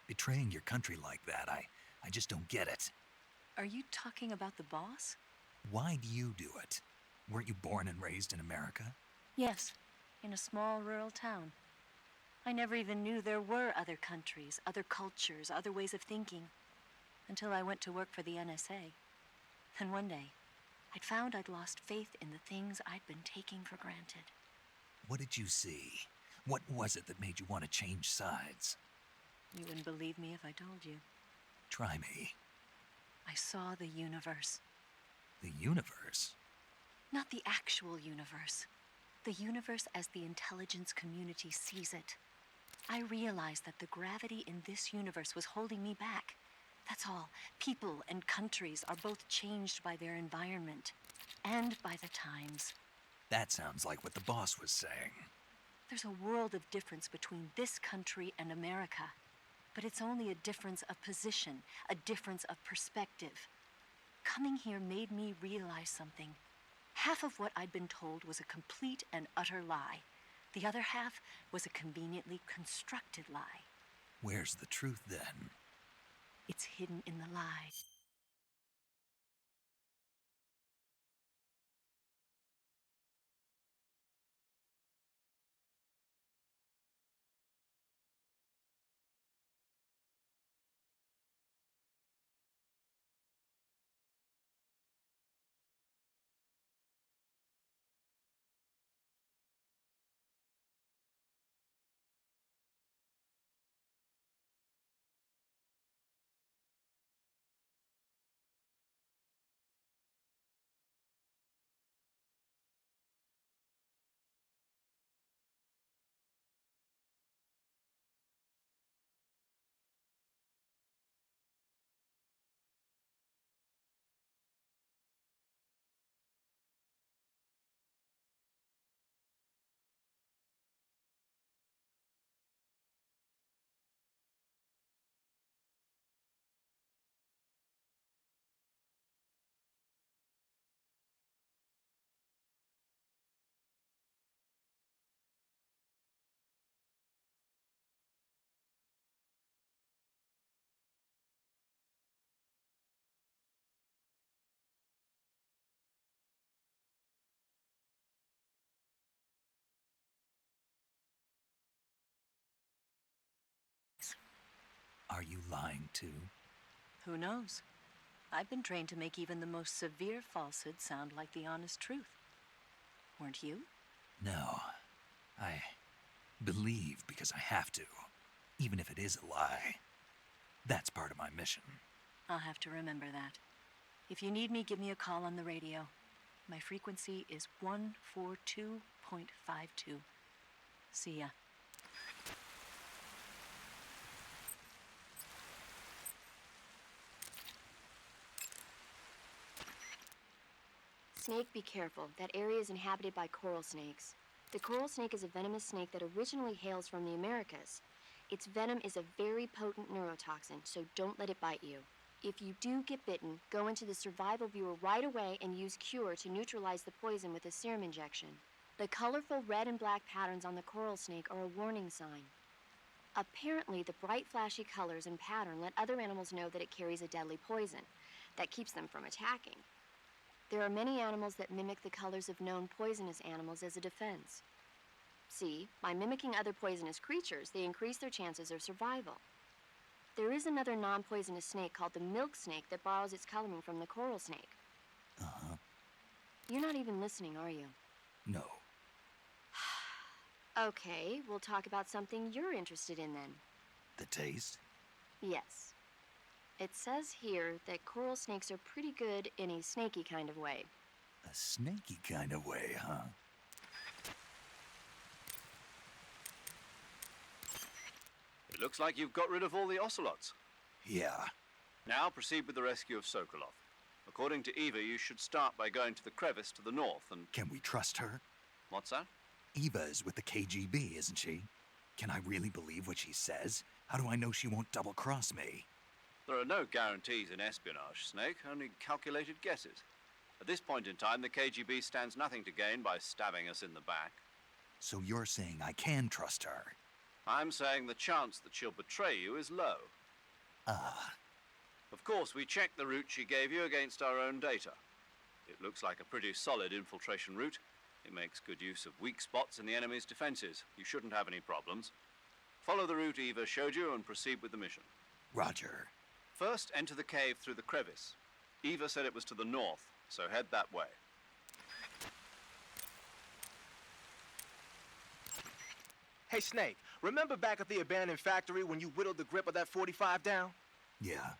Betraying your country like that, I just don't get it. Are you talking about the boss? Why do you do it? Weren't you born and raised in America? Yes, in a small rural town. I never even knew there were other countries, other cultures, other ways of thinking, until I went to work for the NSA. Then one day, I'd found I'd lost faith in the things I'd been taking for granted. What did you see? What was it that made you want to change sides? You wouldn't believe me if I told you. Try me. I saw the universe. The universe? Not the actual universe. The universe as the intelligence community sees it. I realized that the gravity in this universe was holding me back. That's all. People and countries are both changed by their environment and by the times. That sounds like what the boss was saying. There's a world of difference between this country and America. But it's only a difference of position, a difference of perspective. Coming here made me realize something. Half of what I'd been told was a complete and utter lie. The other half was a conveniently constructed lie. Where's the truth then? It's hidden in the lie. Are you lying too? Who knows? I've been trained to make even the most severe falsehood sound like the honest truth. Weren't you? No. I believe because I have to, even if it is a lie. That's part of my mission. I'll have to remember that. If you need me, give me a call on the radio. My frequency is 142.52. See ya. Snake, be careful. That area is inhabited by coral snakes. The coral snake is a venomous snake that originally hails from the Americas. Its venom is a very potent neurotoxin, so don't let it bite you. If you do get bitten, go into the survival viewer right away and use Cure to neutralize the poison with a serum injection. The colorful red and black patterns on the coral snake are a warning sign. Apparently, the bright flashy colors and pattern let other animals know that it carries a deadly poison that keeps them from attacking. There are many animals that mimic the colors of known poisonous animals as a defense. See, by mimicking other poisonous creatures, they increase their chances of survival. There is another non-poisonous snake called the milk snake that borrows its coloring from the coral snake. You're not even listening, are you? No. Okay, we'll talk about something you're interested in then. The taste? Yes. It says here that coral snakes are pretty good in a snaky kind of way. A snaky kind of way, huh? It looks like you've got rid of all the ocelots. Yeah. Now proceed with the rescue of Sokolov. According to Eva, you should start by going to the crevice to the north and... Can we trust her? What's that? Eva is with the KGB, isn't she? Can I really believe what she says? How do I know she won't double-cross me? There are no guarantees in espionage, Snake, only calculated guesses. At this point in time, the KGB stands nothing to gain by stabbing us in the back. So you're saying I can trust her? I'm saying the chance that she'll betray you is low. Ah. Of course, we checked the route she gave you against our own data. It looks like a pretty solid infiltration route. It makes good use of weak spots in the enemy's defenses. You shouldn't have any problems. Follow the route Eva showed you and proceed with the mission. Roger. First, enter the cave through the crevice. Eva said it was to the north, so head that way. Hey, Snake, remember back at the abandoned factory when you whittled the grip of that 45 down? Yeah.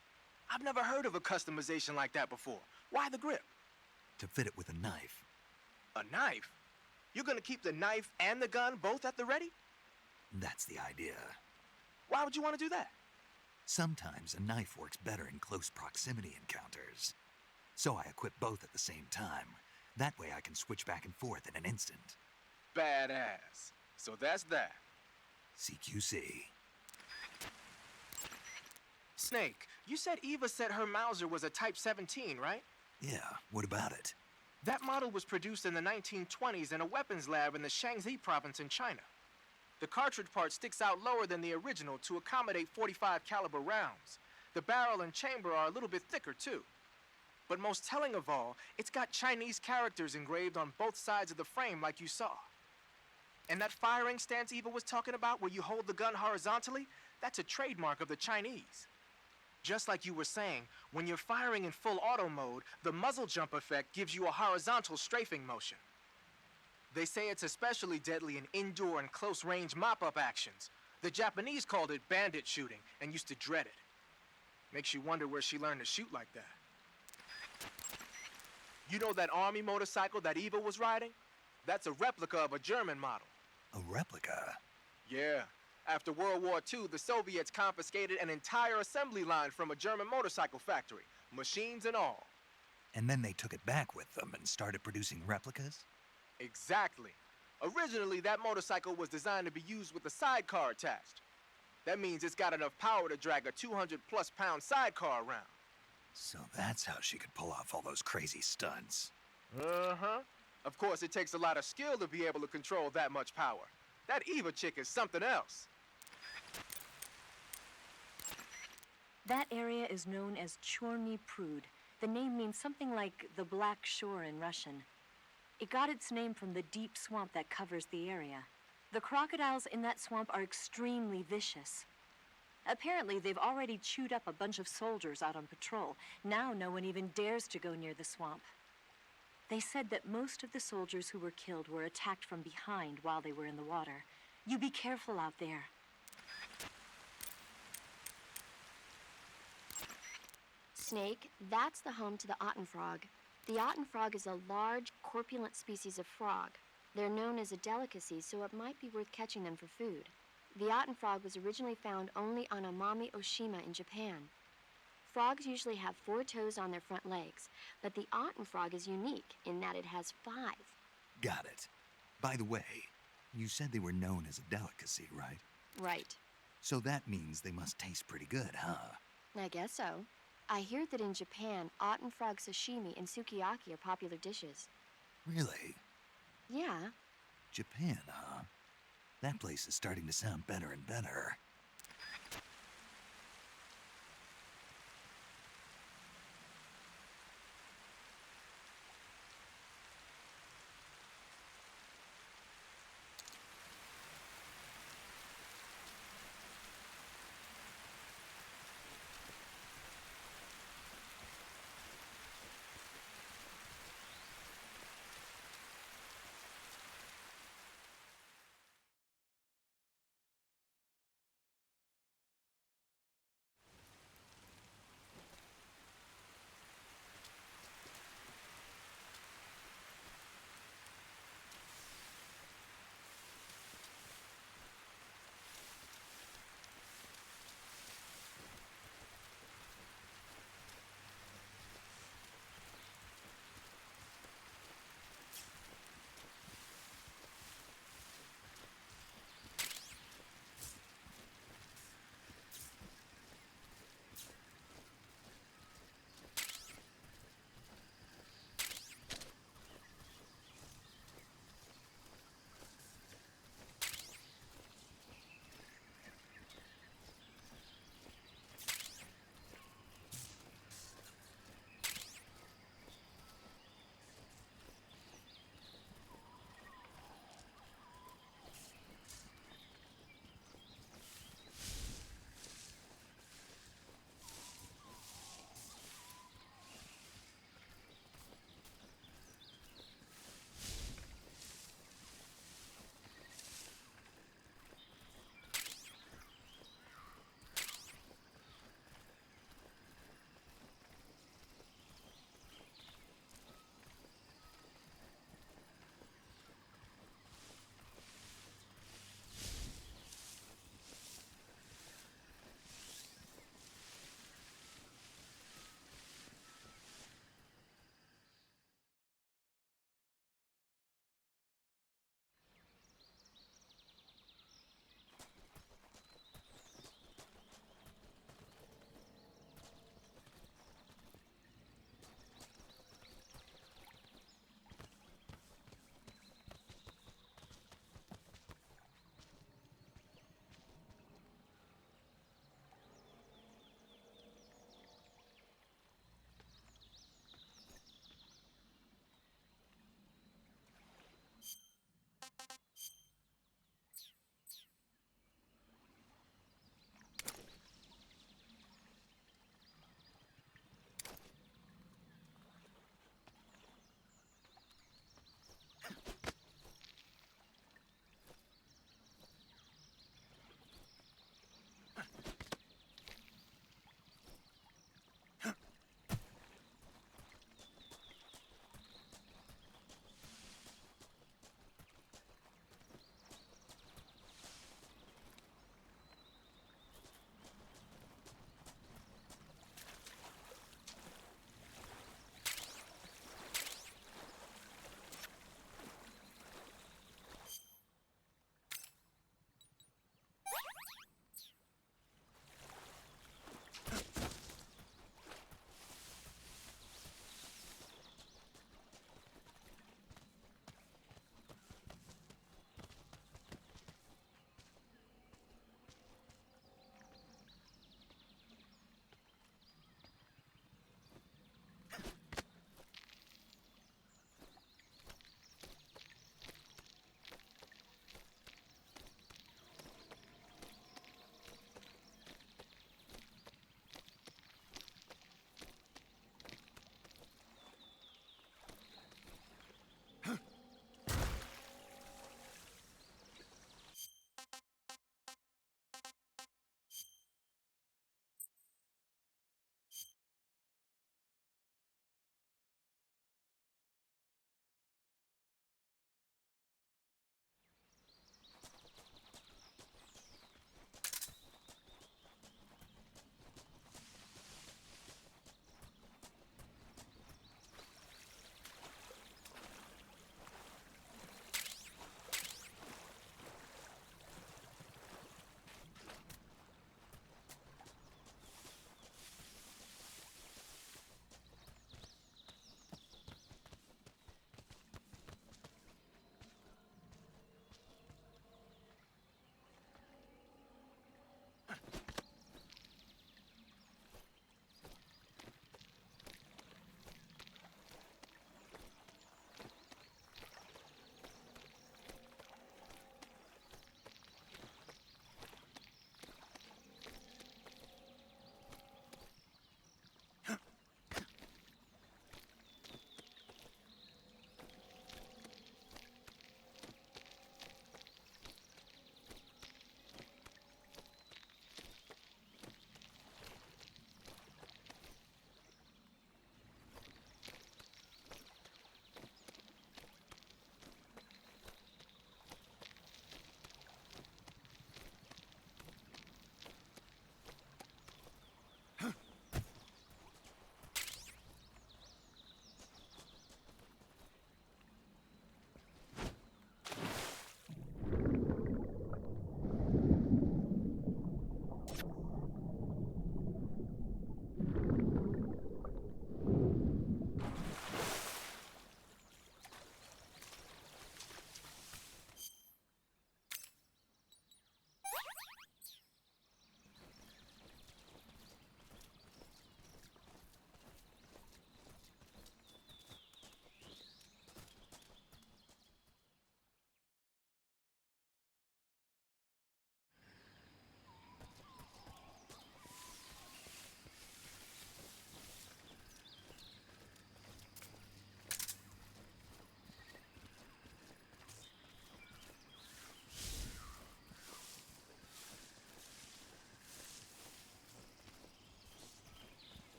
I've never heard of a customization like that before. Why the grip? To fit it with a knife. A knife? You're gonna keep the knife and the gun both at the ready? That's the idea. Why would you want to do that? Sometimes a knife works better in close proximity encounters. So I equip both at the same time. That way I can switch back and forth in an instant. Badass. So that's that. CQC. Snake, you said Eva said her Mauser was a Type 17, right? Yeah, what about it? That model was produced in the 1920s in a weapons lab in the Shaanxi province in China. The cartridge part sticks out lower than the original to accommodate 45 caliber rounds. The barrel and chamber are a little bit thicker too. But most telling of all, it's got Chinese characters engraved on both sides of the frame like you saw. And that firing stance Eva was talking about where you hold the gun horizontally, that's a trademark of the Chinese. Just like you were saying, when you're firing in full auto mode, the muzzle jump effect gives you a horizontal strafing motion. They say it's especially deadly in indoor and close-range mop-up actions. The Japanese called it bandit shooting and used to dread it. Makes you wonder where she learned to shoot like that. You know that army motorcycle that Eva was riding? That's a replica of a German model. A replica? Yeah. After World War II, the Soviets confiscated an entire assembly line from a German motorcycle factory, machines and all. And then they took it back with them and started producing replicas? Exactly. Originally, that motorcycle was designed to be used with a sidecar attached. That means it's got enough power to drag a 200-plus pound sidecar around. So that's how she could pull off all those crazy stunts. Uh-huh. Of course, it takes a lot of skill to be able to control that much power. That Eva chick is something else. That area is known as Chorny Prud. The name means something like the Black Shore in Russian. It got its name from the deep swamp that covers the area. The crocodiles in that swamp are extremely vicious. Apparently, they've already chewed up a bunch of soldiers out on patrol. Now no one even dares to go near the swamp. They said that most of the soldiers who were killed were attacked from behind while they were in the water. You be careful out there. Snake, that's the home to the Otten frog. The Otten frog is a large, corpulent species of frog. They're known as a delicacy, so it might be worth catching them for food. The Otten frog was originally found only on Amami Oshima in Japan. Frogs usually have 4 toes on their front legs, but the Otten frog is unique in that it has 5. Got it. By the way, you said they were known as a delicacy, right? Right. So that means they must taste pretty good, huh? I guess so. I hear that in Japan, Otten frog sashimi and sukiyaki are popular dishes. Really? Yeah. Japan, huh? That place is starting to sound better and better.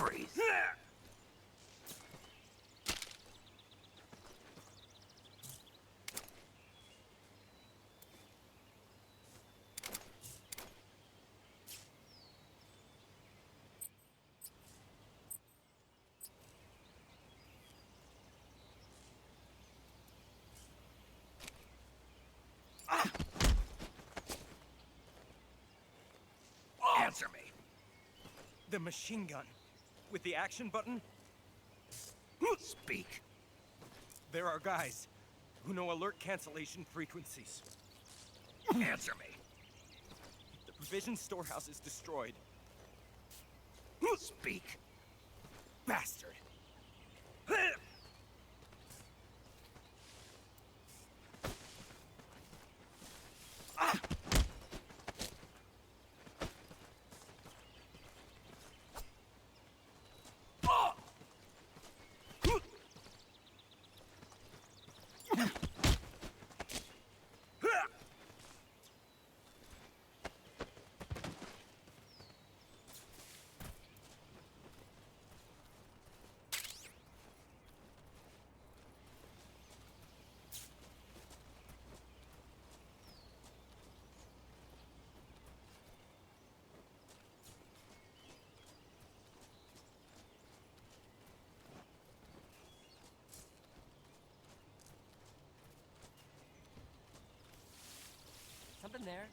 Freeze. Answer me. The machine gun. With the action button? Speak. There are guys who know alert cancellation frequencies. Answer me. The provision storehouse is destroyed. Speak. Bastard. Something there?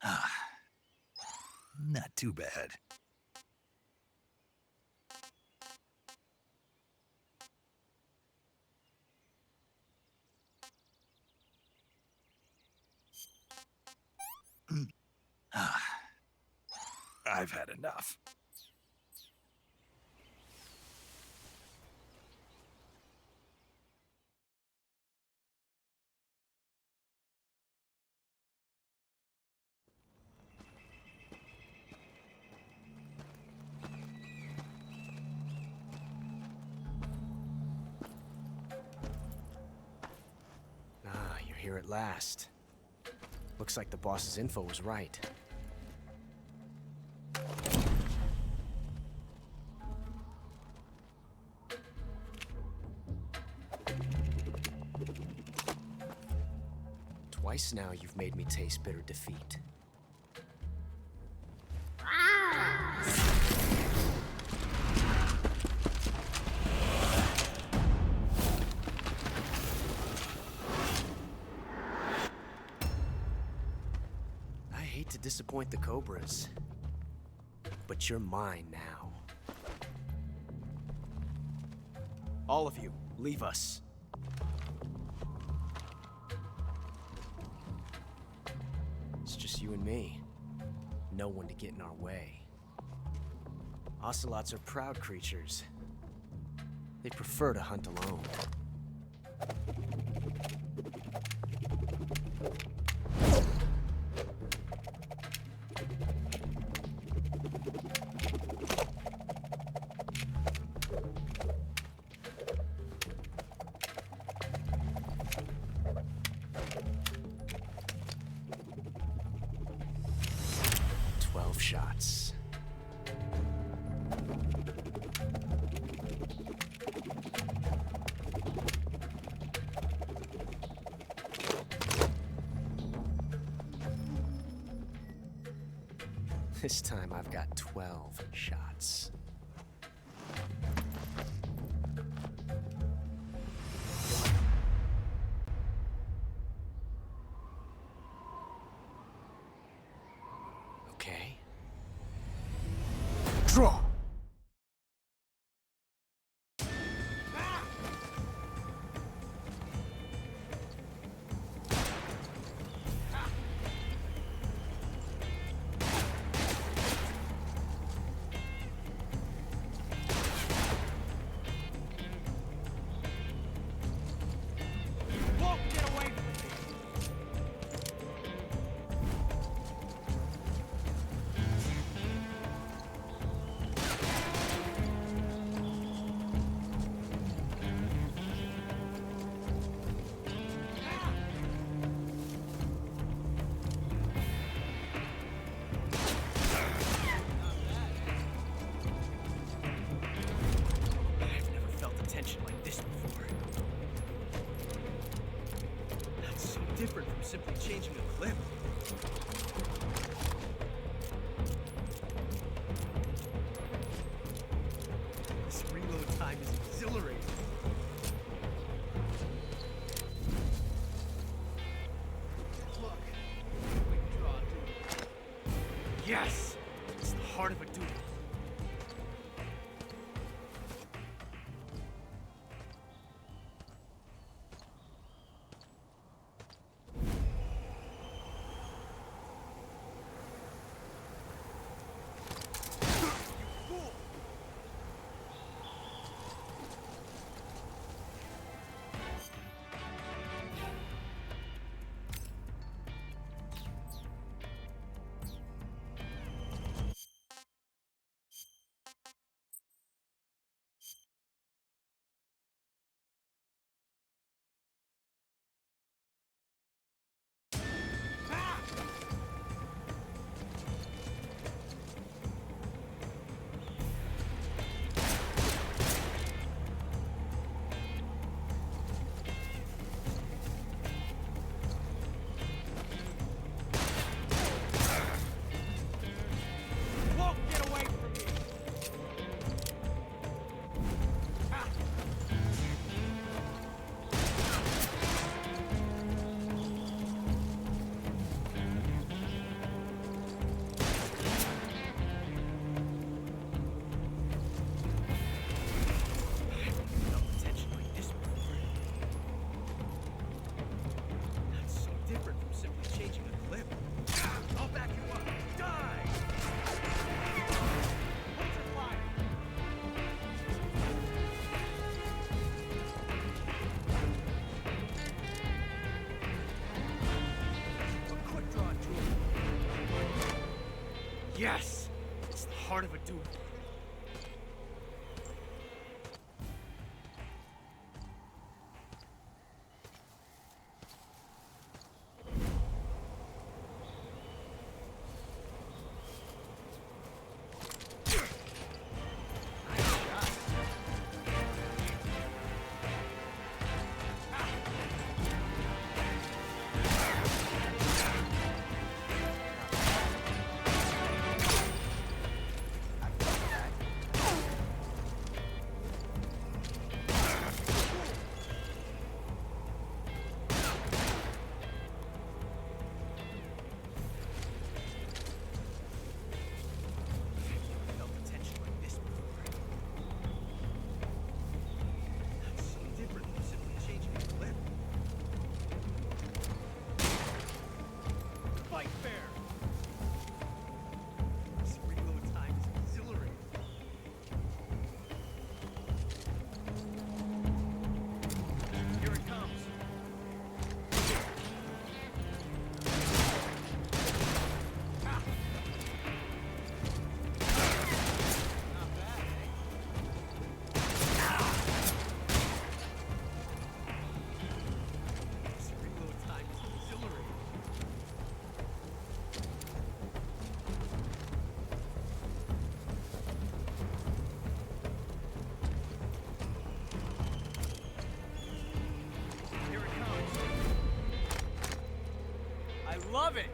Ah, not too bad. Ah, I've had enough. Ah, you're here at last. Looks like the boss's info was right. Twice now you've made me taste bitter defeat. I hate to disappoint the Cobras, but you're mine now. All of you, leave us. It's just you and me. No one to get in our way. Ocelots are proud creatures. They prefer to hunt alone. Shots. This time I've got 12 shots. Okay. Draw! Different from simply changing a clip. This reload time is exhilarating. Look, quick draw, dude. Yes! It's the heart of a duel. Yes! It's the heart of a duel. Love it!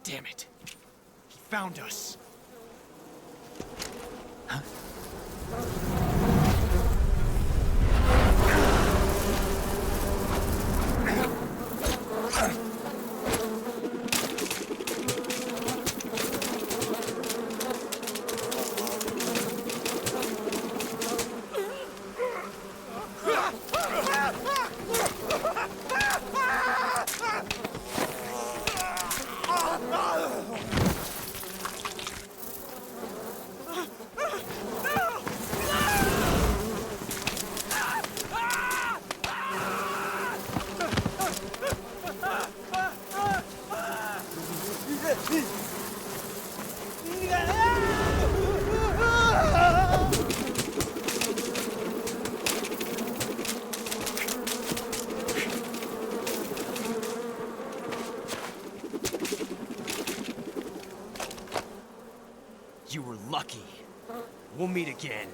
Damn it. He found us. Huh? You were lucky. We'll meet again.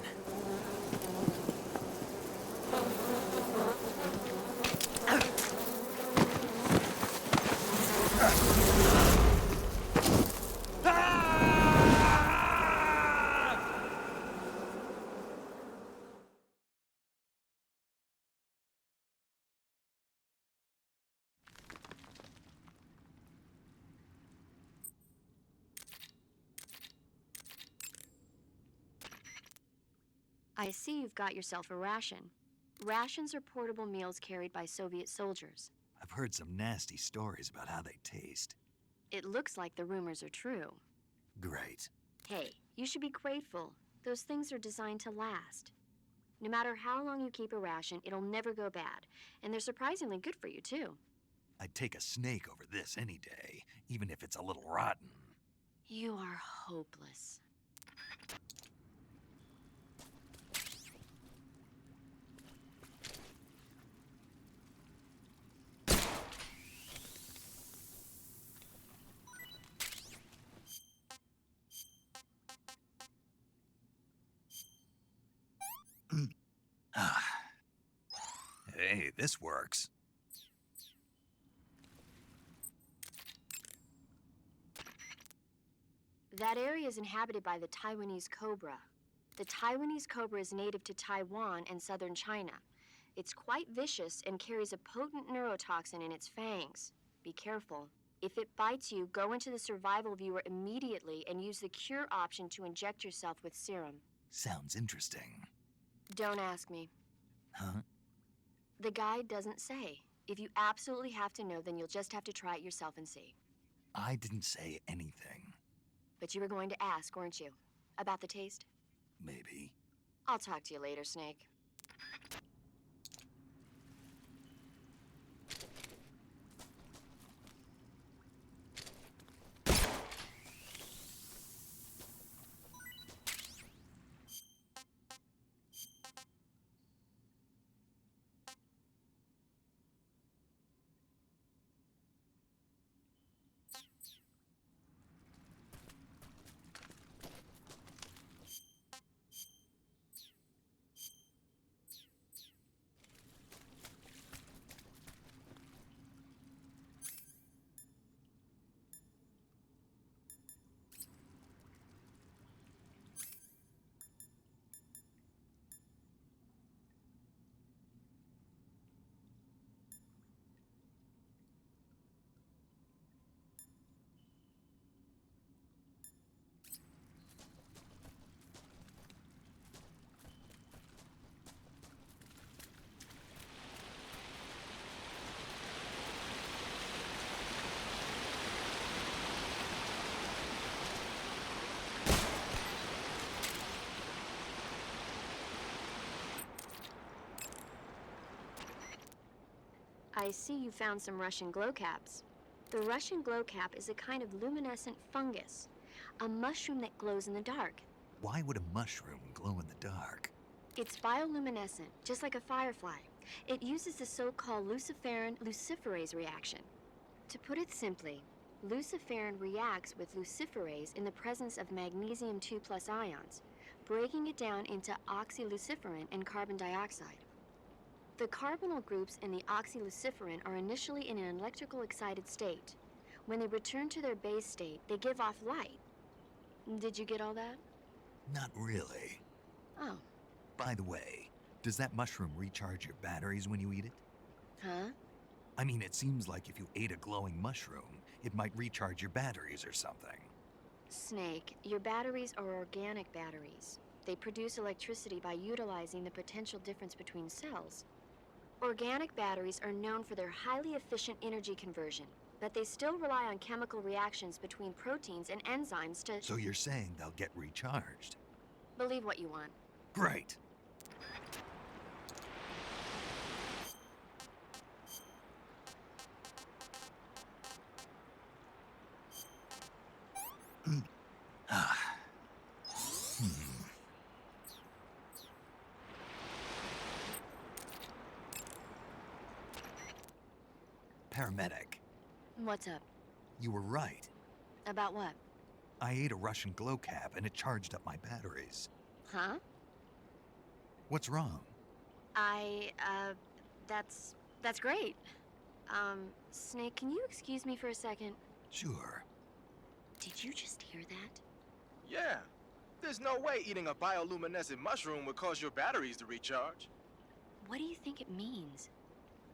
I see you've got yourself a ration. Rations are portable meals carried by Soviet soldiers. I've heard some nasty stories about how they taste. It looks like the rumors are true. Great. Hey, you should be grateful. Those things are designed to last. No matter how long you keep a ration, it'll never go bad. And they're surprisingly good for you, too. I'd take a snake over this any day, even if it's a little rotten. You are hopeless. Hey, this works. That area is inhabited by the Taiwanese cobra. The Taiwanese cobra is native to Taiwan and southern China. It's quite vicious and carries a potent neurotoxin in its fangs. Be careful. If it bites you, go into the survival viewer immediately and use the cure option to inject yourself with serum. Sounds interesting. Don't ask me. Huh? The guide doesn't say. If you absolutely have to know, then you'll just have to try it yourself and see. I didn't say anything. But you were going to ask, weren't you? About the taste? Maybe. I'll talk to you later, Snake. I see you found some Russian glow caps. The Russian glow cap is a kind of luminescent fungus, a mushroom that glows in the dark. Why would a mushroom glow in the dark? It's bioluminescent, just like a firefly. It uses the so-called luciferin luciferase reaction. To put it simply, luciferin reacts with luciferase in the presence of magnesium 2+ ions, breaking it down into oxyluciferin and carbon dioxide. The carbonyl groups in the oxyluciferin are initially in an electrical excited state. When they return to their base state, they give off light. Did you get all that? Not really. Oh. By the way, does that mushroom recharge your batteries when you eat it? Huh? I mean, it seems like if you ate a glowing mushroom, it might recharge your batteries or something. Snake, your batteries are organic batteries. They produce electricity by utilizing the potential difference between cells. Organic batteries are known for their highly efficient energy conversion, but they still rely on chemical reactions between proteins and enzymes to... So you're saying they'll get recharged? Believe what you want. Great. Paramedic. What's up? You were right. About what? I ate a Russian glow cap and it charged up my batteries. Huh? What's wrong? That's great. Snake, can you excuse me for a second? Sure. Did you just hear that? Yeah. There's no way eating a bioluminescent mushroom would cause your batteries to recharge. What do you think it means?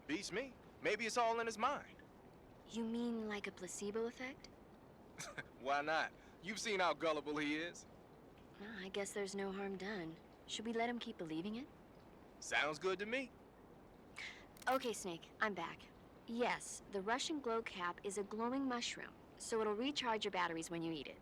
Beats me. Maybe it's all in his mind. You mean like a placebo effect? Why not? You've seen how gullible he is. Well, I guess there's no harm done. Should we let him keep believing it? Sounds good to me. Okay, Snake, I'm back. Yes, the Russian glow cap is a glowing mushroom, so it'll recharge your batteries when you eat it.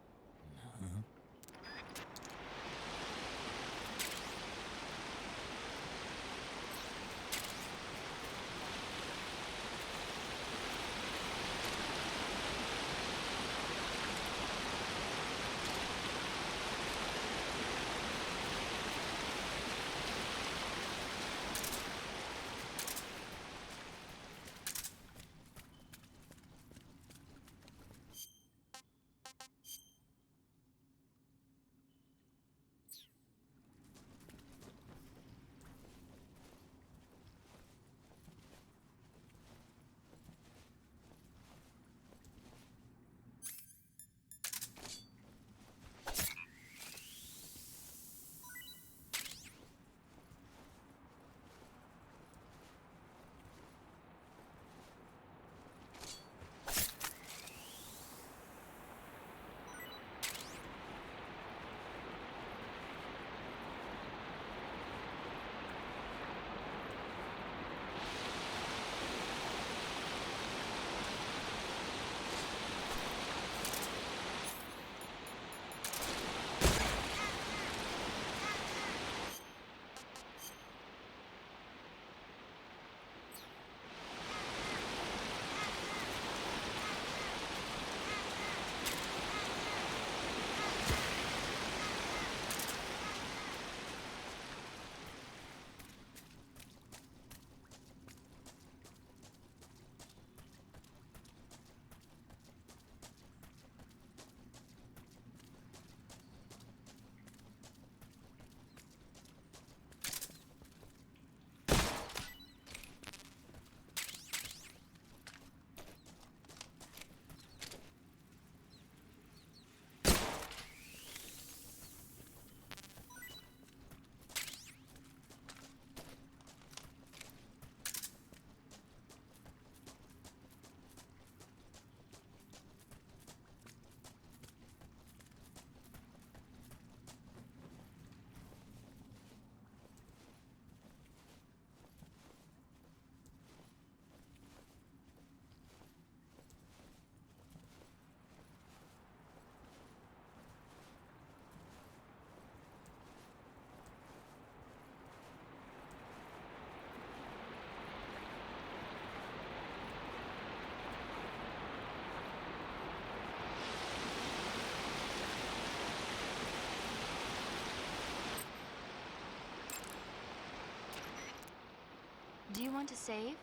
Do you want to save?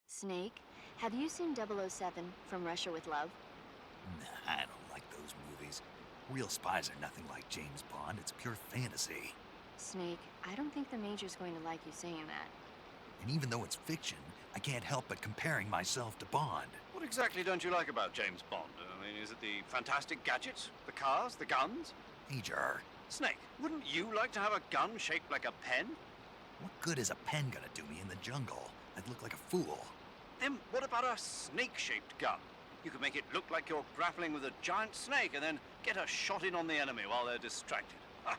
Snake, have you seen 007 From Russia with Love? Nah, I don't like those movies. Real spies are nothing like James Bond. It's pure fantasy. Snake, I don't think the Major's going to like you saying that. And even though it's fiction, I can't help but comparing myself to Bond. What exactly don't you like about James Bond? I mean, is it the fantastic gadgets, the cars, the guns? Major. Snake, wouldn't you like to have a gun shaped like a pen? What good is a pen gonna do me in the jungle? I'd look like a fool. Then what about a snake-shaped gun? You could make it look like you're grappling with a giant snake and then get a shot in on the enemy while they're distracted. Ha.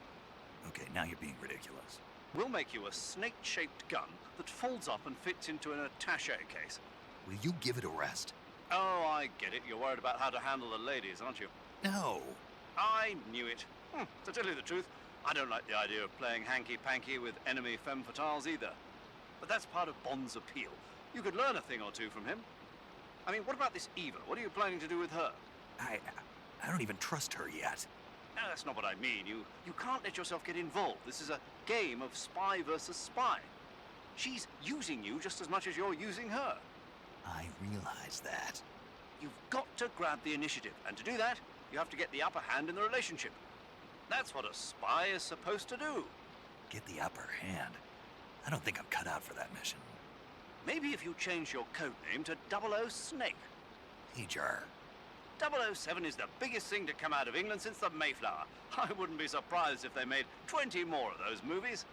Okay, now you're being ridiculous. We'll make you a snake-shaped gun that folds up and fits into an attaché case. Will you give it a rest? Oh, I get it. You're worried about how to handle the ladies, aren't you? No. I knew it. To tell you the truth, I don't like the idea of playing hanky-panky with enemy femme fatales either. But that's part of Bond's appeal. You could learn a thing or two from him. I mean, what about this Eva? What are you planning to do with her? I don't even trust her yet. No, that's not what I mean. You can't let yourself get involved. This is a game of spy versus spy. She's using you just as much as you're using her. I realize that. You've got to grab the initiative, and to do that, you have to get the upper hand in the relationship. That's what a spy is supposed to do. Get the upper hand? I don't think I'm cut out for that mission. Maybe if you change your code name to 00 Snake. Major. 007 is the biggest thing to come out of England since the Mayflower. I wouldn't be surprised if they made 20 more of those movies.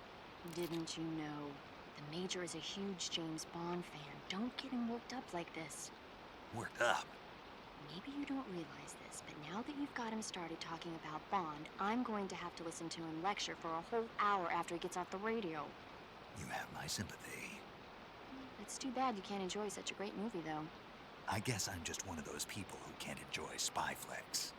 Didn't you know? The Major is a huge James Bond fan. Don't get him worked up like this. Worked up? Maybe you don't realize this, but now that you've got him started talking about Bond, I'm going to have to listen to him lecture for a whole hour after he gets off the radio. You have my sympathy. It's too bad you can't enjoy such a great movie, though. I guess I'm just one of those people who can't enjoy spy flicks.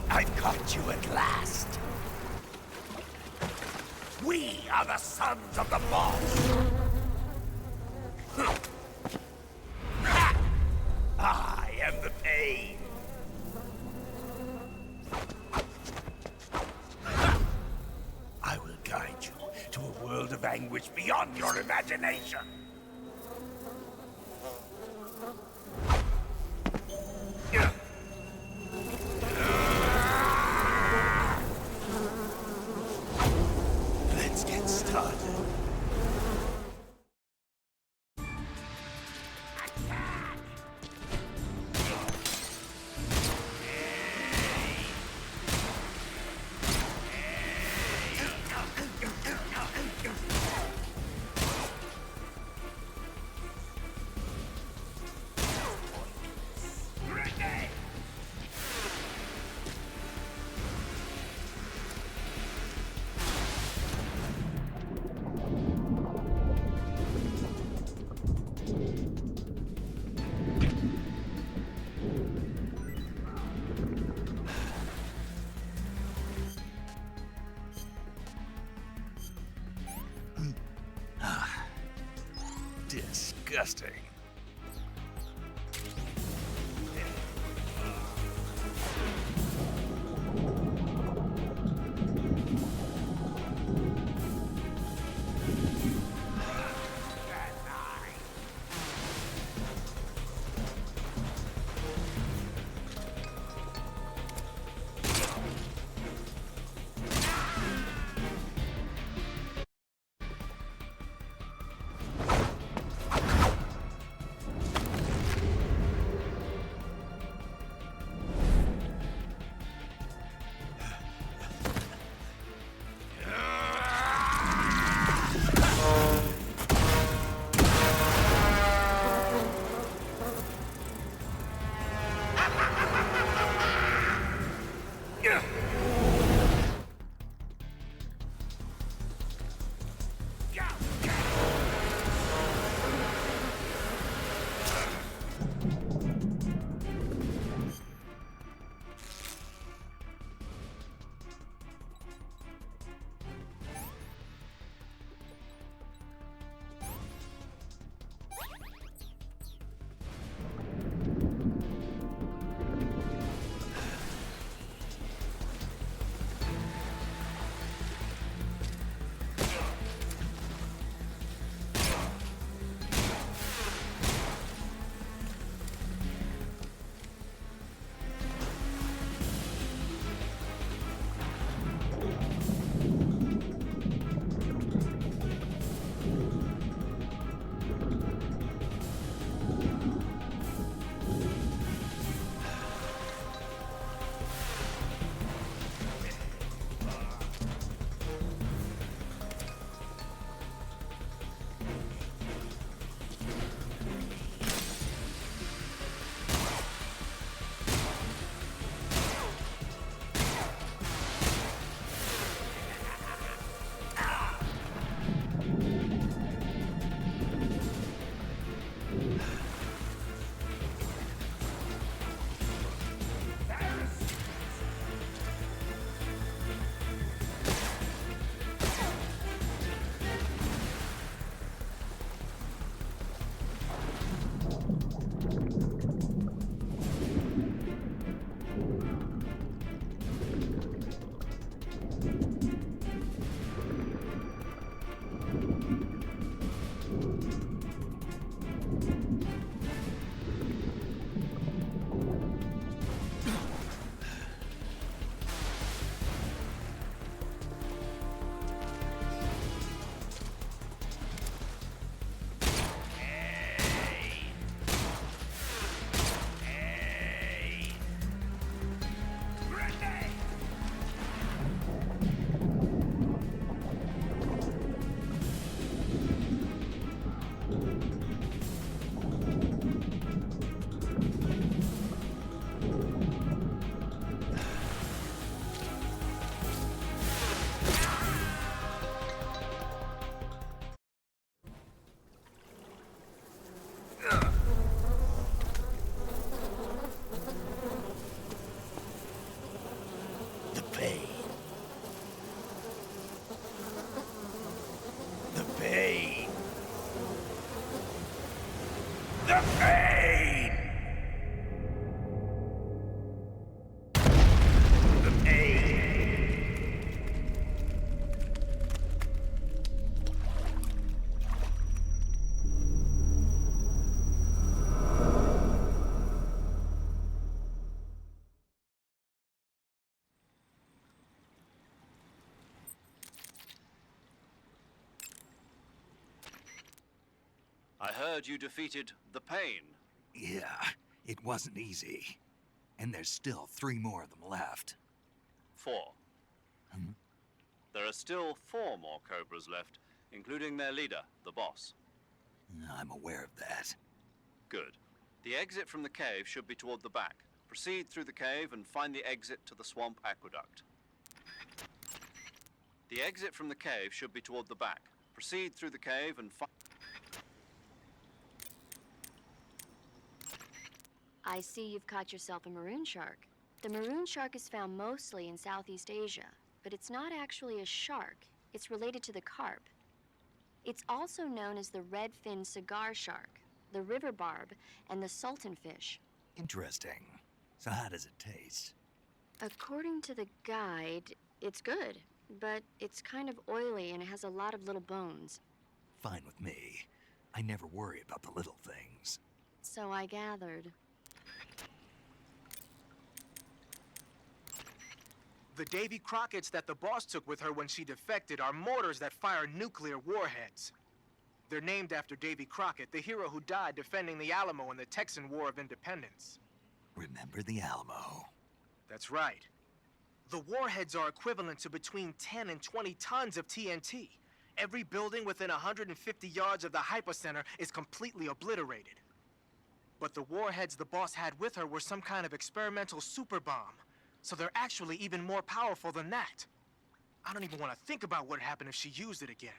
I've caught you at last. We are the sons of the boss. I am the pain. I will guide you to a world of anguish beyond your imagination. Let's get started. Disgusting. I heard you defeated the Pain. Yeah, it wasn't easy. And there's still 3 more of them left. 4. There are still 4 more Cobras left, including their leader, the boss. I'm aware of that. Good. The exit from the cave should be toward the back. Proceed through the cave and find the exit to the swamp aqueduct. The exit from the cave should be toward the back. Proceed through the cave and find... I see you've caught yourself a maroon shark. The maroon shark is found mostly in Southeast Asia, but it's not actually a shark. It's related to the carp. It's also known as the red-finned cigar shark, the river barb, and the sultan fish. Interesting. So how does it taste? According to the guide, it's good, but it's kind of oily and it has a lot of little bones. Fine with me. I never worry about the little things. So I gathered. The Davy Crockett's that the boss took with her when she defected are mortars that fire nuclear warheads. They're named after Davy Crockett, the hero who died defending the Alamo in the Texan War of Independence. Remember the Alamo. That's right. The warheads are equivalent to between 10 and 20 tons of TNT. Every building within 150 yards of the hypocenter is completely obliterated. But the warheads the boss had with her were some kind of experimental super bomb. So they're actually even more powerful than that. I don't even want to think about what happened if she used it again.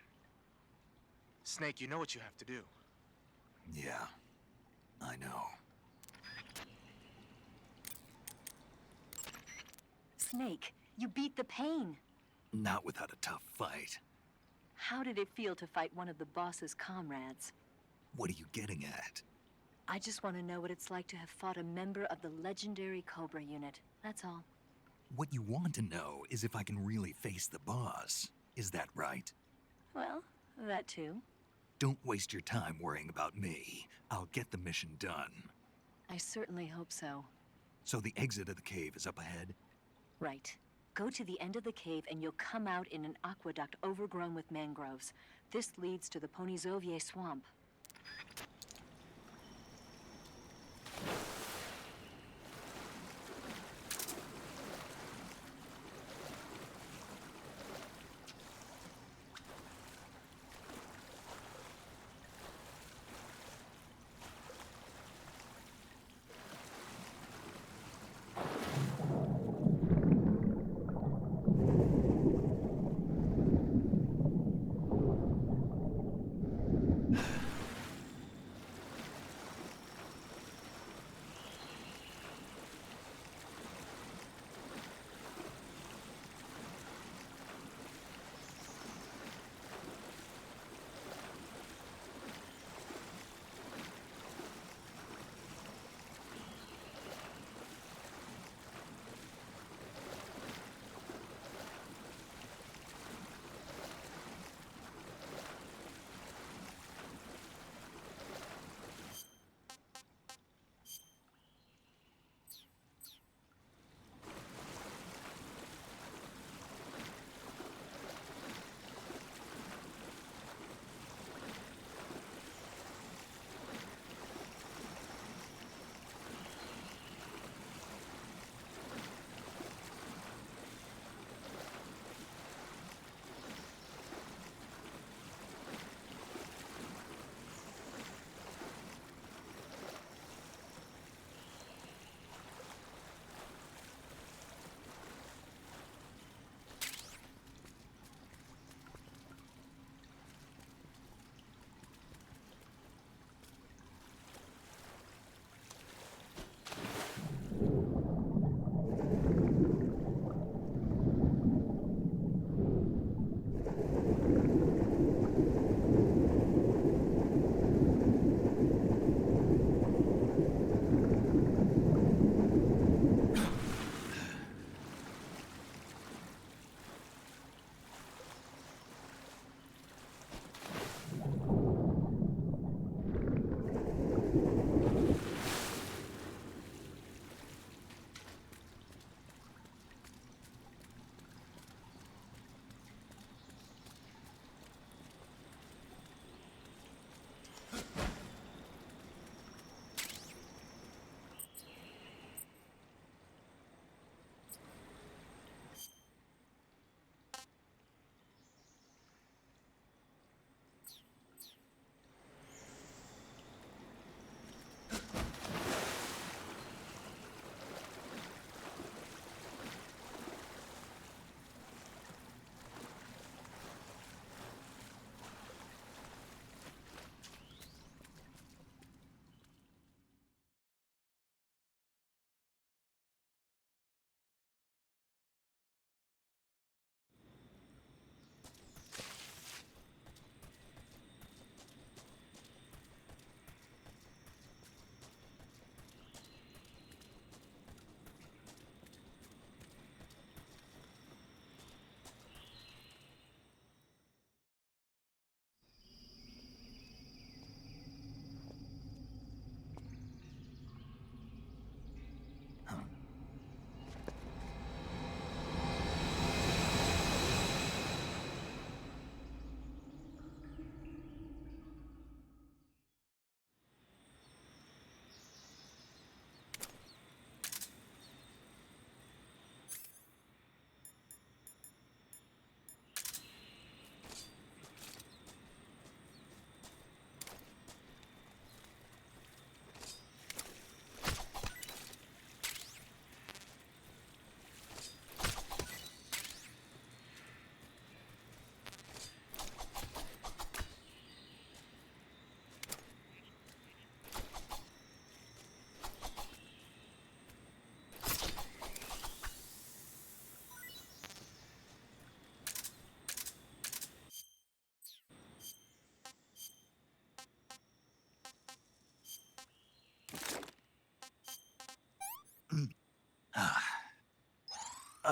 Snake, you know what you have to do. Yeah, I know. Snake, you beat the Pain. Not without a tough fight. How did it feel to fight one of the boss's comrades? What are you getting at? I just want to know what it's like to have fought a member of the legendary Cobra unit. That's all. What you want to know is if I can really face the boss. Is that right? Well, that too. Don't waste your time worrying about me. I'll get the mission done. I certainly hope so. So the exit of the cave is up ahead? Right. Go to the end of the cave and you'll come out in an aqueduct overgrown with mangroves. This leads to the Ponizovye swamp.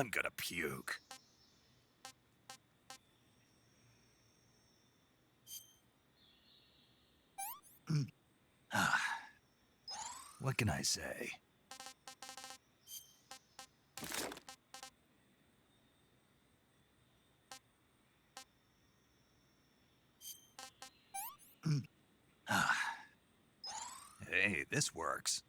I'm gonna puke. What can I say? Hey, this works.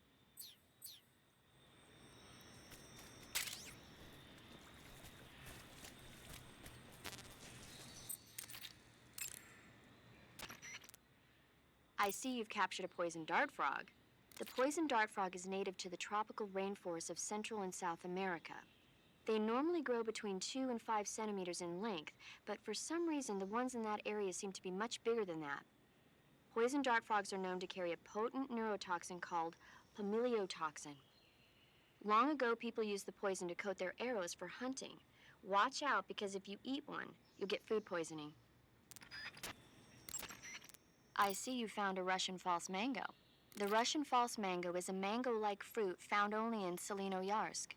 I see you've captured a poison dart frog. The poison dart frog is native to the tropical rainforests of Central and South America. They normally grow between 2 and 5 centimeters in length, but for some reason the ones in that area seem to be much bigger than that. Poison dart frogs are known to carry a potent neurotoxin called pamiliotoxin. Long ago, people used the poison to coat their arrows for hunting. Watch out, because if you eat one, you'll get food poisoning. I see you found a Russian false mango. The Russian false mango is a mango-like fruit found only in Selinoyarsk.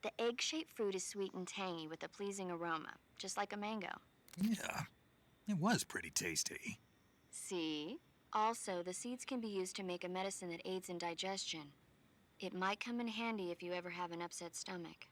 The egg-shaped fruit is sweet and tangy with a pleasing aroma, just like a mango. Yeah, it was pretty tasty. See? Also, the seeds can be used to make a medicine that aids in digestion. It might come in handy if you ever have an upset stomach.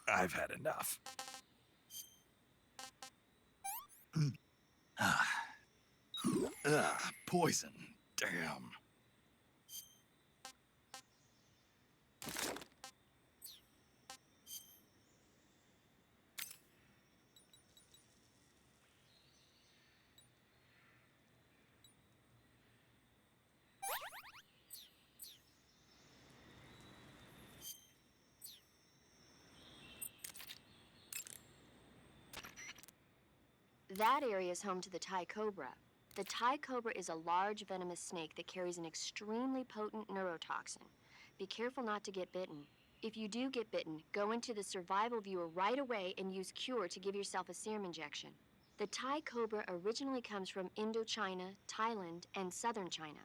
I've had enough. Poison. Damn. That area is home to the Thai cobra. The Thai cobra is a large venomous snake that carries an extremely potent neurotoxin. Be careful not to get bitten. If you do get bitten, go into the survival viewer right away and use Cure to give yourself a serum injection. The Thai cobra originally comes from Indochina, Thailand, and southern China.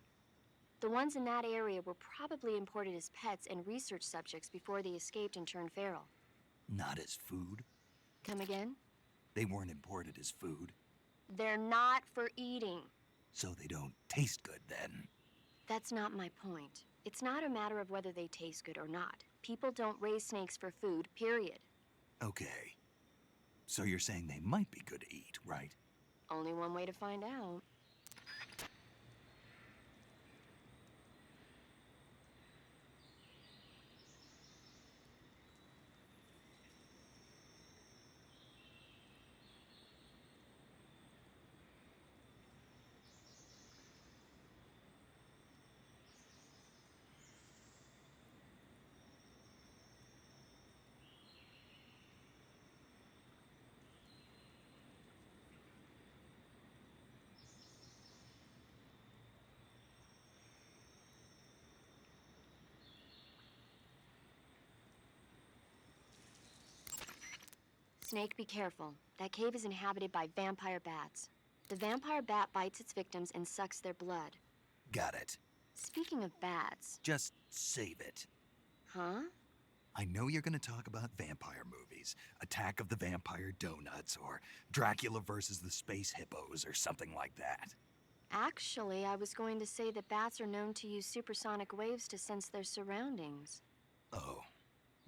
The ones in that area were probably imported as pets and research subjects before they escaped and turned feral. Not as food? Come again? They weren't imported as food. They're not for eating. So they don't taste good then. That's not my point. It's not a matter of whether they taste good or not. People don't raise snakes for food, period. Okay. So you're saying they might be good to eat, right? Only one way to find out. Snake, be careful. That cave is inhabited by vampire bats. The vampire bat bites its victims and sucks their blood. Got it. Speaking of bats... Just save it. Huh? I know you're going to talk about vampire movies, Attack of the Vampire Donuts, or Dracula versus the Space Hippos, or something like that. Actually, I was going to say that bats are known to use supersonic waves to sense their surroundings. Oh.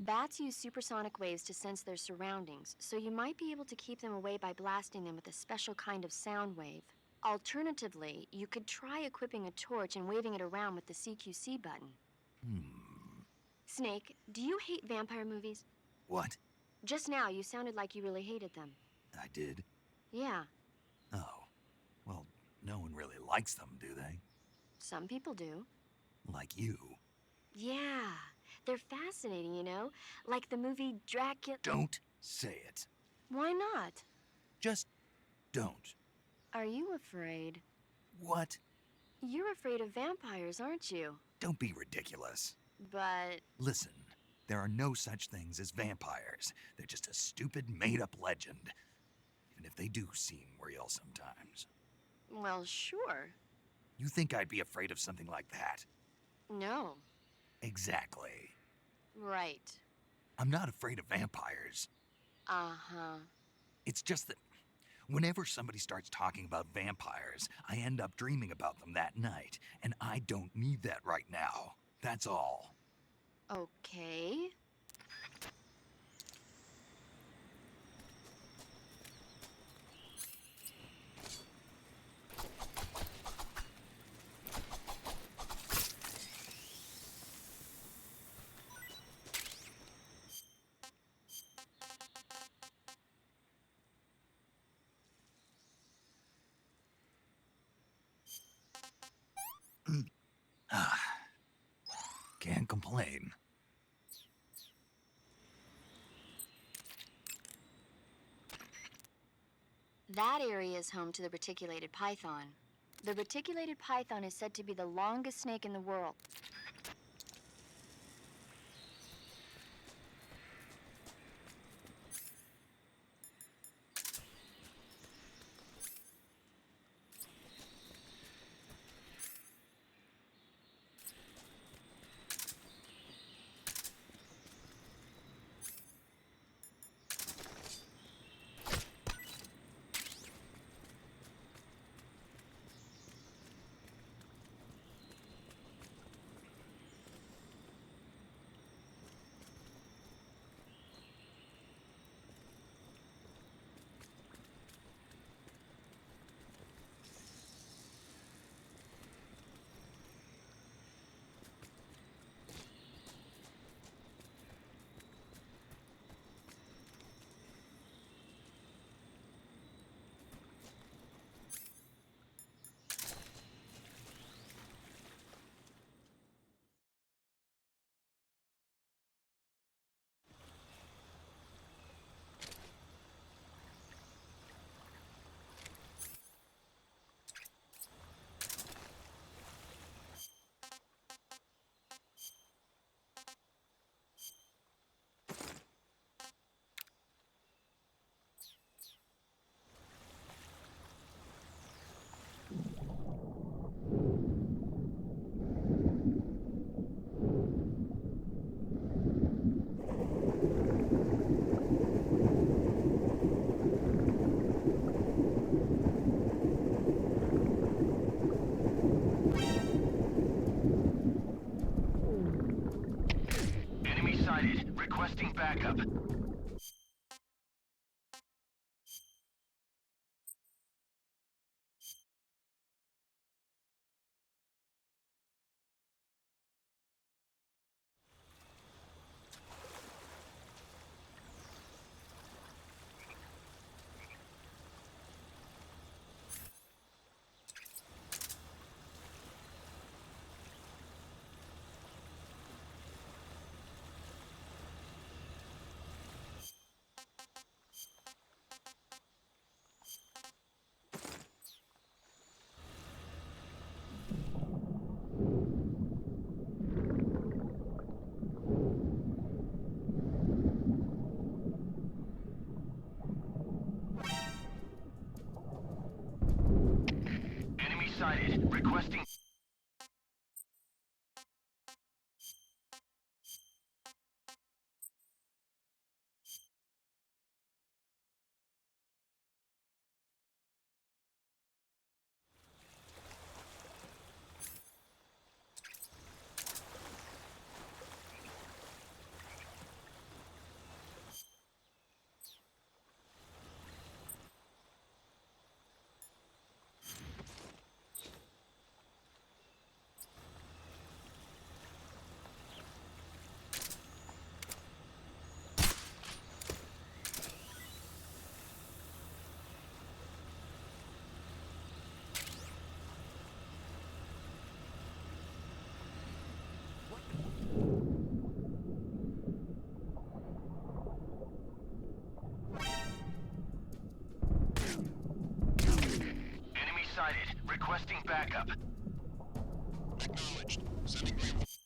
Bats use supersonic waves to sense their surroundings, so you might be able to keep them away by blasting them with a special kind of sound wave. Alternatively, you could try equipping a torch and waving it around with the CQC button. Snake, do you hate vampire movies? What? Just now, you sounded like you really hated them. I did? Yeah, Oh. Well, no one really likes them, do they? some people do. Like you. Yeah, they're fascinating, you know? Like the movie Dracula. Don't say it. Why not? Just don't. Are you afraid? What? You're afraid of vampires, aren't you? Don't be ridiculous. But... Listen, there are no such things as vampires. They're just a stupid, made-up legend. Even if they do seem real sometimes. well, sure. You think I'd be afraid of something like that? No. Exactly. Right. I'm not afraid of vampires. Uh-huh. It's just that whenever somebody starts talking about vampires, I end up dreaming about them that night, and I don't need that right now. That's all. Okay. Can't complain. That area is home to the reticulated python. The reticulated python is said to be the longest snake in the world. Enemy sighted. Requesting backup. Enemy sighted. Requesting... sighted. Requesting backup. Acknowledged. Sending reinforcements.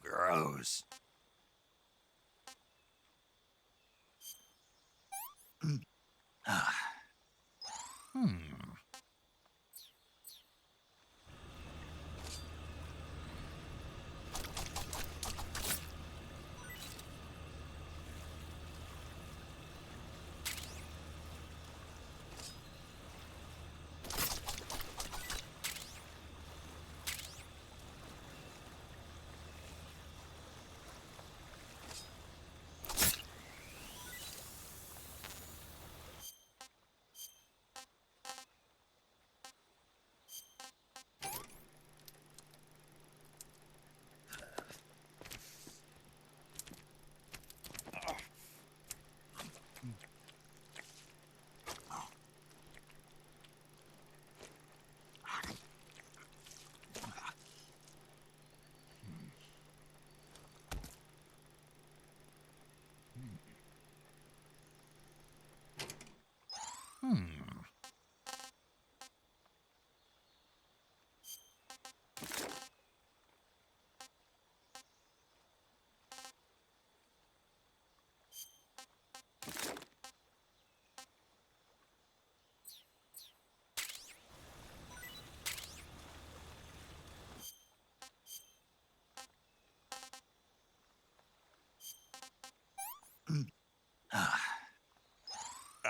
Gross.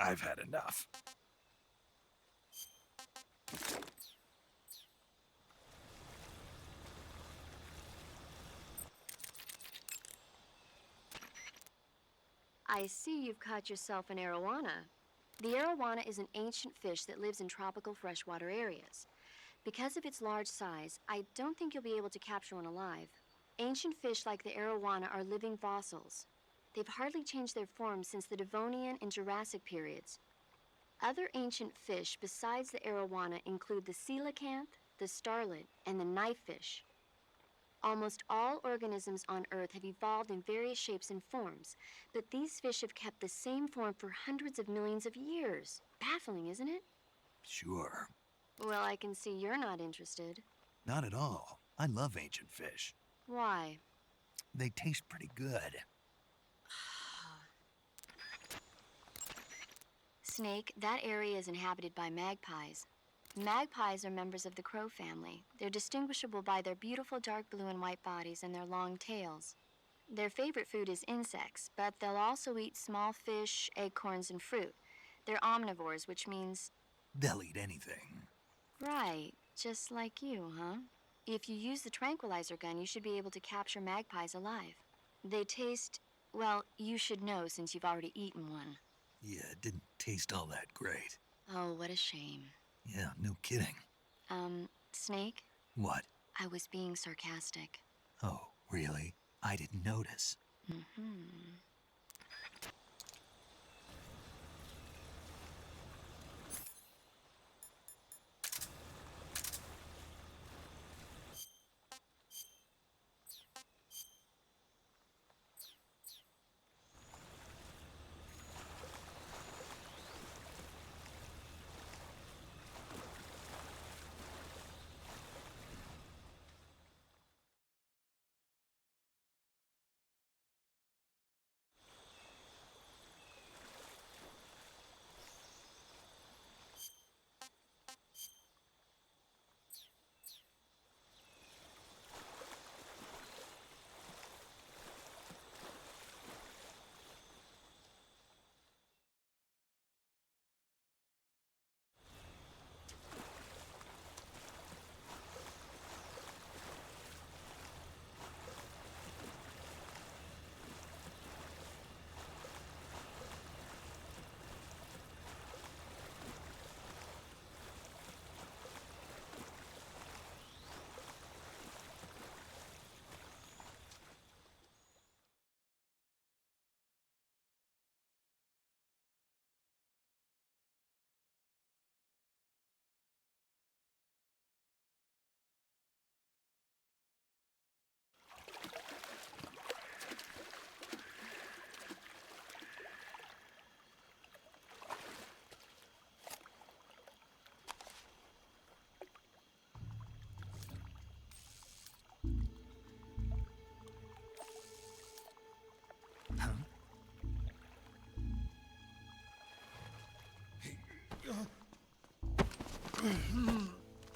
I've had enough. I see you've caught yourself an arowana. The arowana is an ancient fish that lives in tropical freshwater areas. Because of its large size, I don't think you'll be able to capture one alive. Ancient fish like the arowana are living fossils. They've hardly changed their form since the Devonian and Jurassic periods. Other ancient fish besides the arowana include the coelacanth, the starlet, and the knifefish. Almost all organisms on Earth have evolved in various shapes and forms, but these fish have kept the same form for hundreds of millions of years. Baffling, isn't it? Sure. Well, I can see you're not interested. Not at all. I love ancient fish. Why? They taste pretty good. Snake, that area is inhabited by magpies. Magpies are members of the crow family. They're distinguishable by their beautiful dark blue and white bodies and their long tails. Their favorite food is insects, but they'll also eat small fish, acorns, and fruit. They're omnivores, which means... They'll eat anything. Right, just like you, huh? If you use the tranquilizer gun, you should be able to capture magpies alive. They taste, well, you should know since you've already eaten one. Yeah, it didn't taste all that great. Oh, what a shame. Yeah, no kidding. Snake? What? I was being sarcastic. Oh, really? I didn't notice. Mm-hmm.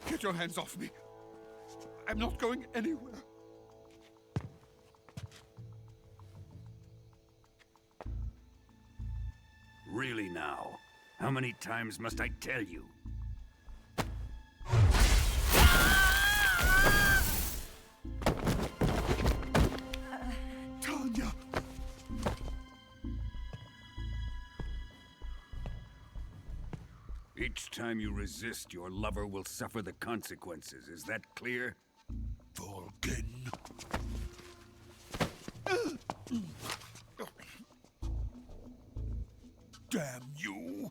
Get your hands off me. I'm not going anywhere. Really now? How many times must I tell you? Tanya! Each time you resist, your lover will suffer the consequences. Is that clear? Vulcan. Damn you!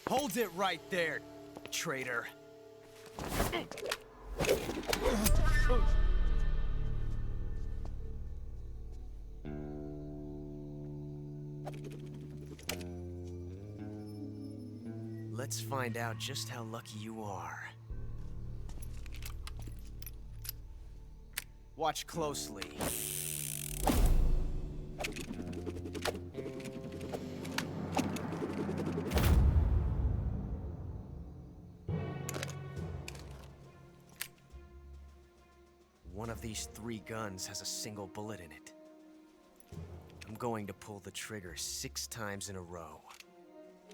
Hold it right there, traitor. Let's find out just how lucky you are. Watch closely. One of these 3 guns has a single bullet in it. I'm going to pull the trigger 6 times in a row.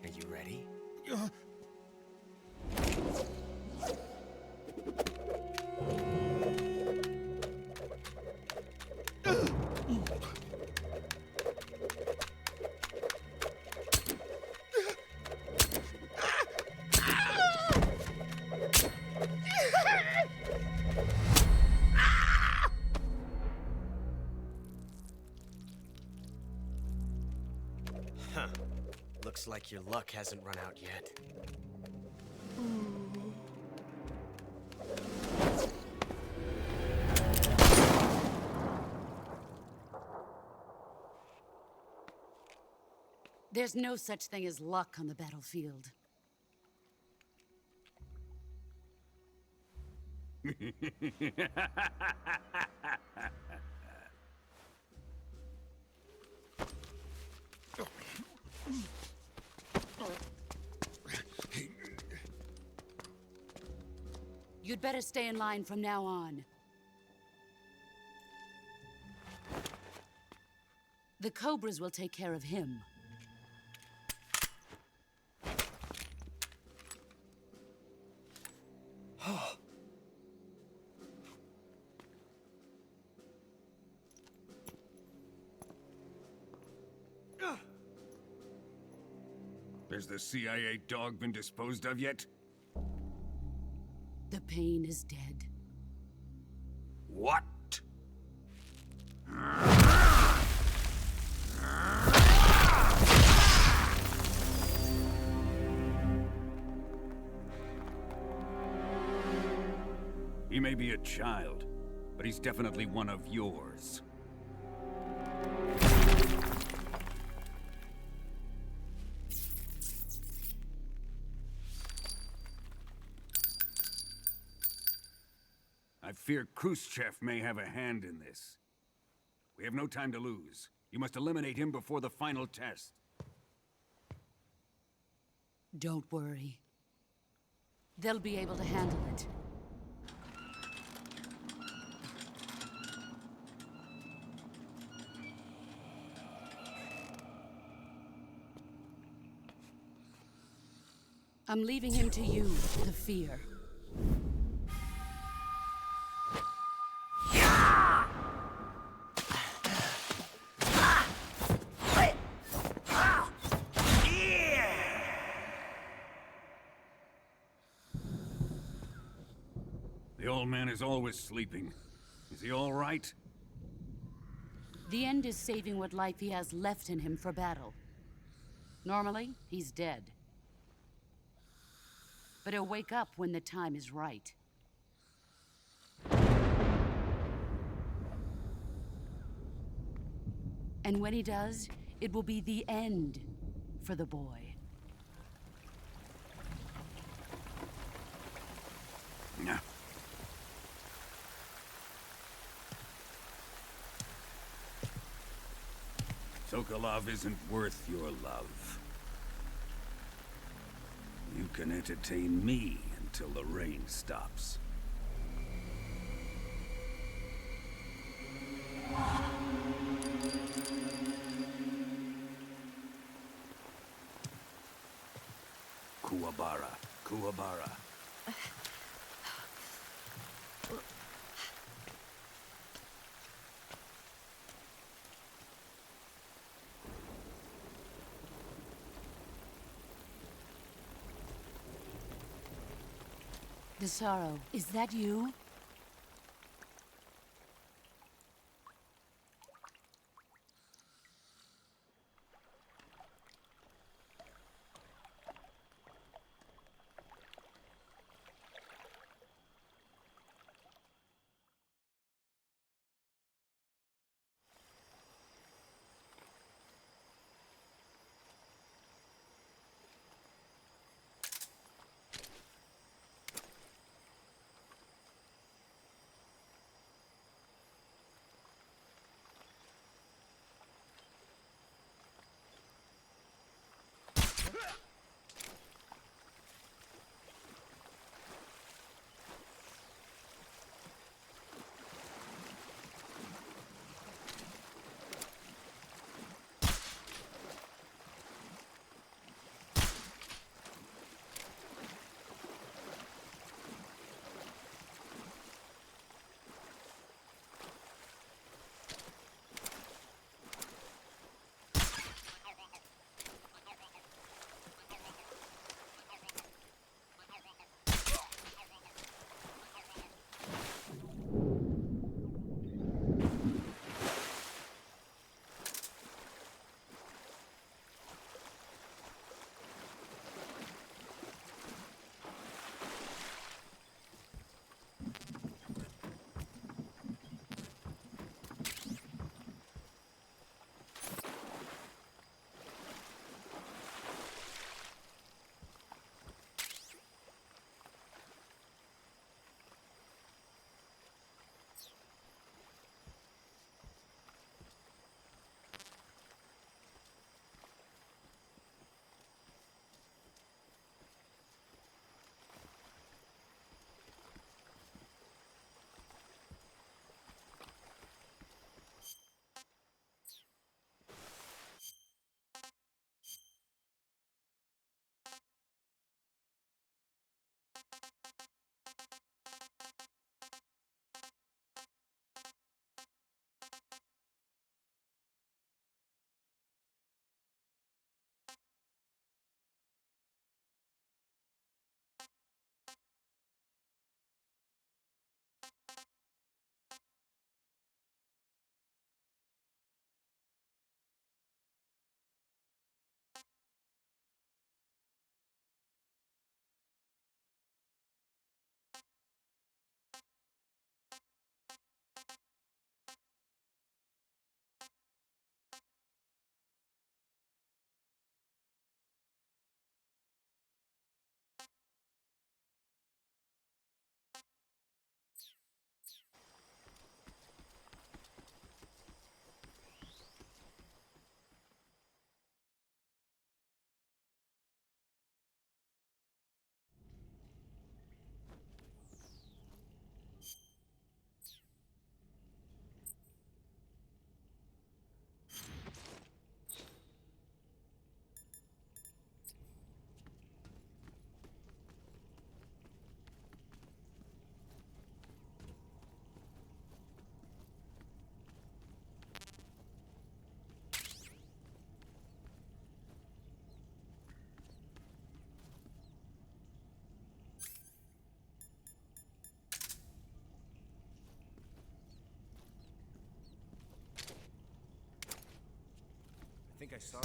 Are you ready? Huh. Looks like your luck hasn't run out yet. There's no such thing as luck on the battlefield. You'd better stay in line from now on. The Cobras will take care of him. Has the CIA dog been disposed of yet? The pain is dead. What? He may be a child, but he's definitely one of yours. I fear Khrushchev may have a hand in this. We have no time to lose. You must eliminate him before the final test. Don't worry. They'll be able to handle it. I'm leaving him to you, the fear. The old man is always sleeping. Is he all right? The end is saving what life he has left in him for battle. Normally, he's dead. But he'll wake up when the time is right. And when he does, it will be the end for the boy. No. Sokolov isn't worth your love. You can entertain me until the rain stops. Kuwabara, Kuwabara. Desaro, is that you? I saw.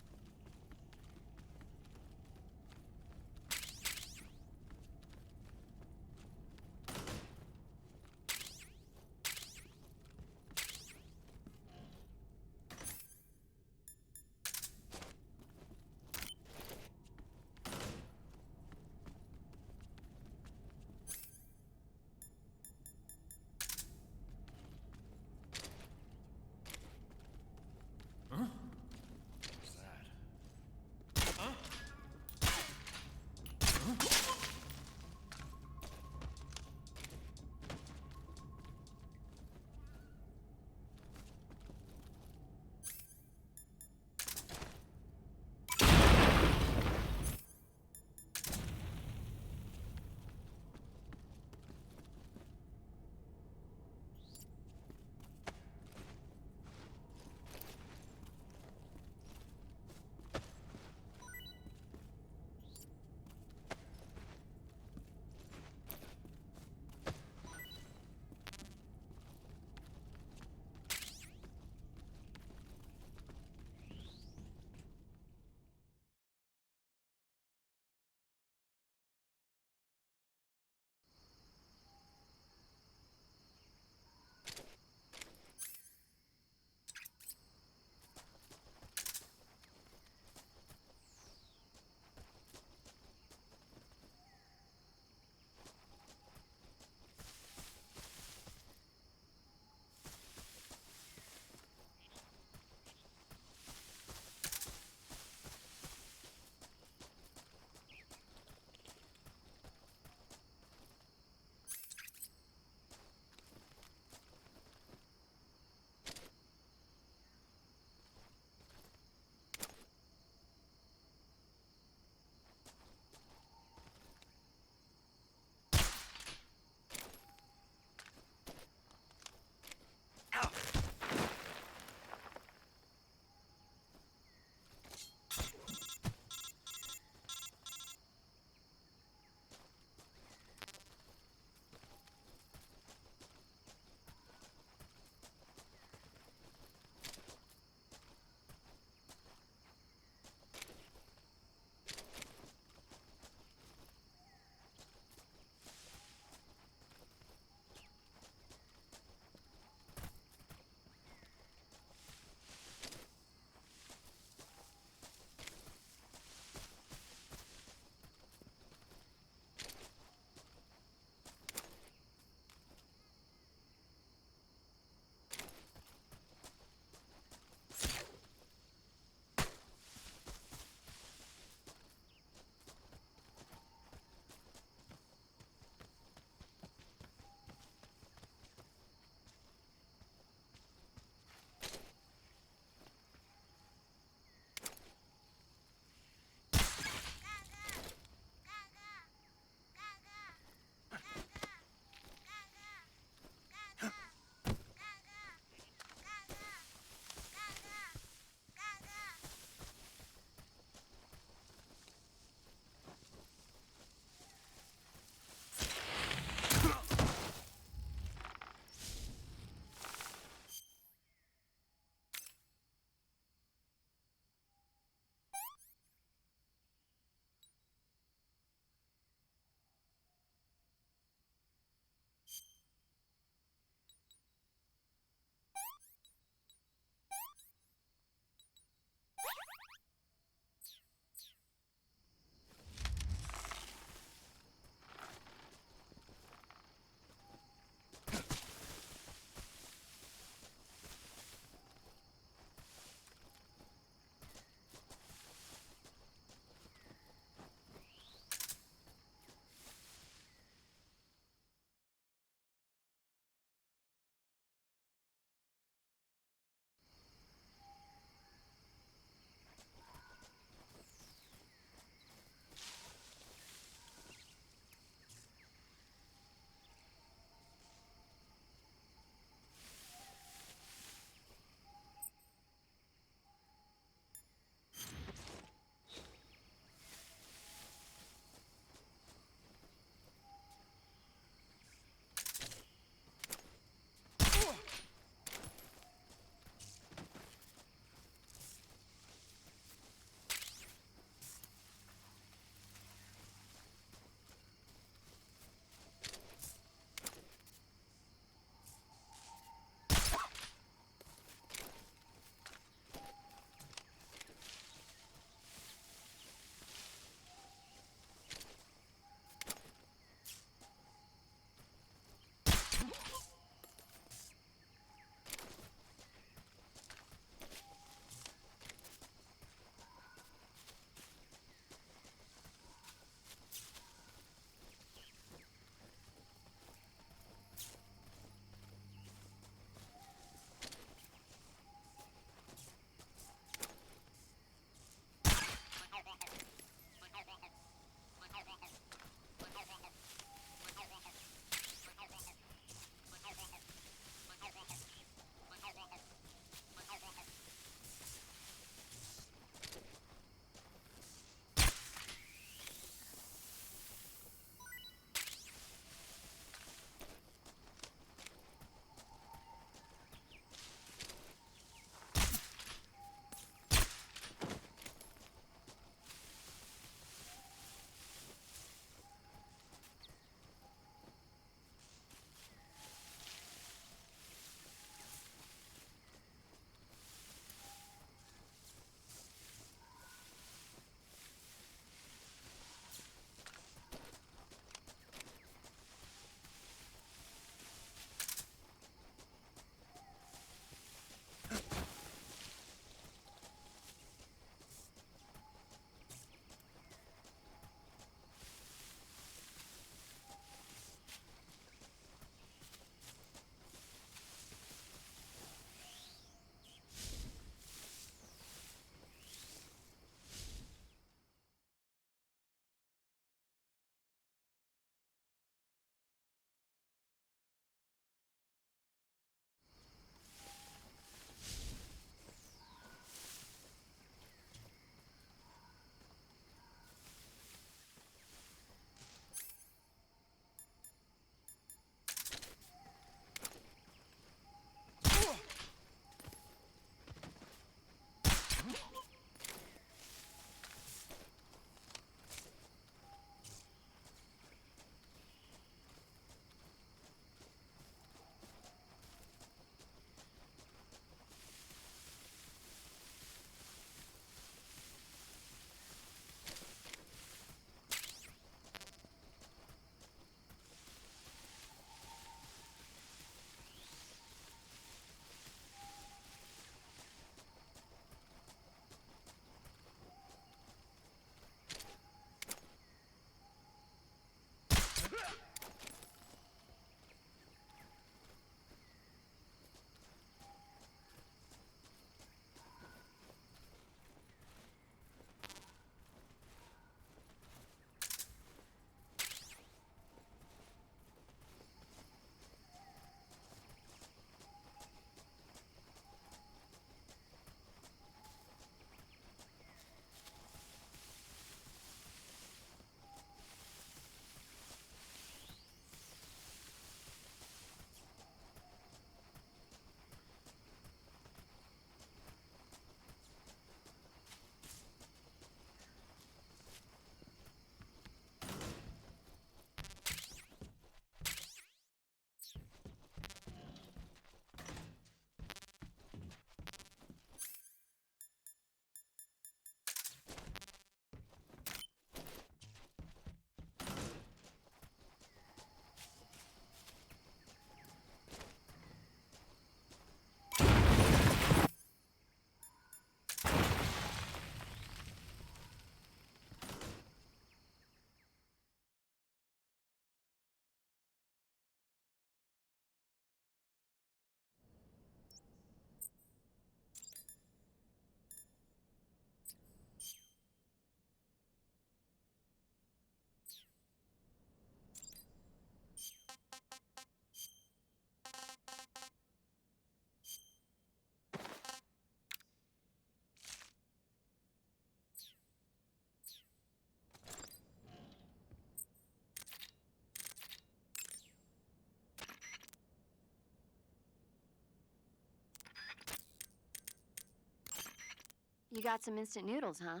You got some instant noodles, huh?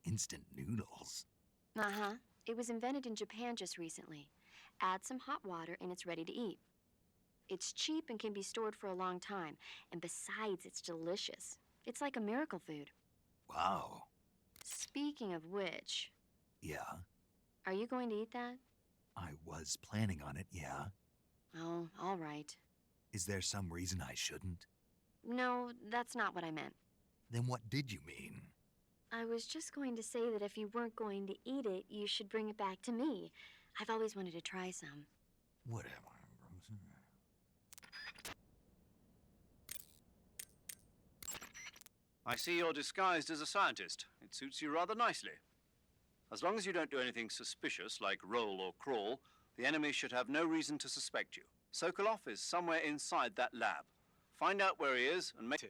Instant noodles? Uh-huh. It was invented in Japan just recently. Add some hot water and it's ready to eat. It's cheap and can be stored for a long time. And besides, it's delicious. It's like a miracle food. Wow. Speaking of which, Yeah, are you going to eat that? I was planning on it, yeah. Oh, all right. Is there some reason I shouldn't? No, that's not what I meant. Then what did you mean? I was just going to say that if you weren't going to eat it, you should bring it back to me. I've always wanted to try some. Whatever. I see you're disguised as a scientist. It suits you rather nicely. As long as you don't do anything suspicious, like roll or crawl, the enemy should have no reason to suspect you. Sokolov is somewhere inside that lab. Find out where he is and make...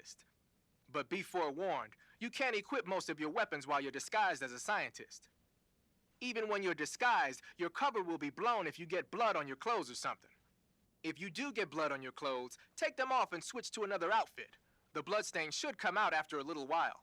But be forewarned, you can't equip most of your weapons while you're disguised as a scientist. Even when you're disguised, your cover will be blown if you get blood on your clothes or something. If you do get blood on your clothes, take them off and switch to another outfit. The bloodstain should come out after a little while.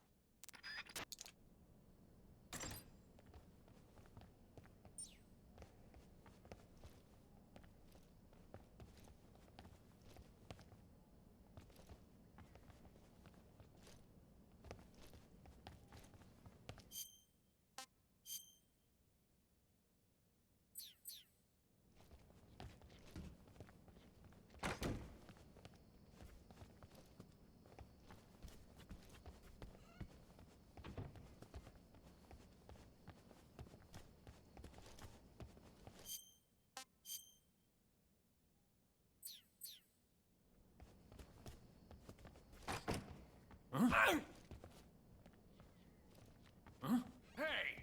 Huh? Huh? Hey!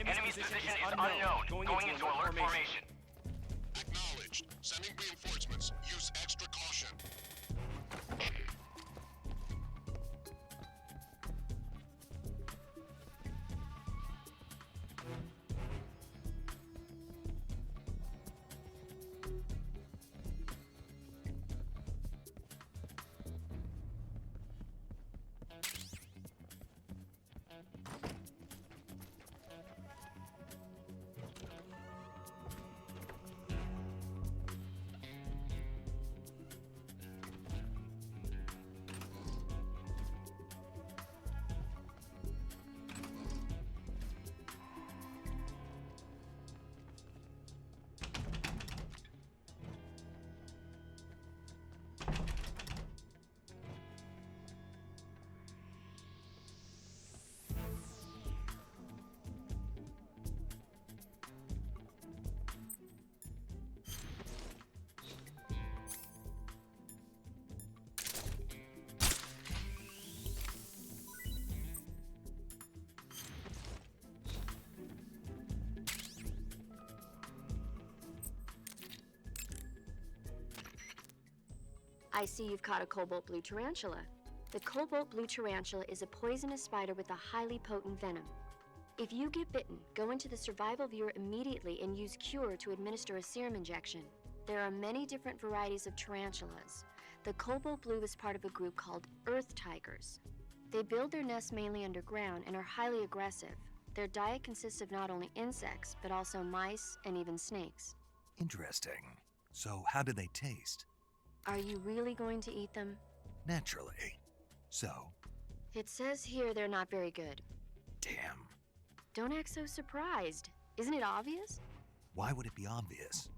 Enemy's position is unknown. Going into alert formation. Acknowledged. Sending reinforcements. Use extra caution. I see you've caught a cobalt blue tarantula. The cobalt blue tarantula is a poisonous spider with a highly potent venom. If you get bitten, go into the survival viewer immediately and use Cure to administer a serum injection. There are many different varieties of tarantulas. The cobalt blue is part of a group called earth tigers. They build their nests mainly underground and are highly aggressive. Their diet consists of not only insects, but also mice and even snakes. Interesting. So how do they taste? Are you really going to eat them? Naturally. So? It says here they're not very good. Damn. Don't act so surprised. Isn't it obvious? Why would it be obvious?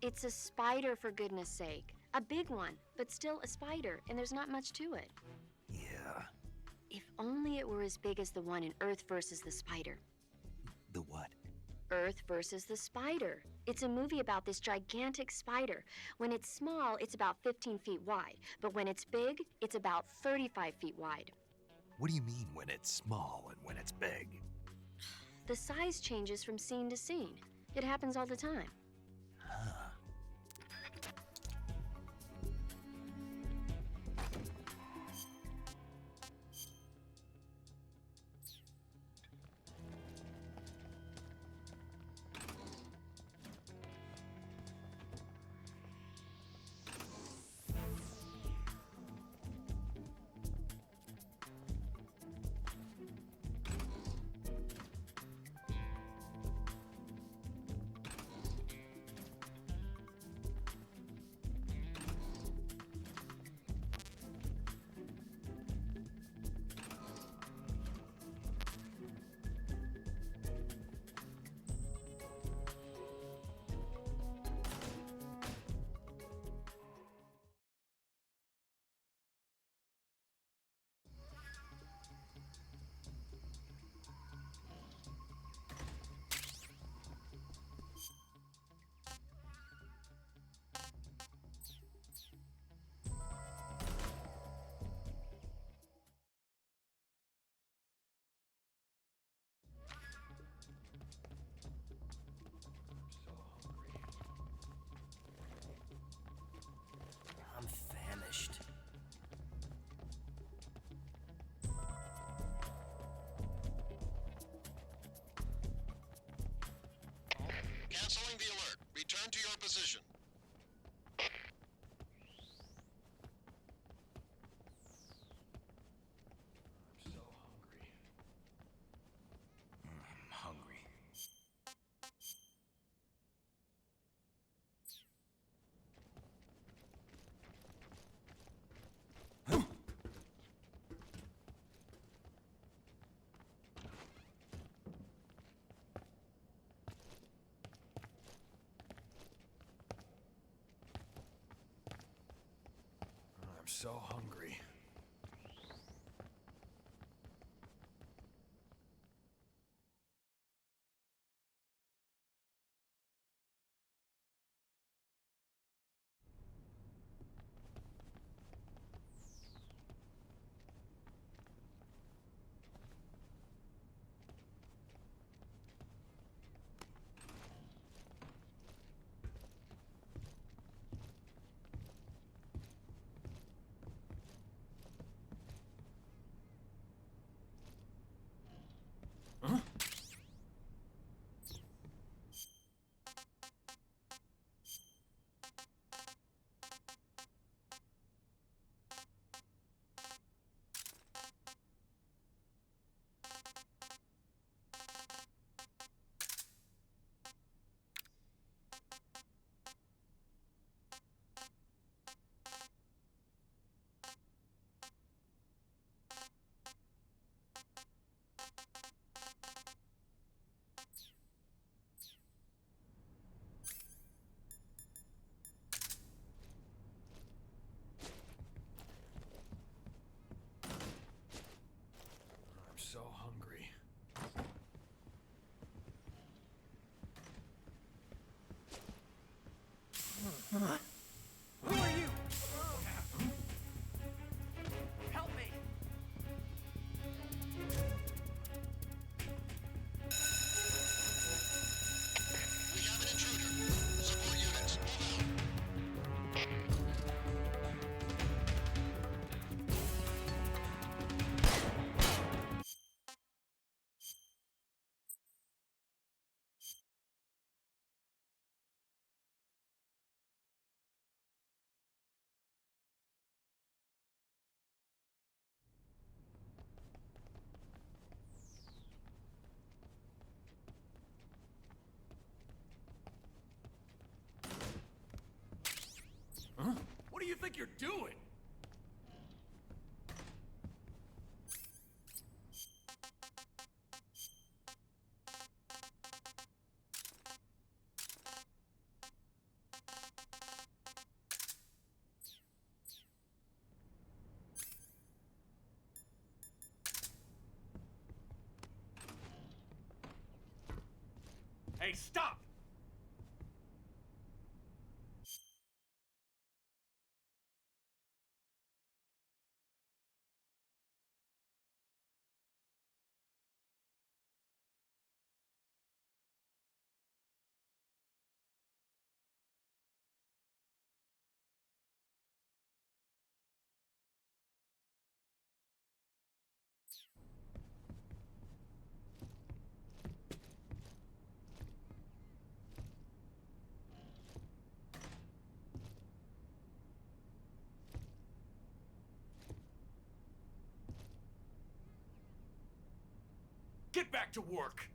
It's a spider, for goodness sake. A big one, but still a spider, and there's not much to it. Yeah. If only it were as big as the one in Earth versus the Spider. The what? Earth versus the Spider. It's a movie about this gigantic spider. When it's small, it's about 15 feet wide. But when it's big, it's about 35 feet wide. What do you mean when it's small and when it's big? The size changes from scene to scene. It happens all the time. Huh. I'm famished. Canceling the alert. Return to your position. I'm hungry. I'm so hungry. Who are you? Help me! We have an intruder. Support units, move out. Huh? What do you think you're doing? Hey, stop! Get back to work!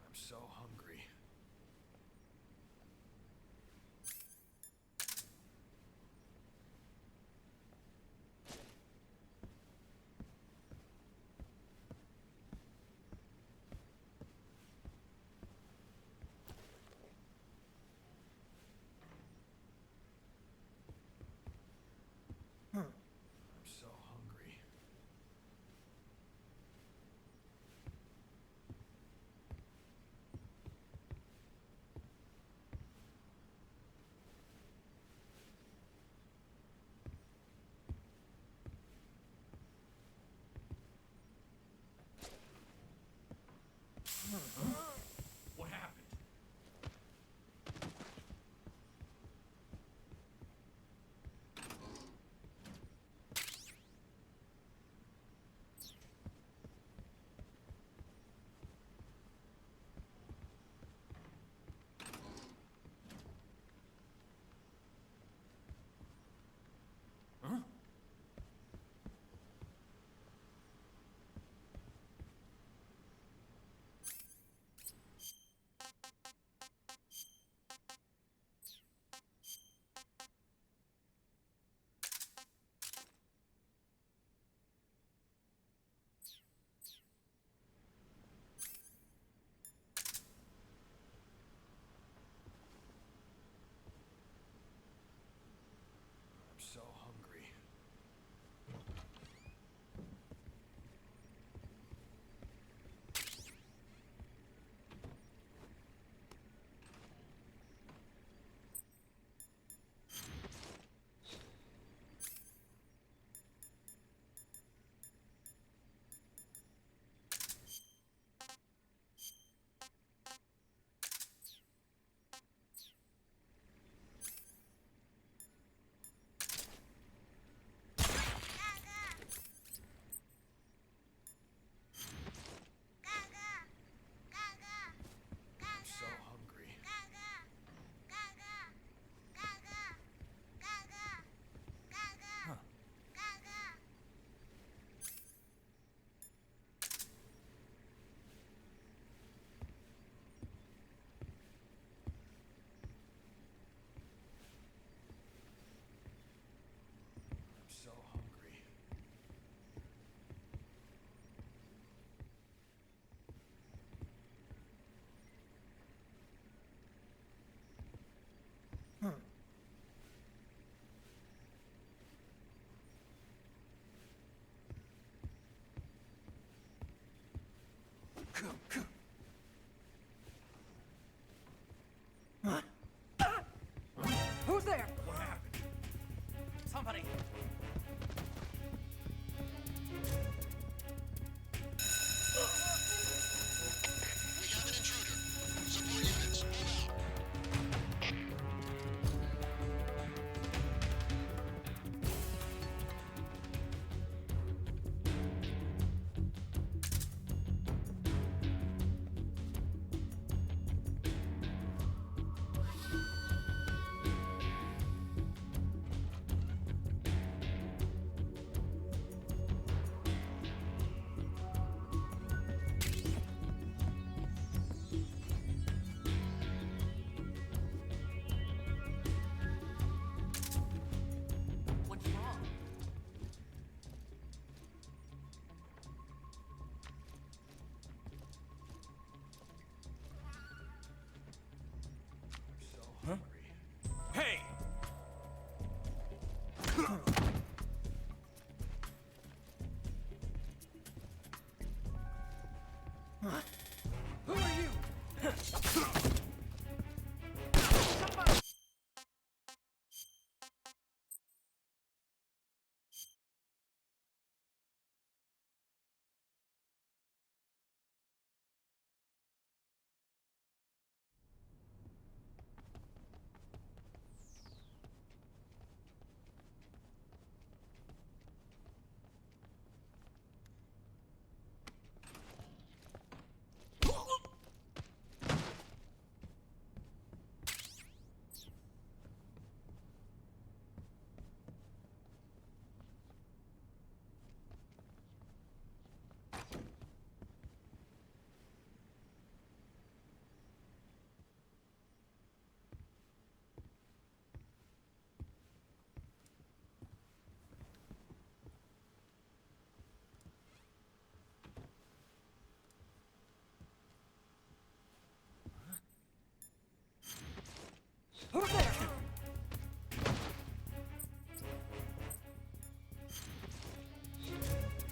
I'm so hungry. I'm so hungry. What happened? Huh? Who's there? What happened? Somebody. We have an intruder. Support units, move out. What's wrong? Hey! Who are you? Who's there?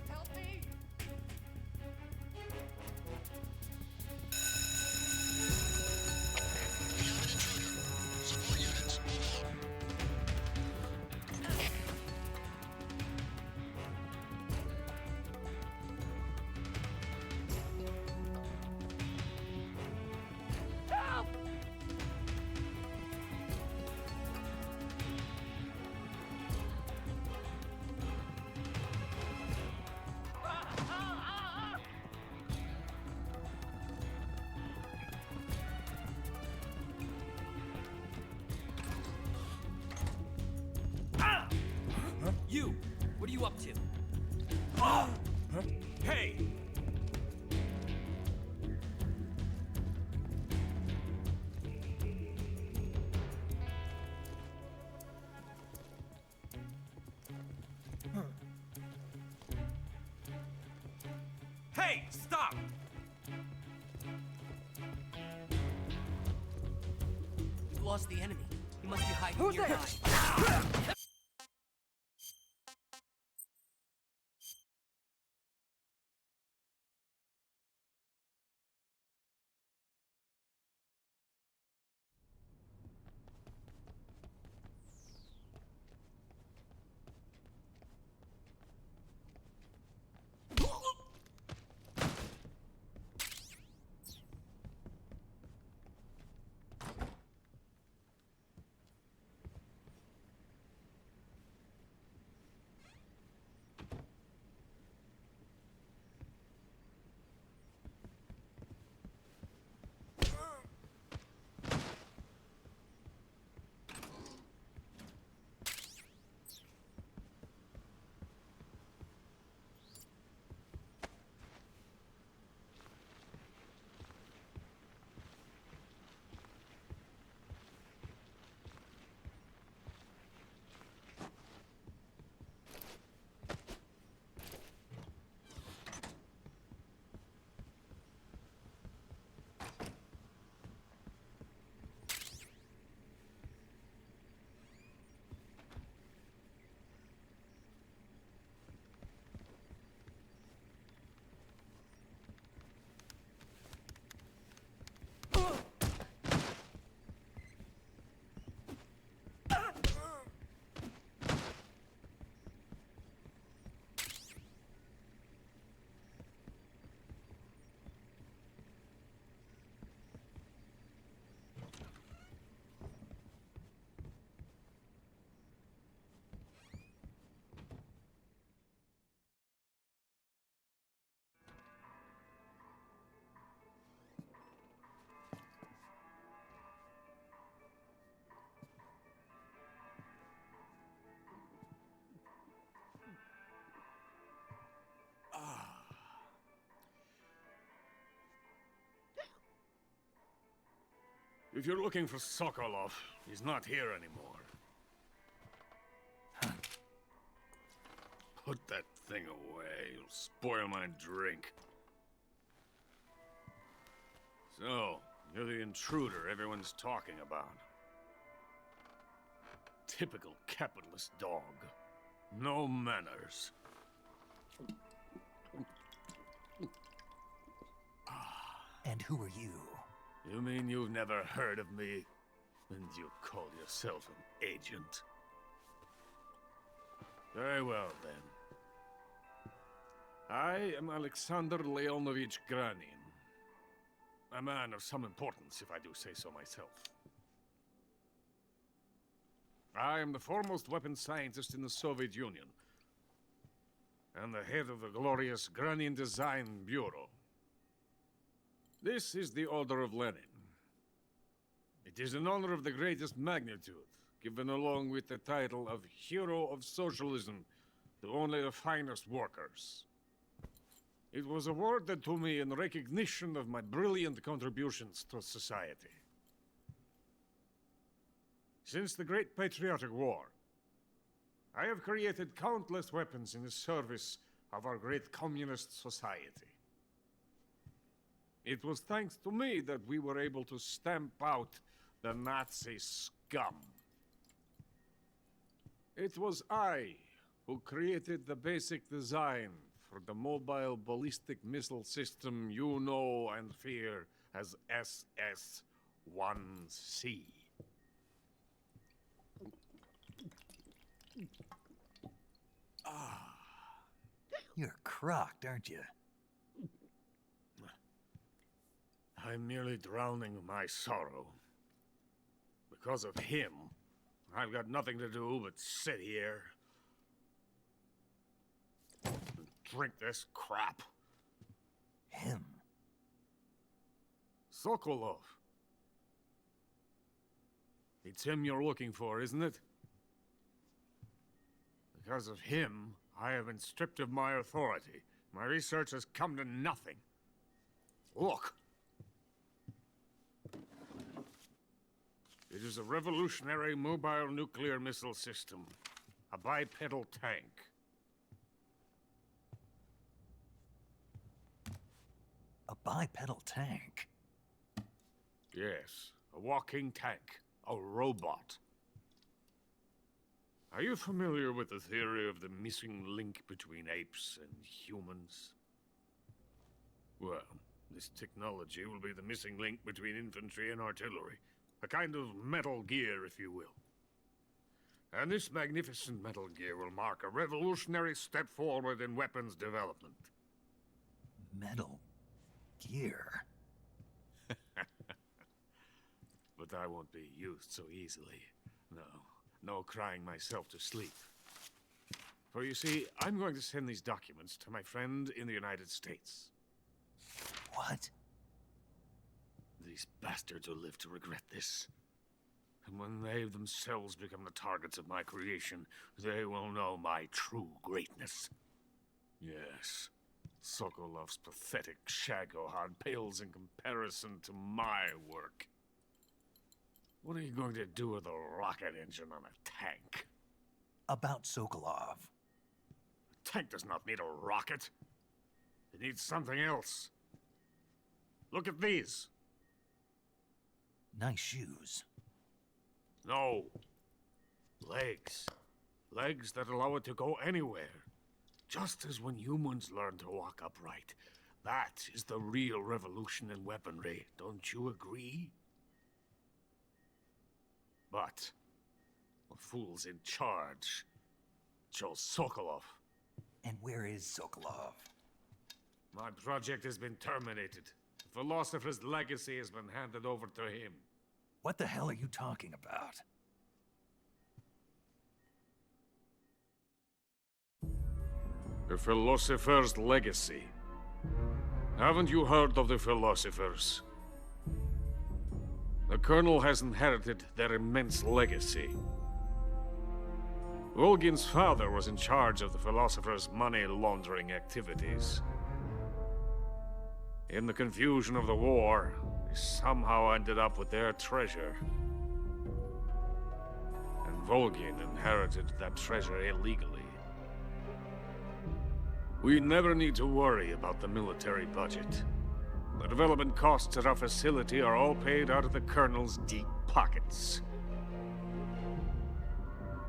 Help me! We have an intruder. Support units, move out. Help! You! What are you up to? Hey! Hey! Stop! We've lost the enemy. He must be hiding Who's nearby. there? If you're looking for Sokolov, he's not here anymore. Put that thing away. You'll spoil my drink. So, you're the intruder everyone's talking about. Typical capitalist dog. No manners. And who are you? You mean you've never heard of me? And you call yourself an agent? Very well, then. I am Alexander Leonovich Granin. A man of some importance, if I do say so myself. I am the foremost weapons scientist in the Soviet Union, and the head of the glorious Granin Design Bureau. This is the Order of Lenin. It is an honor of the greatest magnitude, given along with the title of Hero of Socialism to only the finest workers. It was awarded to me in recognition of my brilliant contributions to society. Since the Great Patriotic War, I have created countless weapons in the service of our great communist society. It was thanks to me that we were able to stamp out the Nazi scum. It was I who created the basic design for the mobile ballistic missile system you know and fear as SS-1C. You're crocked, aren't you? I'm merely drowning my sorrow. Because of him, I've got nothing to do but sit here and drink this crap. Him? Sokolov. It's him you're looking for, isn't it? Because of him, I have been stripped of my authority. My research has come to nothing. Look. It is a revolutionary mobile nuclear missile system. A bipedal tank. A bipedal tank? Yes, a walking tank. A robot. Are you familiar with the theory of the missing link between apes and humans? Well, this technology will be the missing link between infantry and artillery. A kind of Metal Gear, if you will. And this magnificent Metal Gear will mark a revolutionary step forward in weapons development. Metal Gear? But I won't be used so easily. No crying myself to sleep. For you see, I'm going to send these documents to my friend in the United States. What? These bastards will live to regret this. And when they themselves become the targets of my creation, they will know my true greatness. Yes, Sokolov's pathetic shagohod pales in comparison to my work. What are you going to do with a rocket engine on a tank? About Sokolov. A tank does not need a rocket. It needs something else. Look at these. Nice shoes. No. Legs. Legs that allow it to go anywhere. Just as when humans learn to walk upright. That is the real revolution in weaponry. Don't you agree? But the fool's in charge. Chose Sokolov. And where is Sokolov? My project has been terminated. The philosopher's legacy has been handed over to him. What the hell are you talking about? The philosopher's legacy. Haven't you heard of the philosophers? The Colonel has inherited their immense legacy. Volgin's father was in charge of the philosopher's money laundering activities. In the confusion of the war, somehow ended up with their treasure. And Volgin inherited that treasure illegally. We never need to worry about the military budget. The development costs at our facility are all paid out of the Colonel's deep pockets.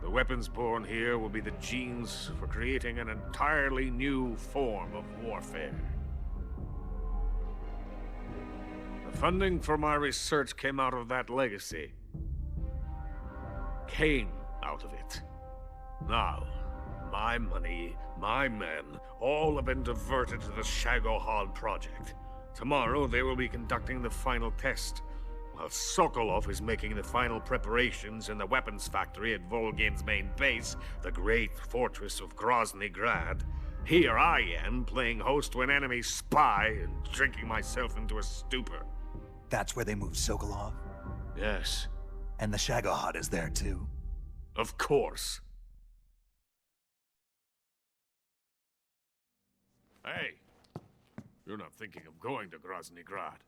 The weapons born here will be the genes for creating an entirely new form of warfare. The funding for my research came out of that legacy. Came out of it. Now, my money, my men, all have been diverted to the Shagohod project. Tomorrow, they will be conducting the final test, while Sokolov is making the final preparations in the weapons factory at Volgin's main base, the great fortress of Grozny Grad. Here I am, playing host to an enemy spy and drinking myself into a stupor. That's where they moved Sokolov? Yes. And the Shagohod is there too? Of course. Hey, you're not thinking of going to Grozny Grad.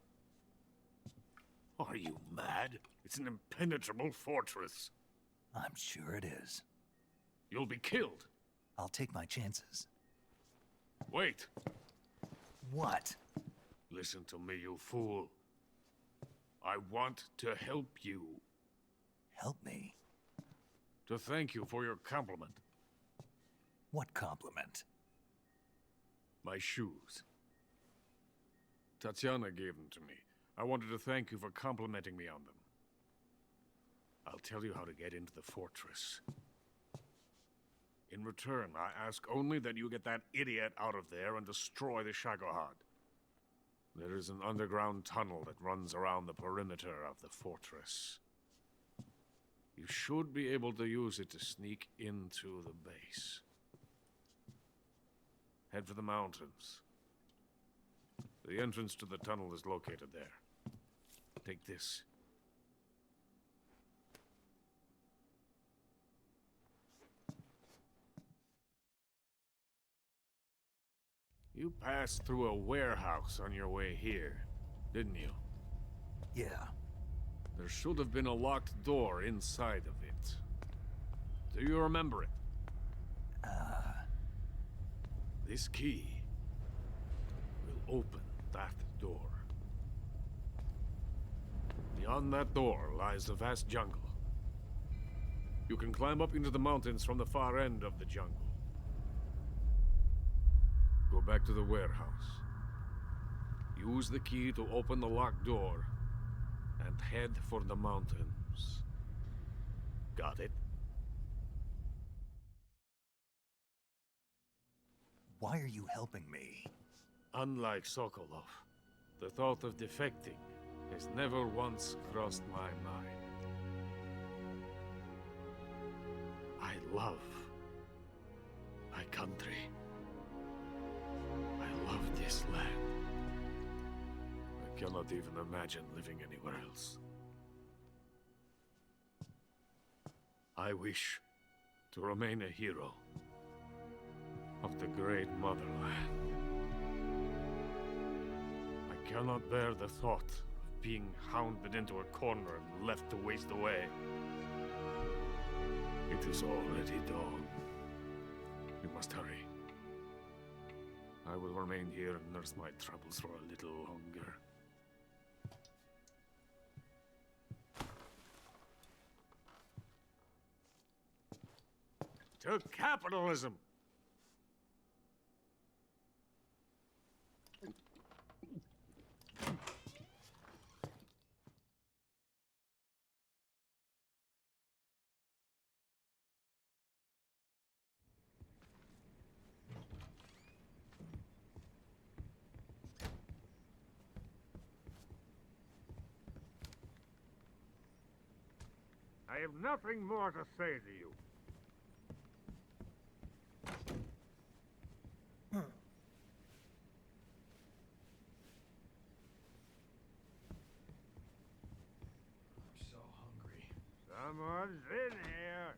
Are you mad? It's an impenetrable fortress. I'm sure it is. You'll be killed. I'll take my chances. Wait. What? Listen to me, you fool. I want to help you. Help me? To thank you for your compliment. What compliment? My shoes. Tatiana gave them to me. I wanted to thank you for complimenting me on them. I'll tell you how to get into the fortress. In return, I ask only that you get that idiot out of there and destroy the Shagohod. There is an underground tunnel that runs around the perimeter of the fortress. You should be able to use it to sneak into the base. Head for the mountains. The entrance to the tunnel is located there. Take this. You passed through a warehouse on your way here, didn't you? Yeah. There should have been a locked door inside of it. Do you remember it? This key will open that door. Beyond that door lies the vast jungle. You can climb up into the mountains from the far end of the jungle. Go back to the warehouse. Use the key to open the locked door and head for the mountains. Got it? Why are you helping me? Unlike Sokolov, the thought of defecting has never once crossed my mind. I love my country. I love this land. I cannot even imagine living anywhere else. I wish to remain a hero of the great motherland. I cannot bear the thought of being hounded into a corner and left to waste away. It is already dawn. We must hurry. I will remain here and nurse my troubles for a little longer. To capitalism! I have nothing more to say to you. I'm so hungry. Someone's in here.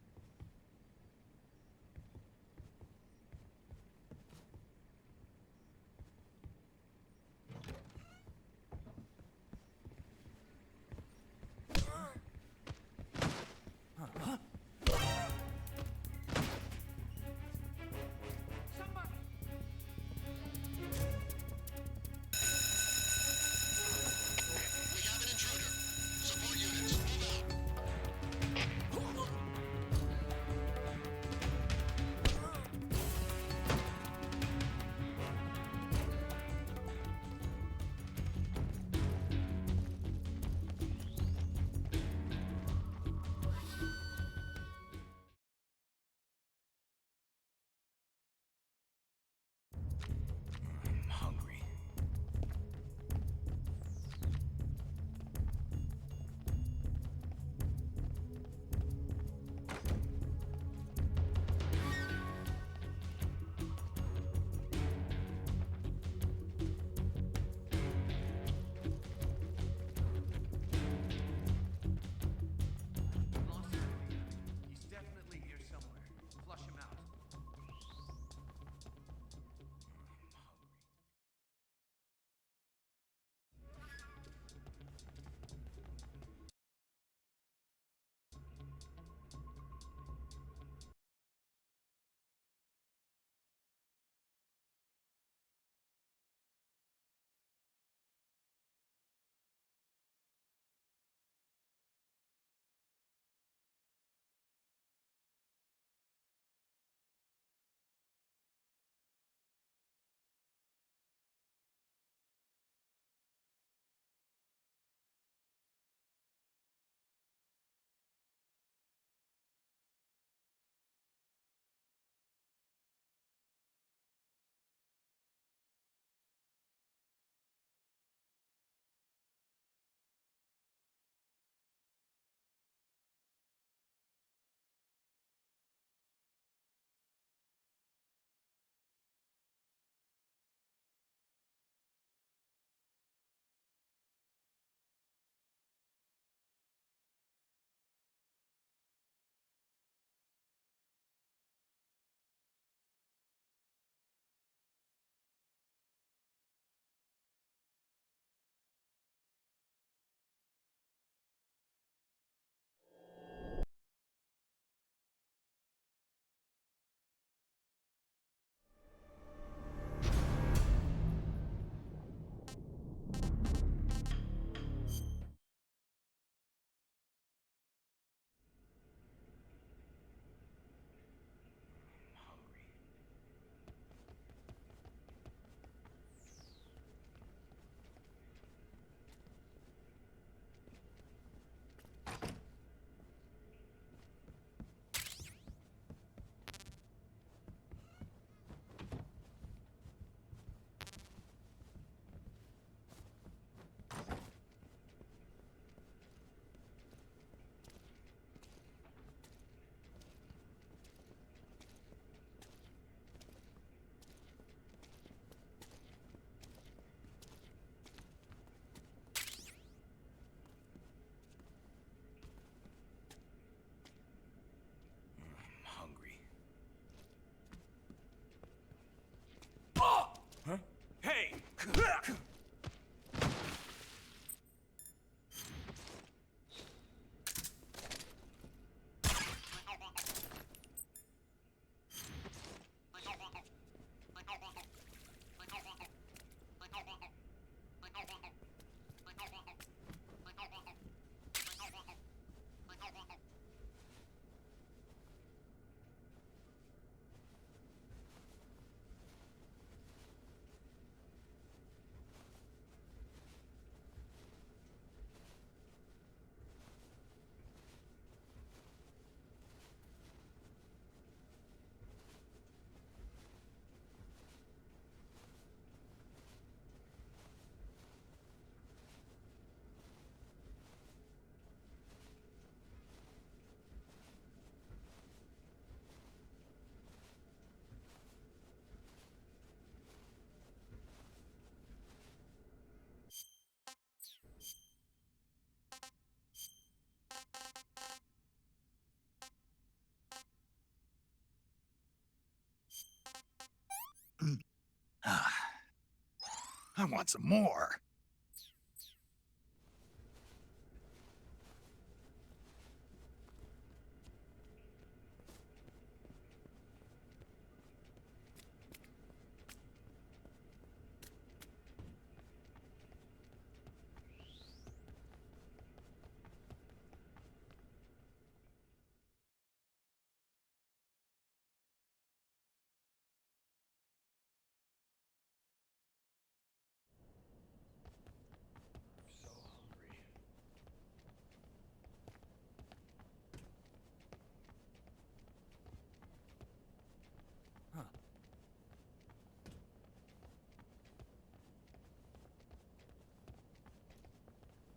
want some more.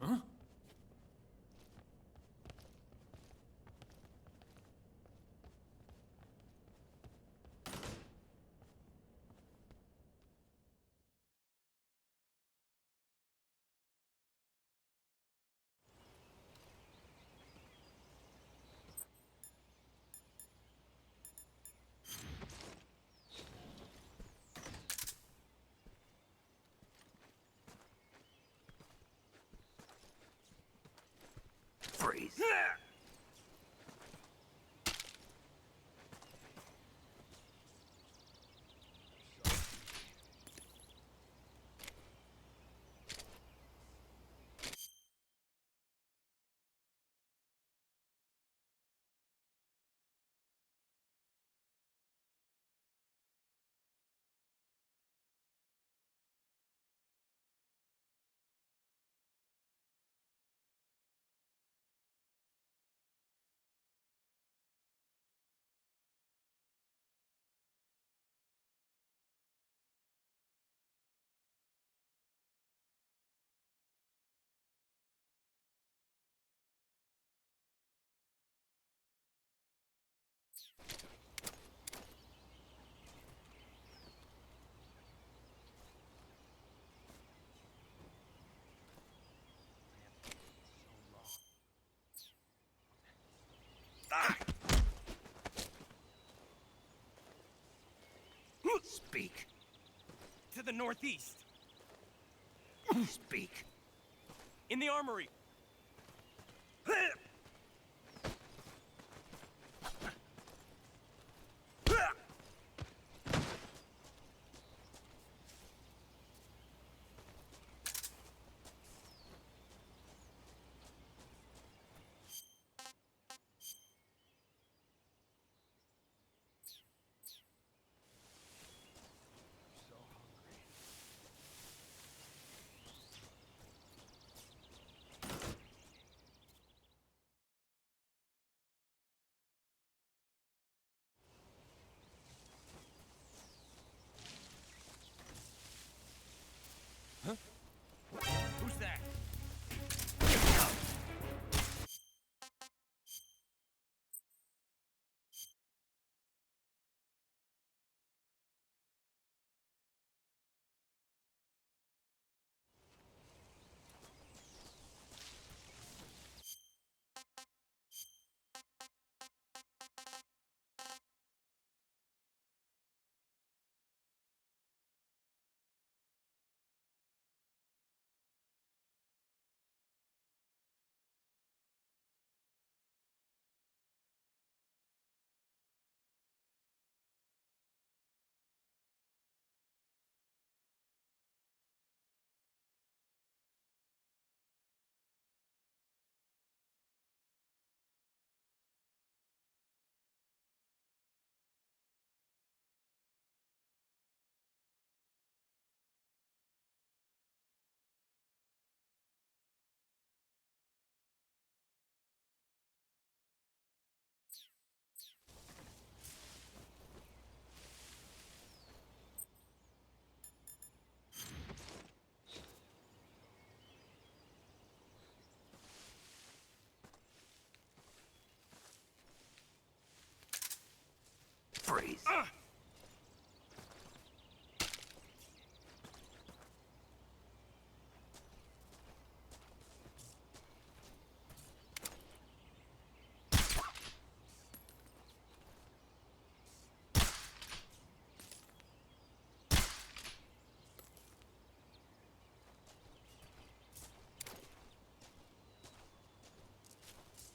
Huh? Freeze. Speak. To the northeast. Speak. In the armory.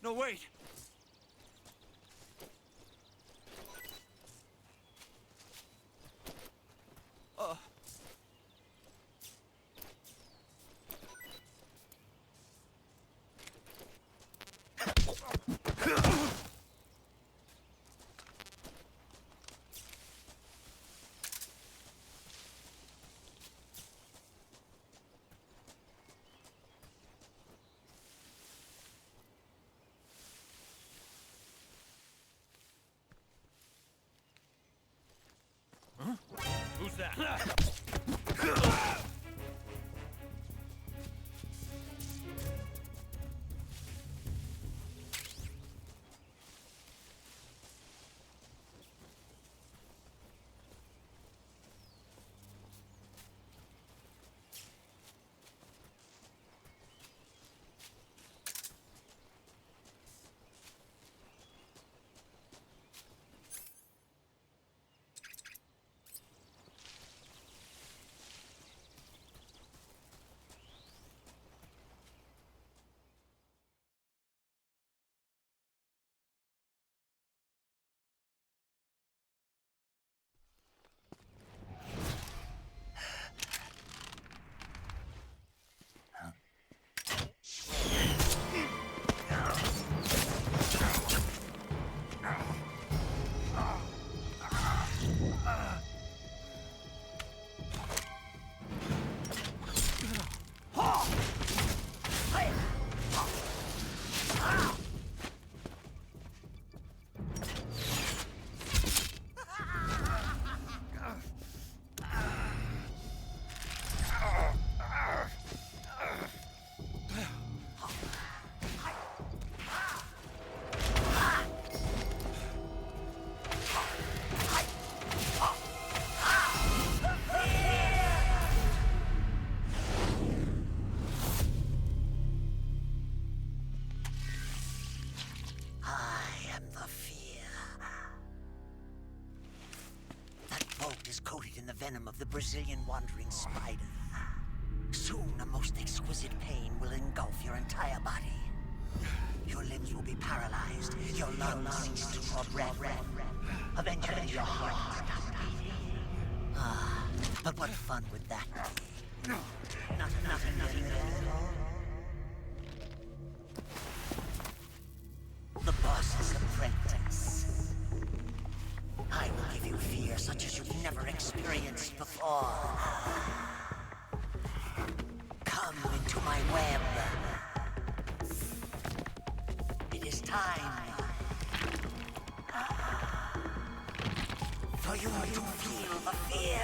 No, wait! Who's that? Coated in the venom of the Brazilian wandering spider. Soon, a most exquisite pain will engulf your entire body. Your limbs will be paralyzed, your lungs cease to draw breath. Eventually, your heart will stop beating. Ah, but what fun would that be? Nothing at all. The boss's apprentice. I will give you fear such as you've never experienced before. Come into my web. It is time for you to feel the fear.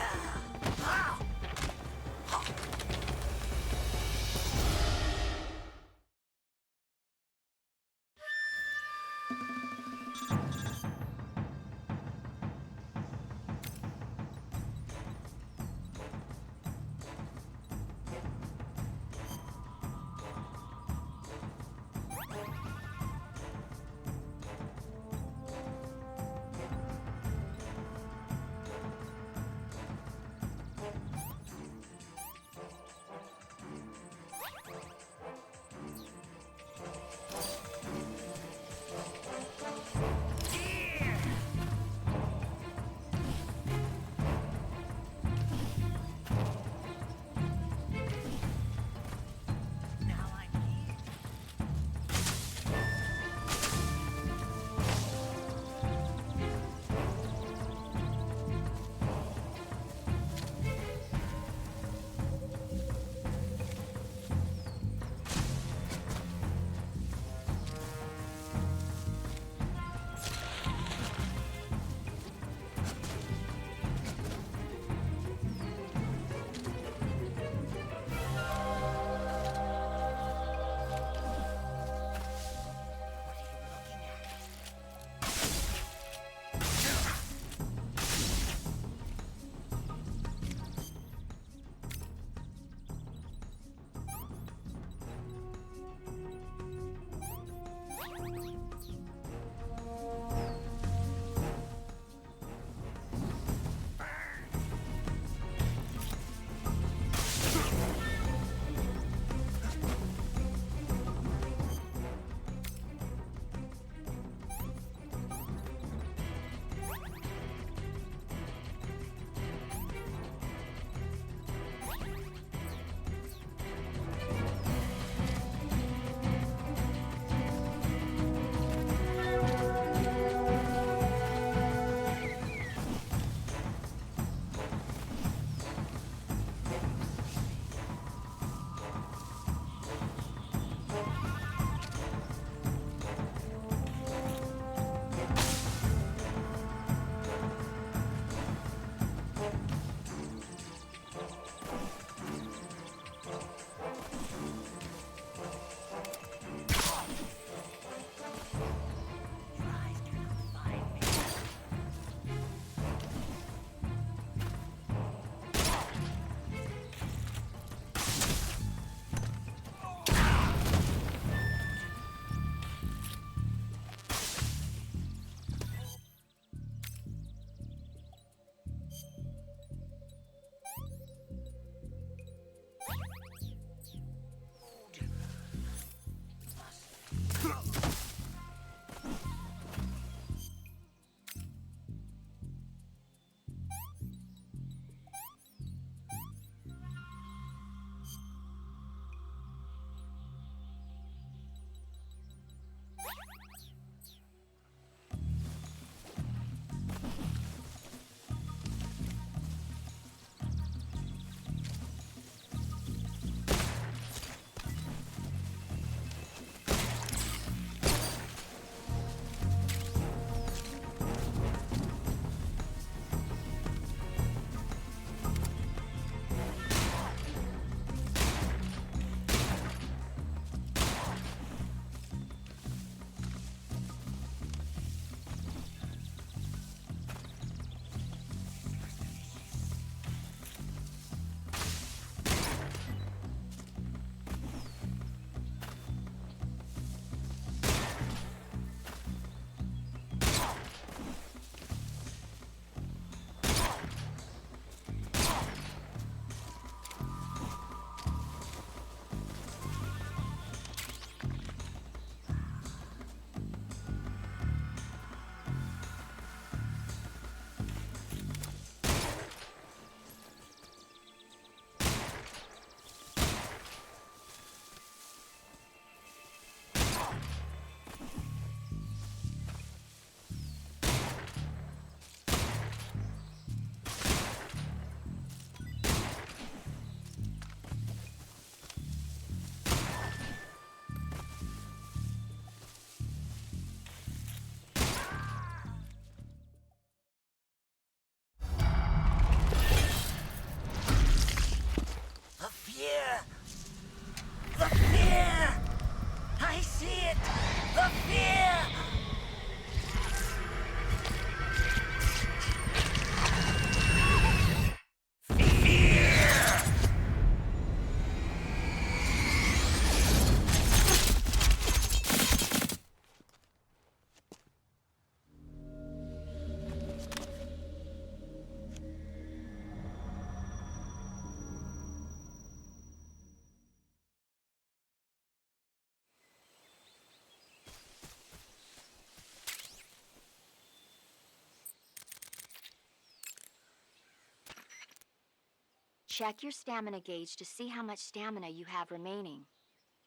Check your stamina gauge to see how much stamina you have remaining.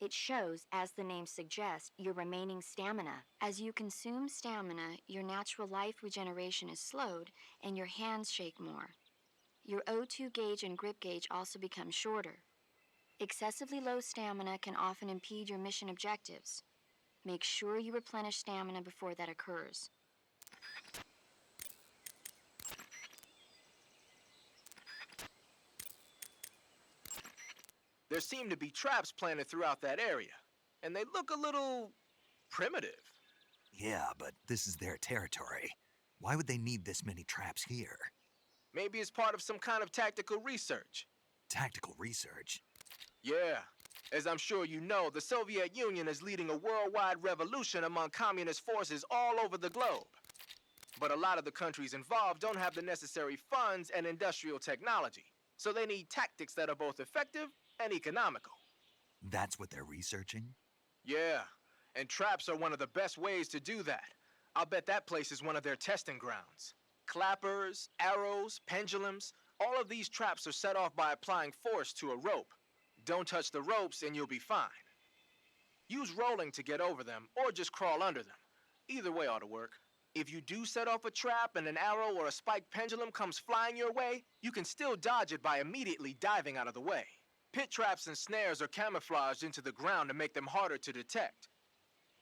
It shows, as the name suggests, your remaining stamina. As you consume stamina, your natural life regeneration is slowed and your hands shake more. Your O2 gauge and grip gauge also become shorter. Excessively low stamina can often impede your mission objectives. Make sure you replenish stamina before that occurs. There seem to be traps planted throughout that area, and they look a little primitive. Yeah, but this is their territory. Why would they need this many traps here? Maybe it's part of some kind of tactical research. Tactical research? Yeah. As I'm sure you know, the Soviet Union is leading a worldwide revolution among communist forces all over the globe. But a lot of the countries involved don't have the necessary funds and industrial technology, so they need tactics that are both effective and economical. That's what they're researching? Yeah, and traps are one of the best ways to do that. I'll bet that place is one of their testing grounds. Clappers, arrows, pendulums, all of these traps are set off by applying force to a rope. Don't touch the ropes and you'll be fine. Use rolling to get over them, or just crawl under them. Either way ought to work. If you do set off a trap and an arrow or a spiked pendulum comes flying your way, you can still dodge it by immediately diving out of the way. Pit traps and snares are camouflaged into the ground to make them harder to detect.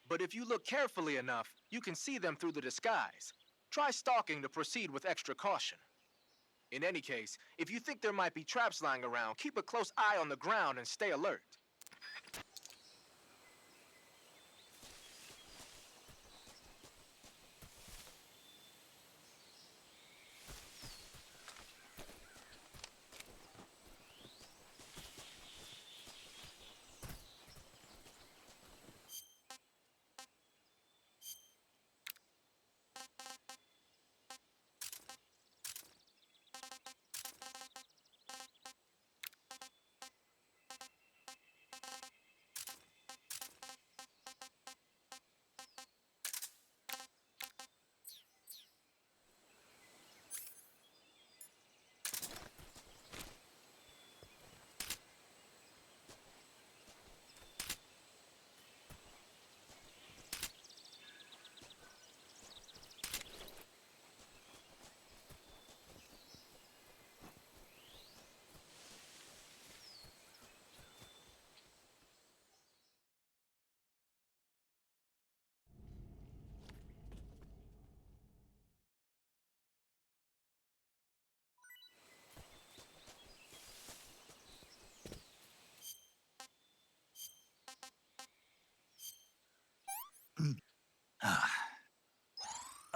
But if you look carefully enough, you can see them through the disguise. Try stalking to proceed with extra caution. In any case, if you think there might be traps lying around, keep a close eye on the ground and stay alert.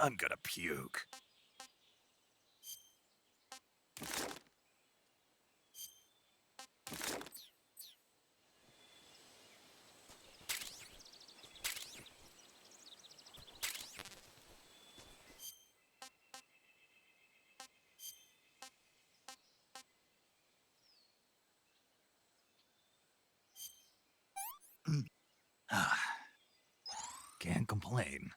I'm gonna puke. Can't complain.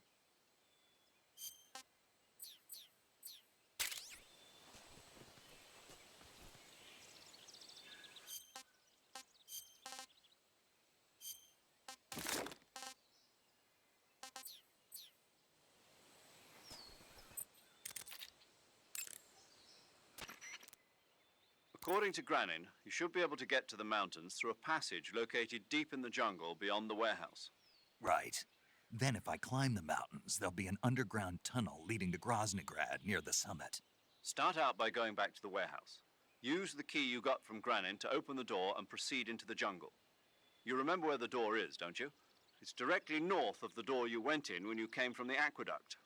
According to Granin, you should be able to get to the mountains through a passage located deep in the jungle beyond the warehouse. Right. Then if I climb the mountains, there'll be an underground tunnel leading to Groznygrad near the summit. Start out by going back to the warehouse. Use the key you got from Granin to open the door and proceed into the jungle. You remember where the door is, don't you? It's directly north of the door you went in when you came from the aqueduct.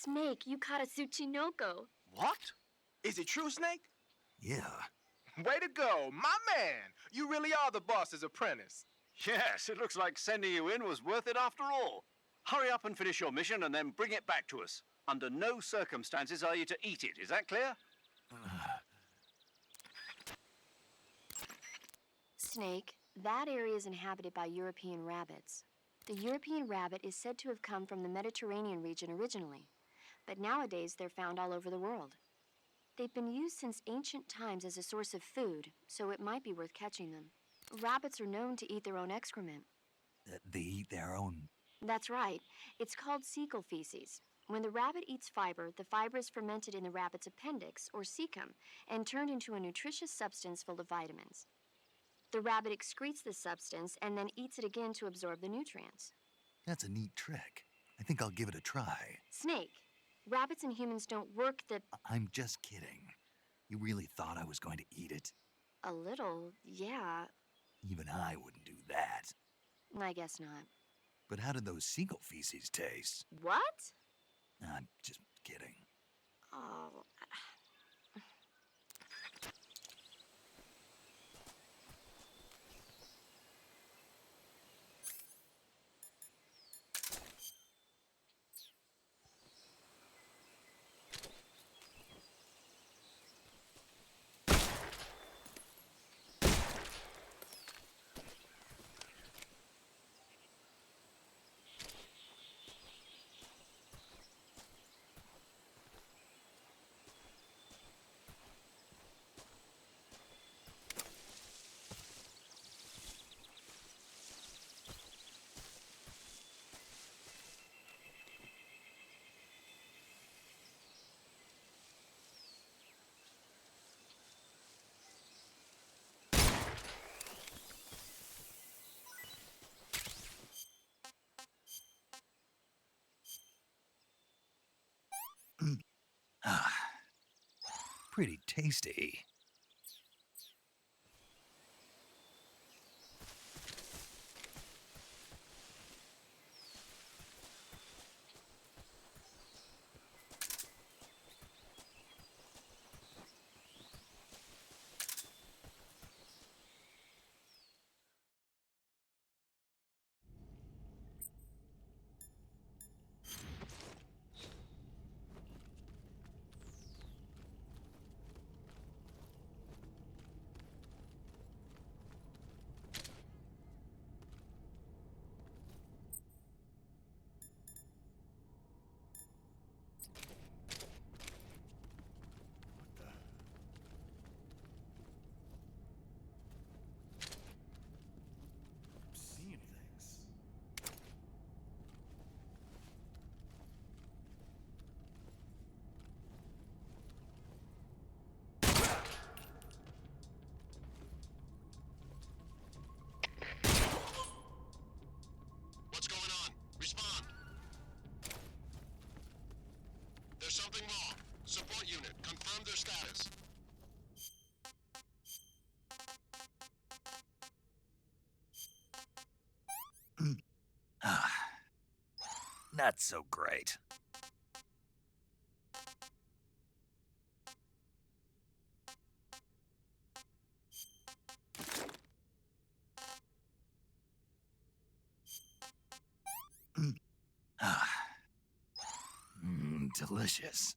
Snake, you caught a Tsuchinoko. What? Is it true, Snake? Yeah. Way to go, my man! You really are the boss's apprentice. Yes, it looks like sending you in was worth it after all. Hurry up and finish your mission and then bring it back to us. Under no circumstances are you to eat it, is that clear? Snake, that area is inhabited by European rabbits. The European rabbit is said to have come from the Mediterranean region originally, but nowadays they're found all over the world. They've been used since ancient times as a source of food, so it might be worth catching them. Rabbits are known to eat their own excrement. They eat their own. That's right. It's called cecal feces. When the rabbit eats fiber, the fiber is fermented in the rabbit's appendix, or cecum, and turned into a nutritious substance full of vitamins. The rabbit excretes this substance and then eats it again to absorb the nutrients. That's a neat trick. I think I'll give it a try. Snake, rabbits and humans don't work the... I'm just kidding. You really thought I was going to eat it? A little, yeah. Even I wouldn't do that. I guess not. But how did those seagull feces taste? What? I'm just kidding. Oh... Pretty tasty. Seeing things. What's going on? Respond. There's something wrong. Support unit, confirm their status. Not so great. Delicious.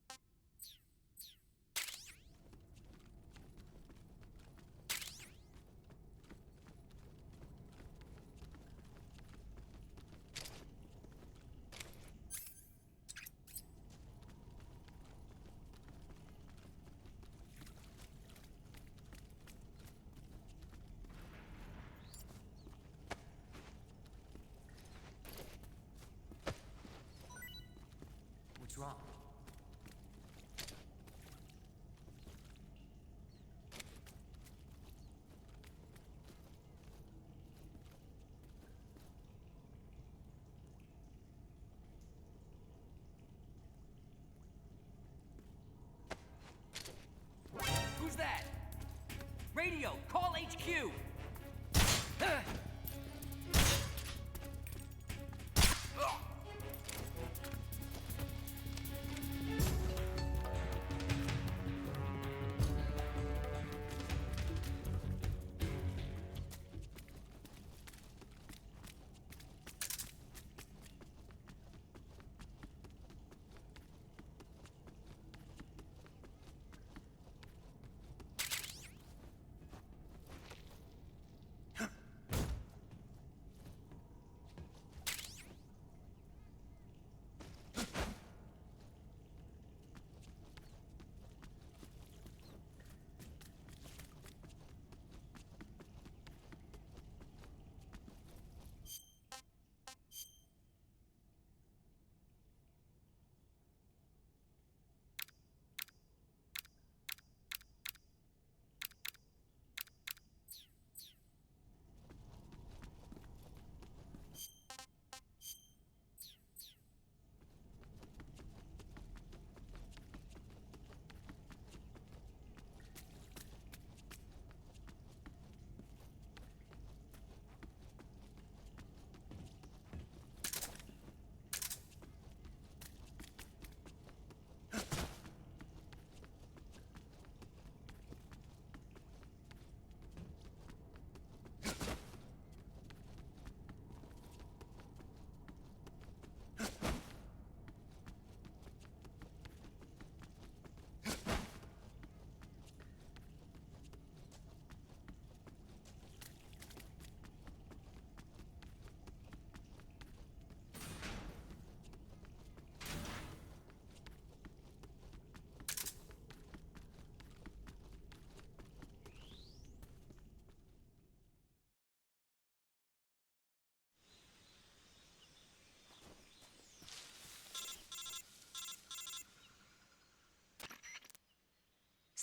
What's wrong? Who's that? Radio, call HQ!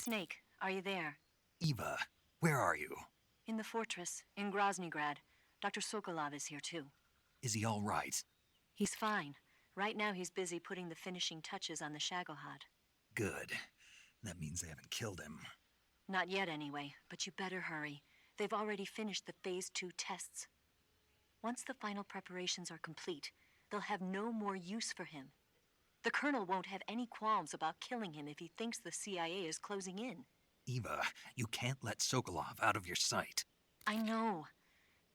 Snake, are you there? Eva, where are you? In the fortress, in Groznygrad. Dr. Sokolov is here too. Is he all right? He's fine. Right now he's busy putting the finishing touches on the Shagohod. Good. That means they haven't killed him. Not yet anyway, but you better hurry. They've already finished the Phase 2 tests. Once the final preparations are complete, they'll have no more use for him. The Colonel won't have any qualms about killing him if he thinks the CIA is closing in. Eva, you can't let Sokolov out of your sight. I know.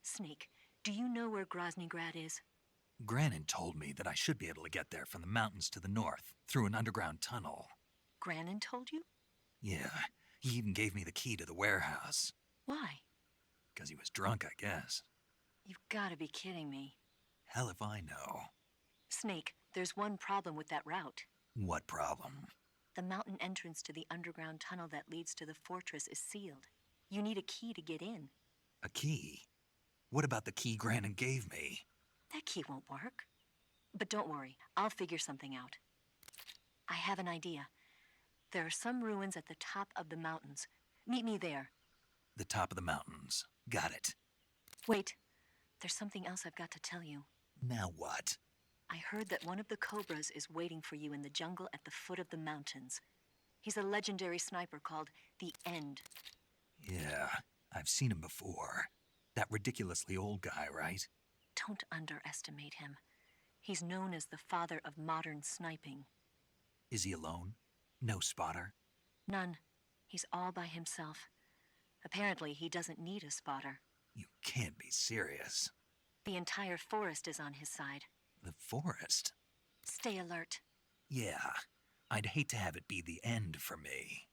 Snake, do you know where Groznygrad is? Granin told me that I should be able to get there from the mountains to the north, through an underground tunnel. Granin told you? Yeah, he even gave me the key to the warehouse. Why? Because he was drunk, I guess. You've got to be kidding me. Hell if I know. Snake, there's one problem with that route. What problem? The mountain entrance to the underground tunnel that leads to the fortress is sealed. You need a key to get in. A key? What about the key Granin gave me? That key won't work. But don't worry, I'll figure something out. I have an idea. There are some ruins at the top of the mountains. Meet me there. The top of the mountains. Got it. Wait, there's something else I've got to tell you. Now what? I heard that one of the Cobras is waiting for you in the jungle at the foot of the mountains. He's a legendary sniper called the End. Yeah, I've seen him before. That ridiculously old guy, right? Don't underestimate him. He's known as the father of modern sniping. Is he alone? No spotter? None. He's all by himself. Apparently, he doesn't need a spotter. You can't be serious. The entire forest is on his side. The forest? Stay alert. Yeah, I'd hate to have it be the end for me.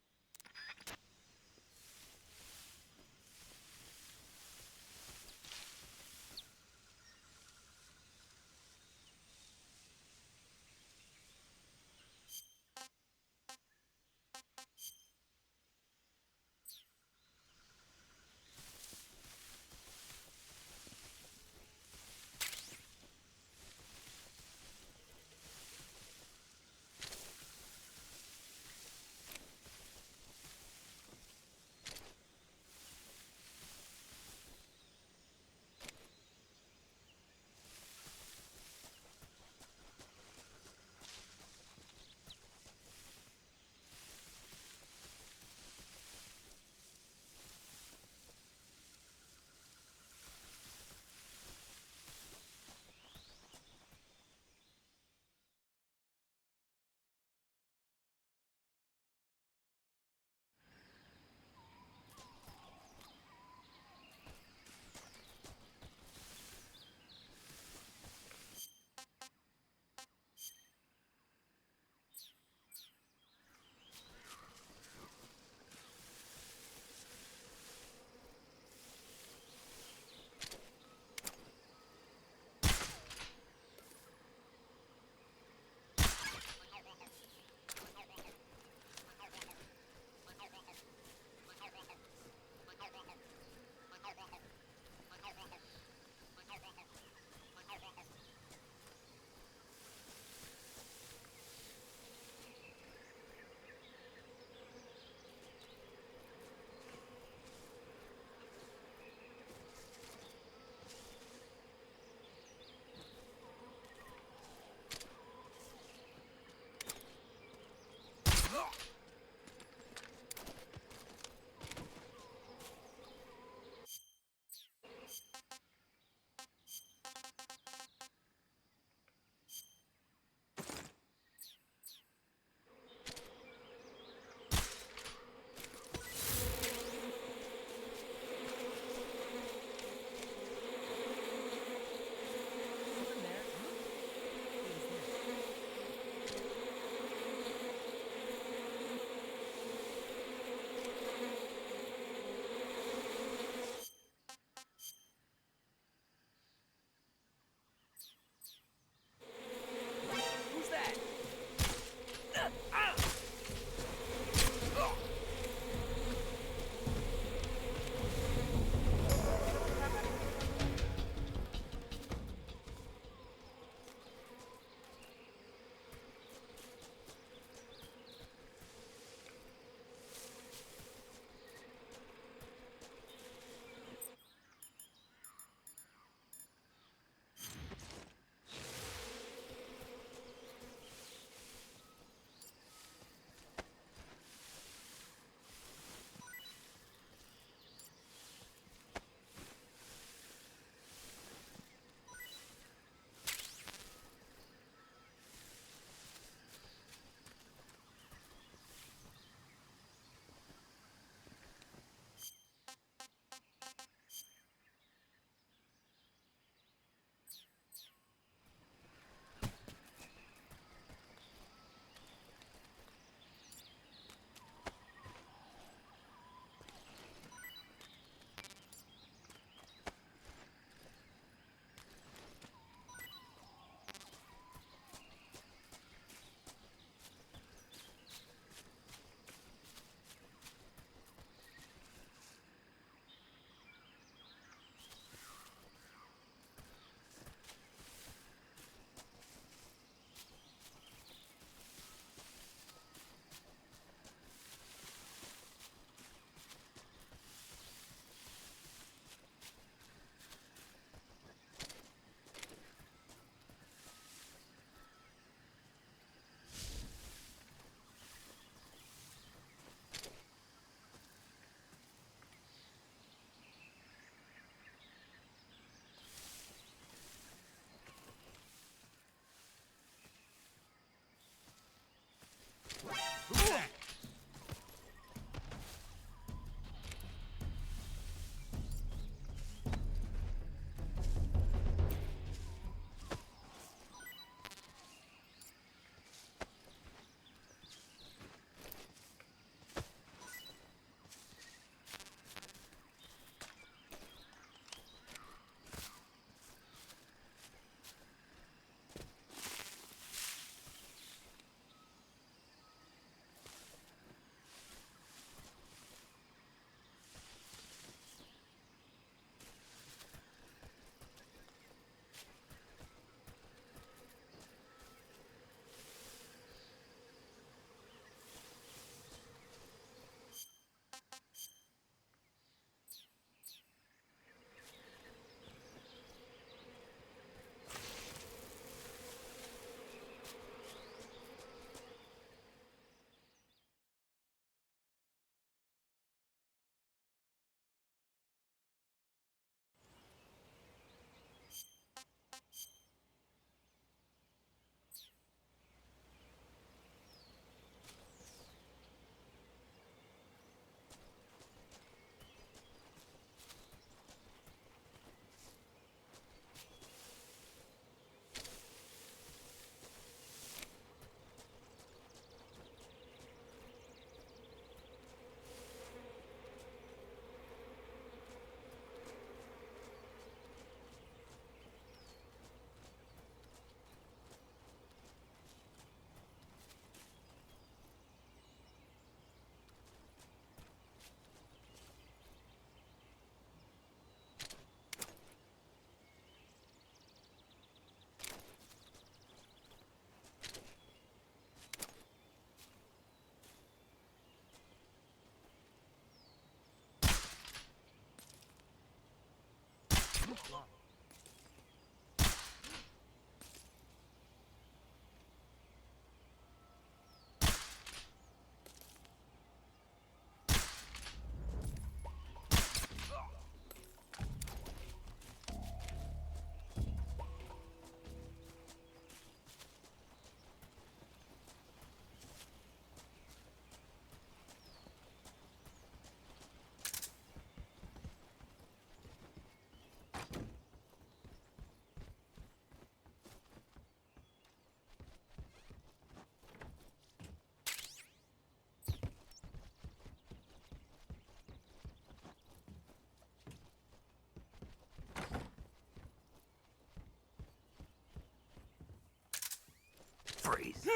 Freeze.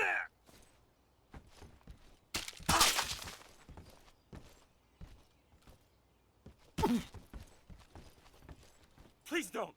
Please don't!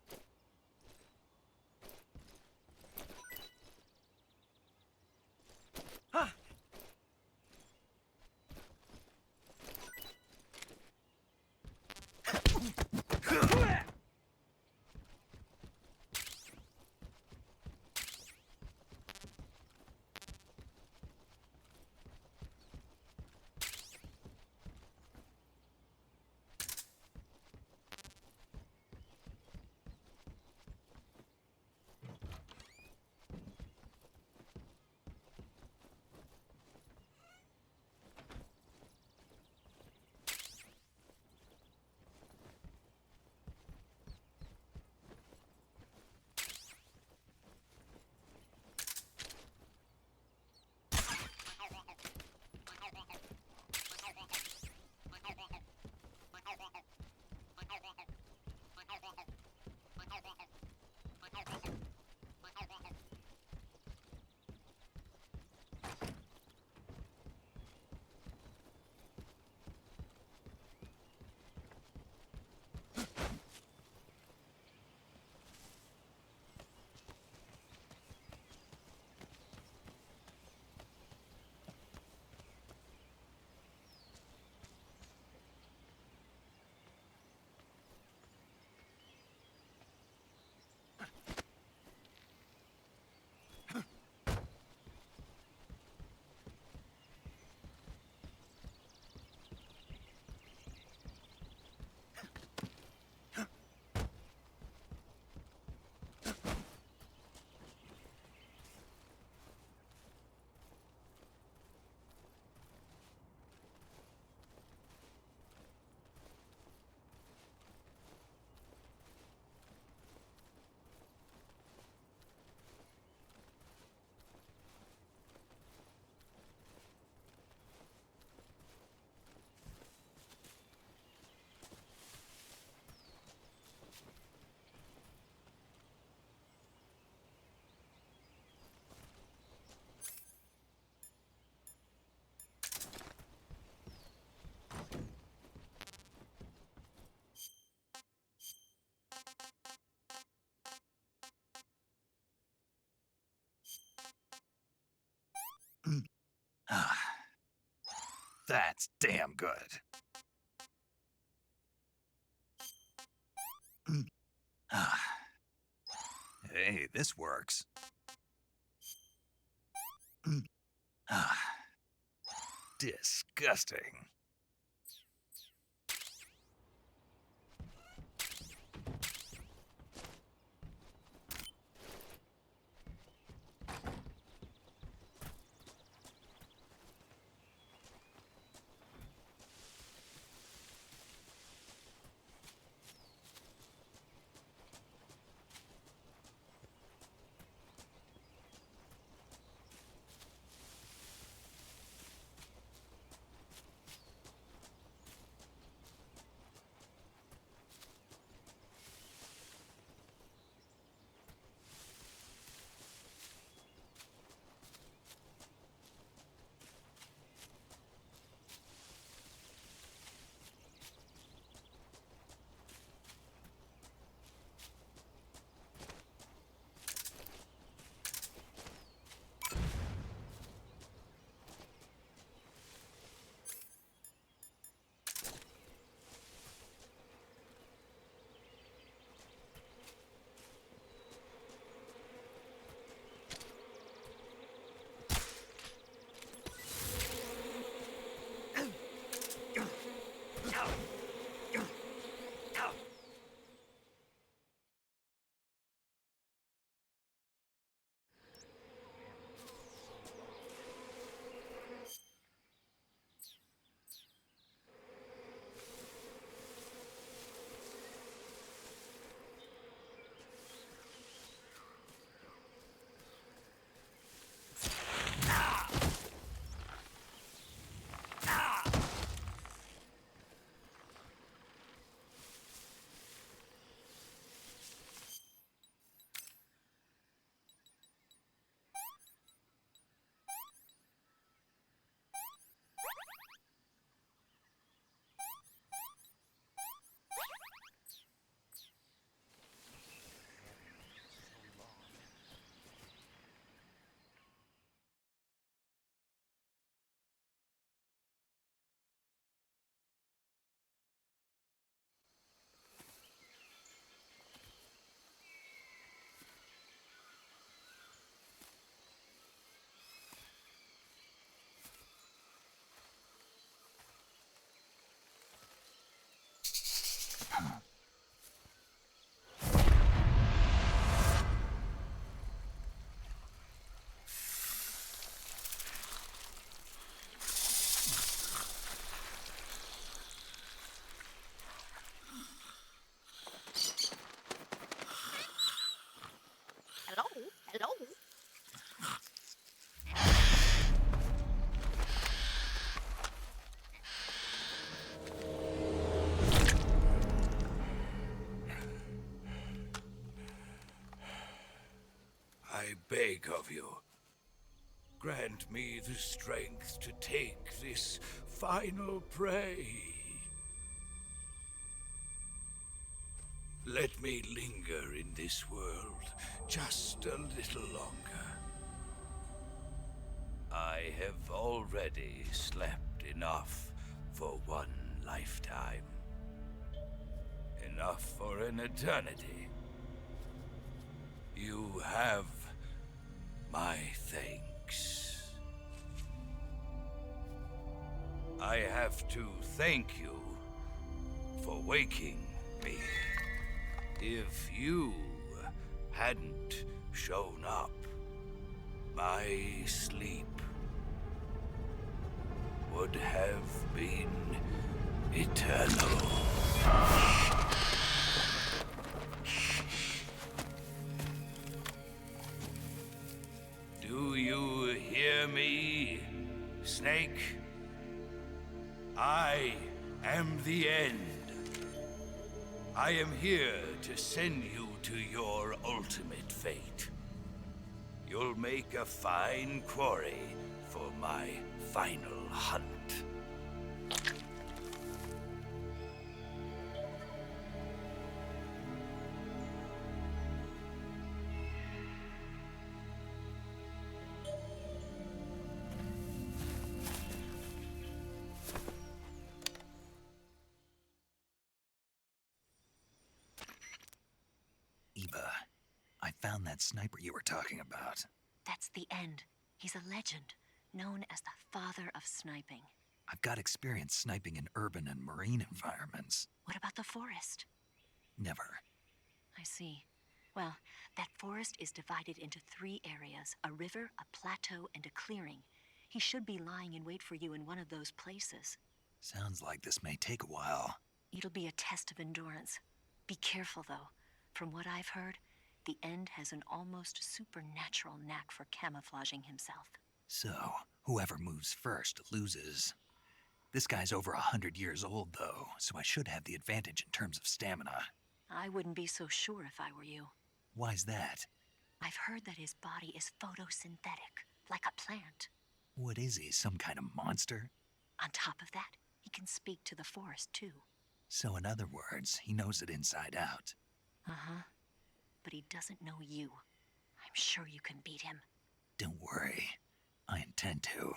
That's damn good. Hey, this works. Disgusting. beg of you. Grant me the strength to take this final prey. Let me linger in this world just a little longer. I have already slept enough for one lifetime. Enough for an eternity. You have my thanks. I have to thank you for waking me. If you hadn't shown up, my sleep would have been eternal. Do you hear me, Snake? I am the end. I am here to send you to your ultimate fate. You'll make a fine quarry for my final hunt. Eva, I found that sniper you were talking about. That's the end. He's a legend, known as the father of sniping. I've got experience sniping in urban and marine environments. What about the forest? Never. I see. Well, that forest is divided into 3 areas, a river, a plateau, and a clearing. He should be lying in wait for you in one of those places. Sounds like this may take a while. It'll be a test of endurance. Be careful, though. From what I've heard, the End has an almost supernatural knack for camouflaging himself. So, whoever moves first loses. This guy's over 100 years old, though, so I should have the advantage in terms of stamina. I wouldn't be so sure if I were you. Why's that? I've heard that his body is photosynthetic, like a plant. What is he, some kind of monster? On top of that, he can speak to the forest, too. So in other words, he knows it inside out. Uh-huh. But he doesn't know you. I'm sure you can beat him. Don't worry. I intend to.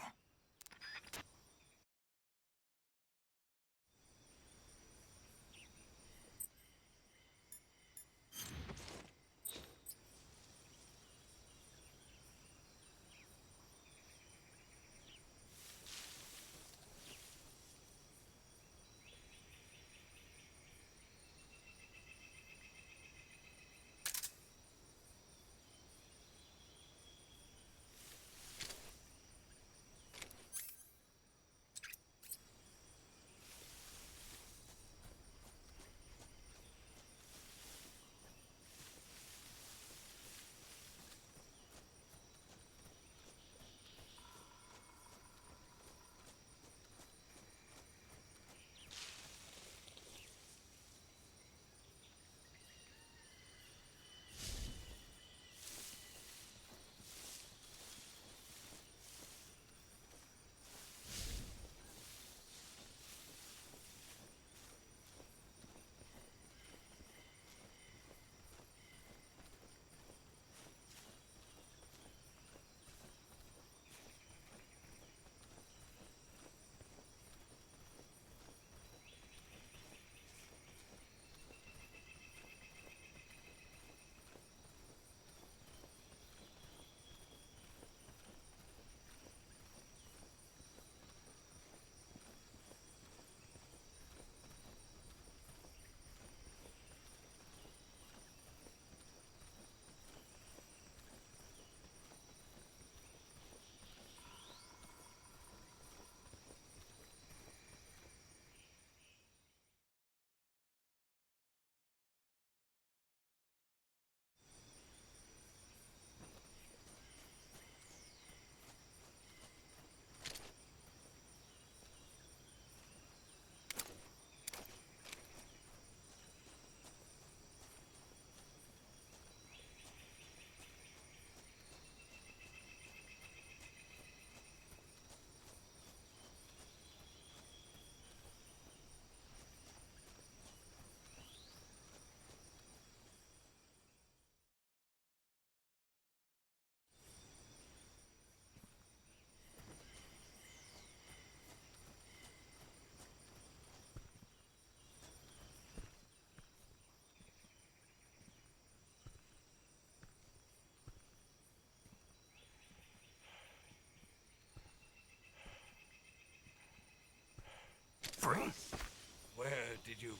did you?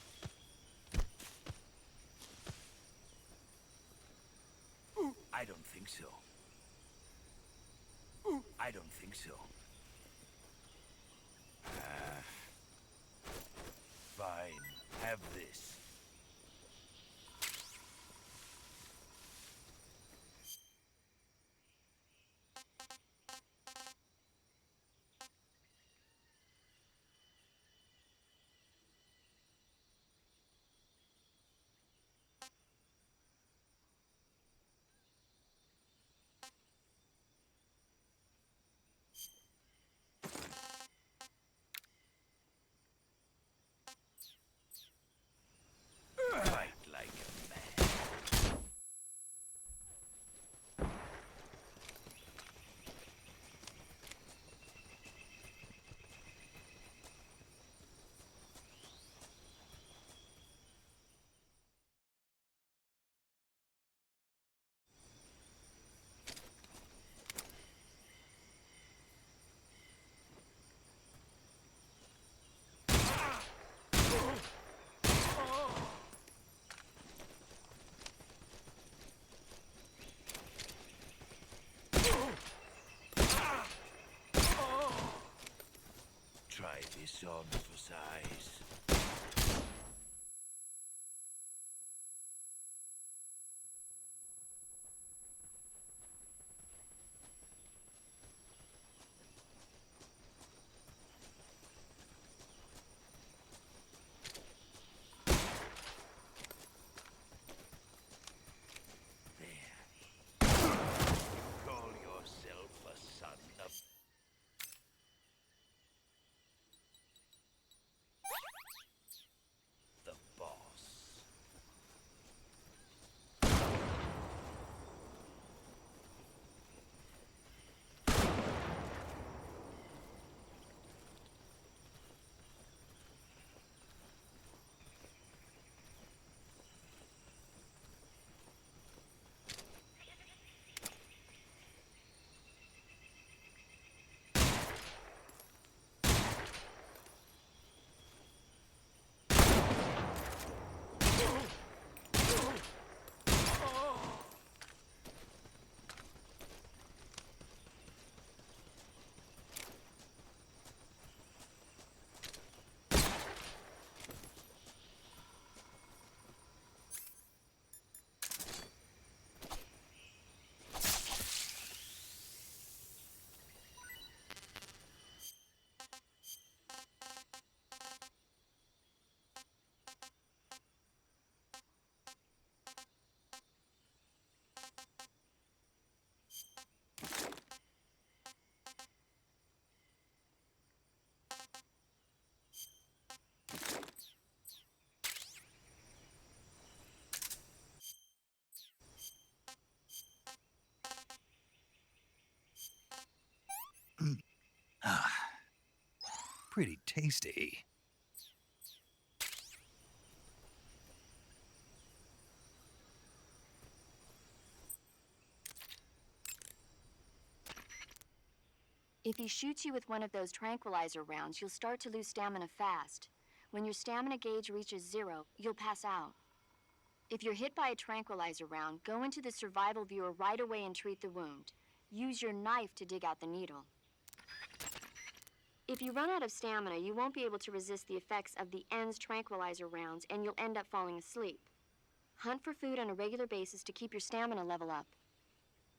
I don't think so. I don't think so. Fine. Have this. Fight like a man. Try this on for size. There. Call yourself a son of... the boss. Pretty tasty. If he shoots you with one of those tranquilizer rounds, you'll start to lose stamina fast. When your stamina gauge reaches 0, you'll pass out. If you're hit by a tranquilizer round, go into the survival viewer right away and treat the wound. Use your knife to dig out the needle. If you run out of stamina, you won't be able to resist the effects of the END's tranquilizer rounds, and you'll end up falling asleep. Hunt for food on a regular basis to keep your stamina level up.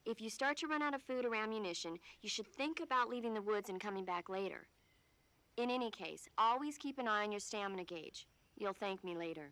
If you start to run out of food or ammunition, you should think about leaving the woods and coming back later. In any case, always keep an eye on your stamina gauge. You'll thank me later.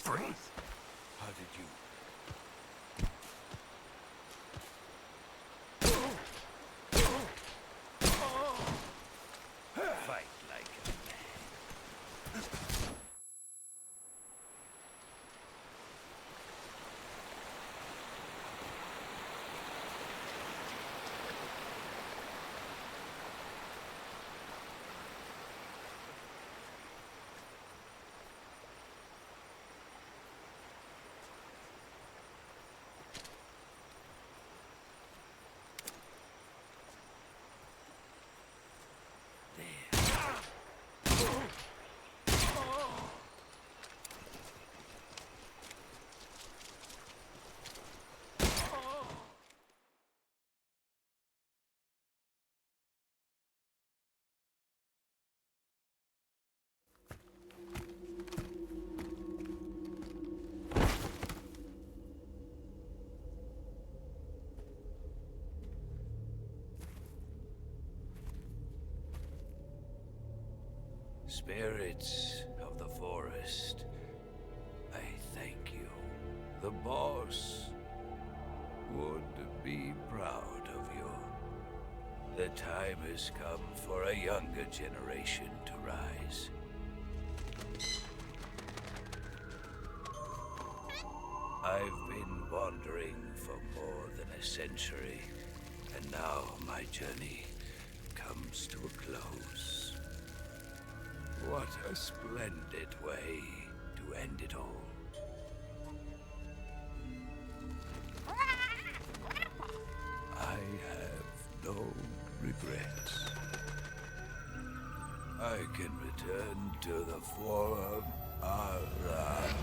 Freeze! How did you... Fight like a man. Spirits of the forest, I thank you. The boss would be proud of you. The time has come for a younger generation to rise. I've been wandering for more than a century, and now my journey comes to a close. What a splendid way to end it all. I have no regrets. I can return to the Forum Ara.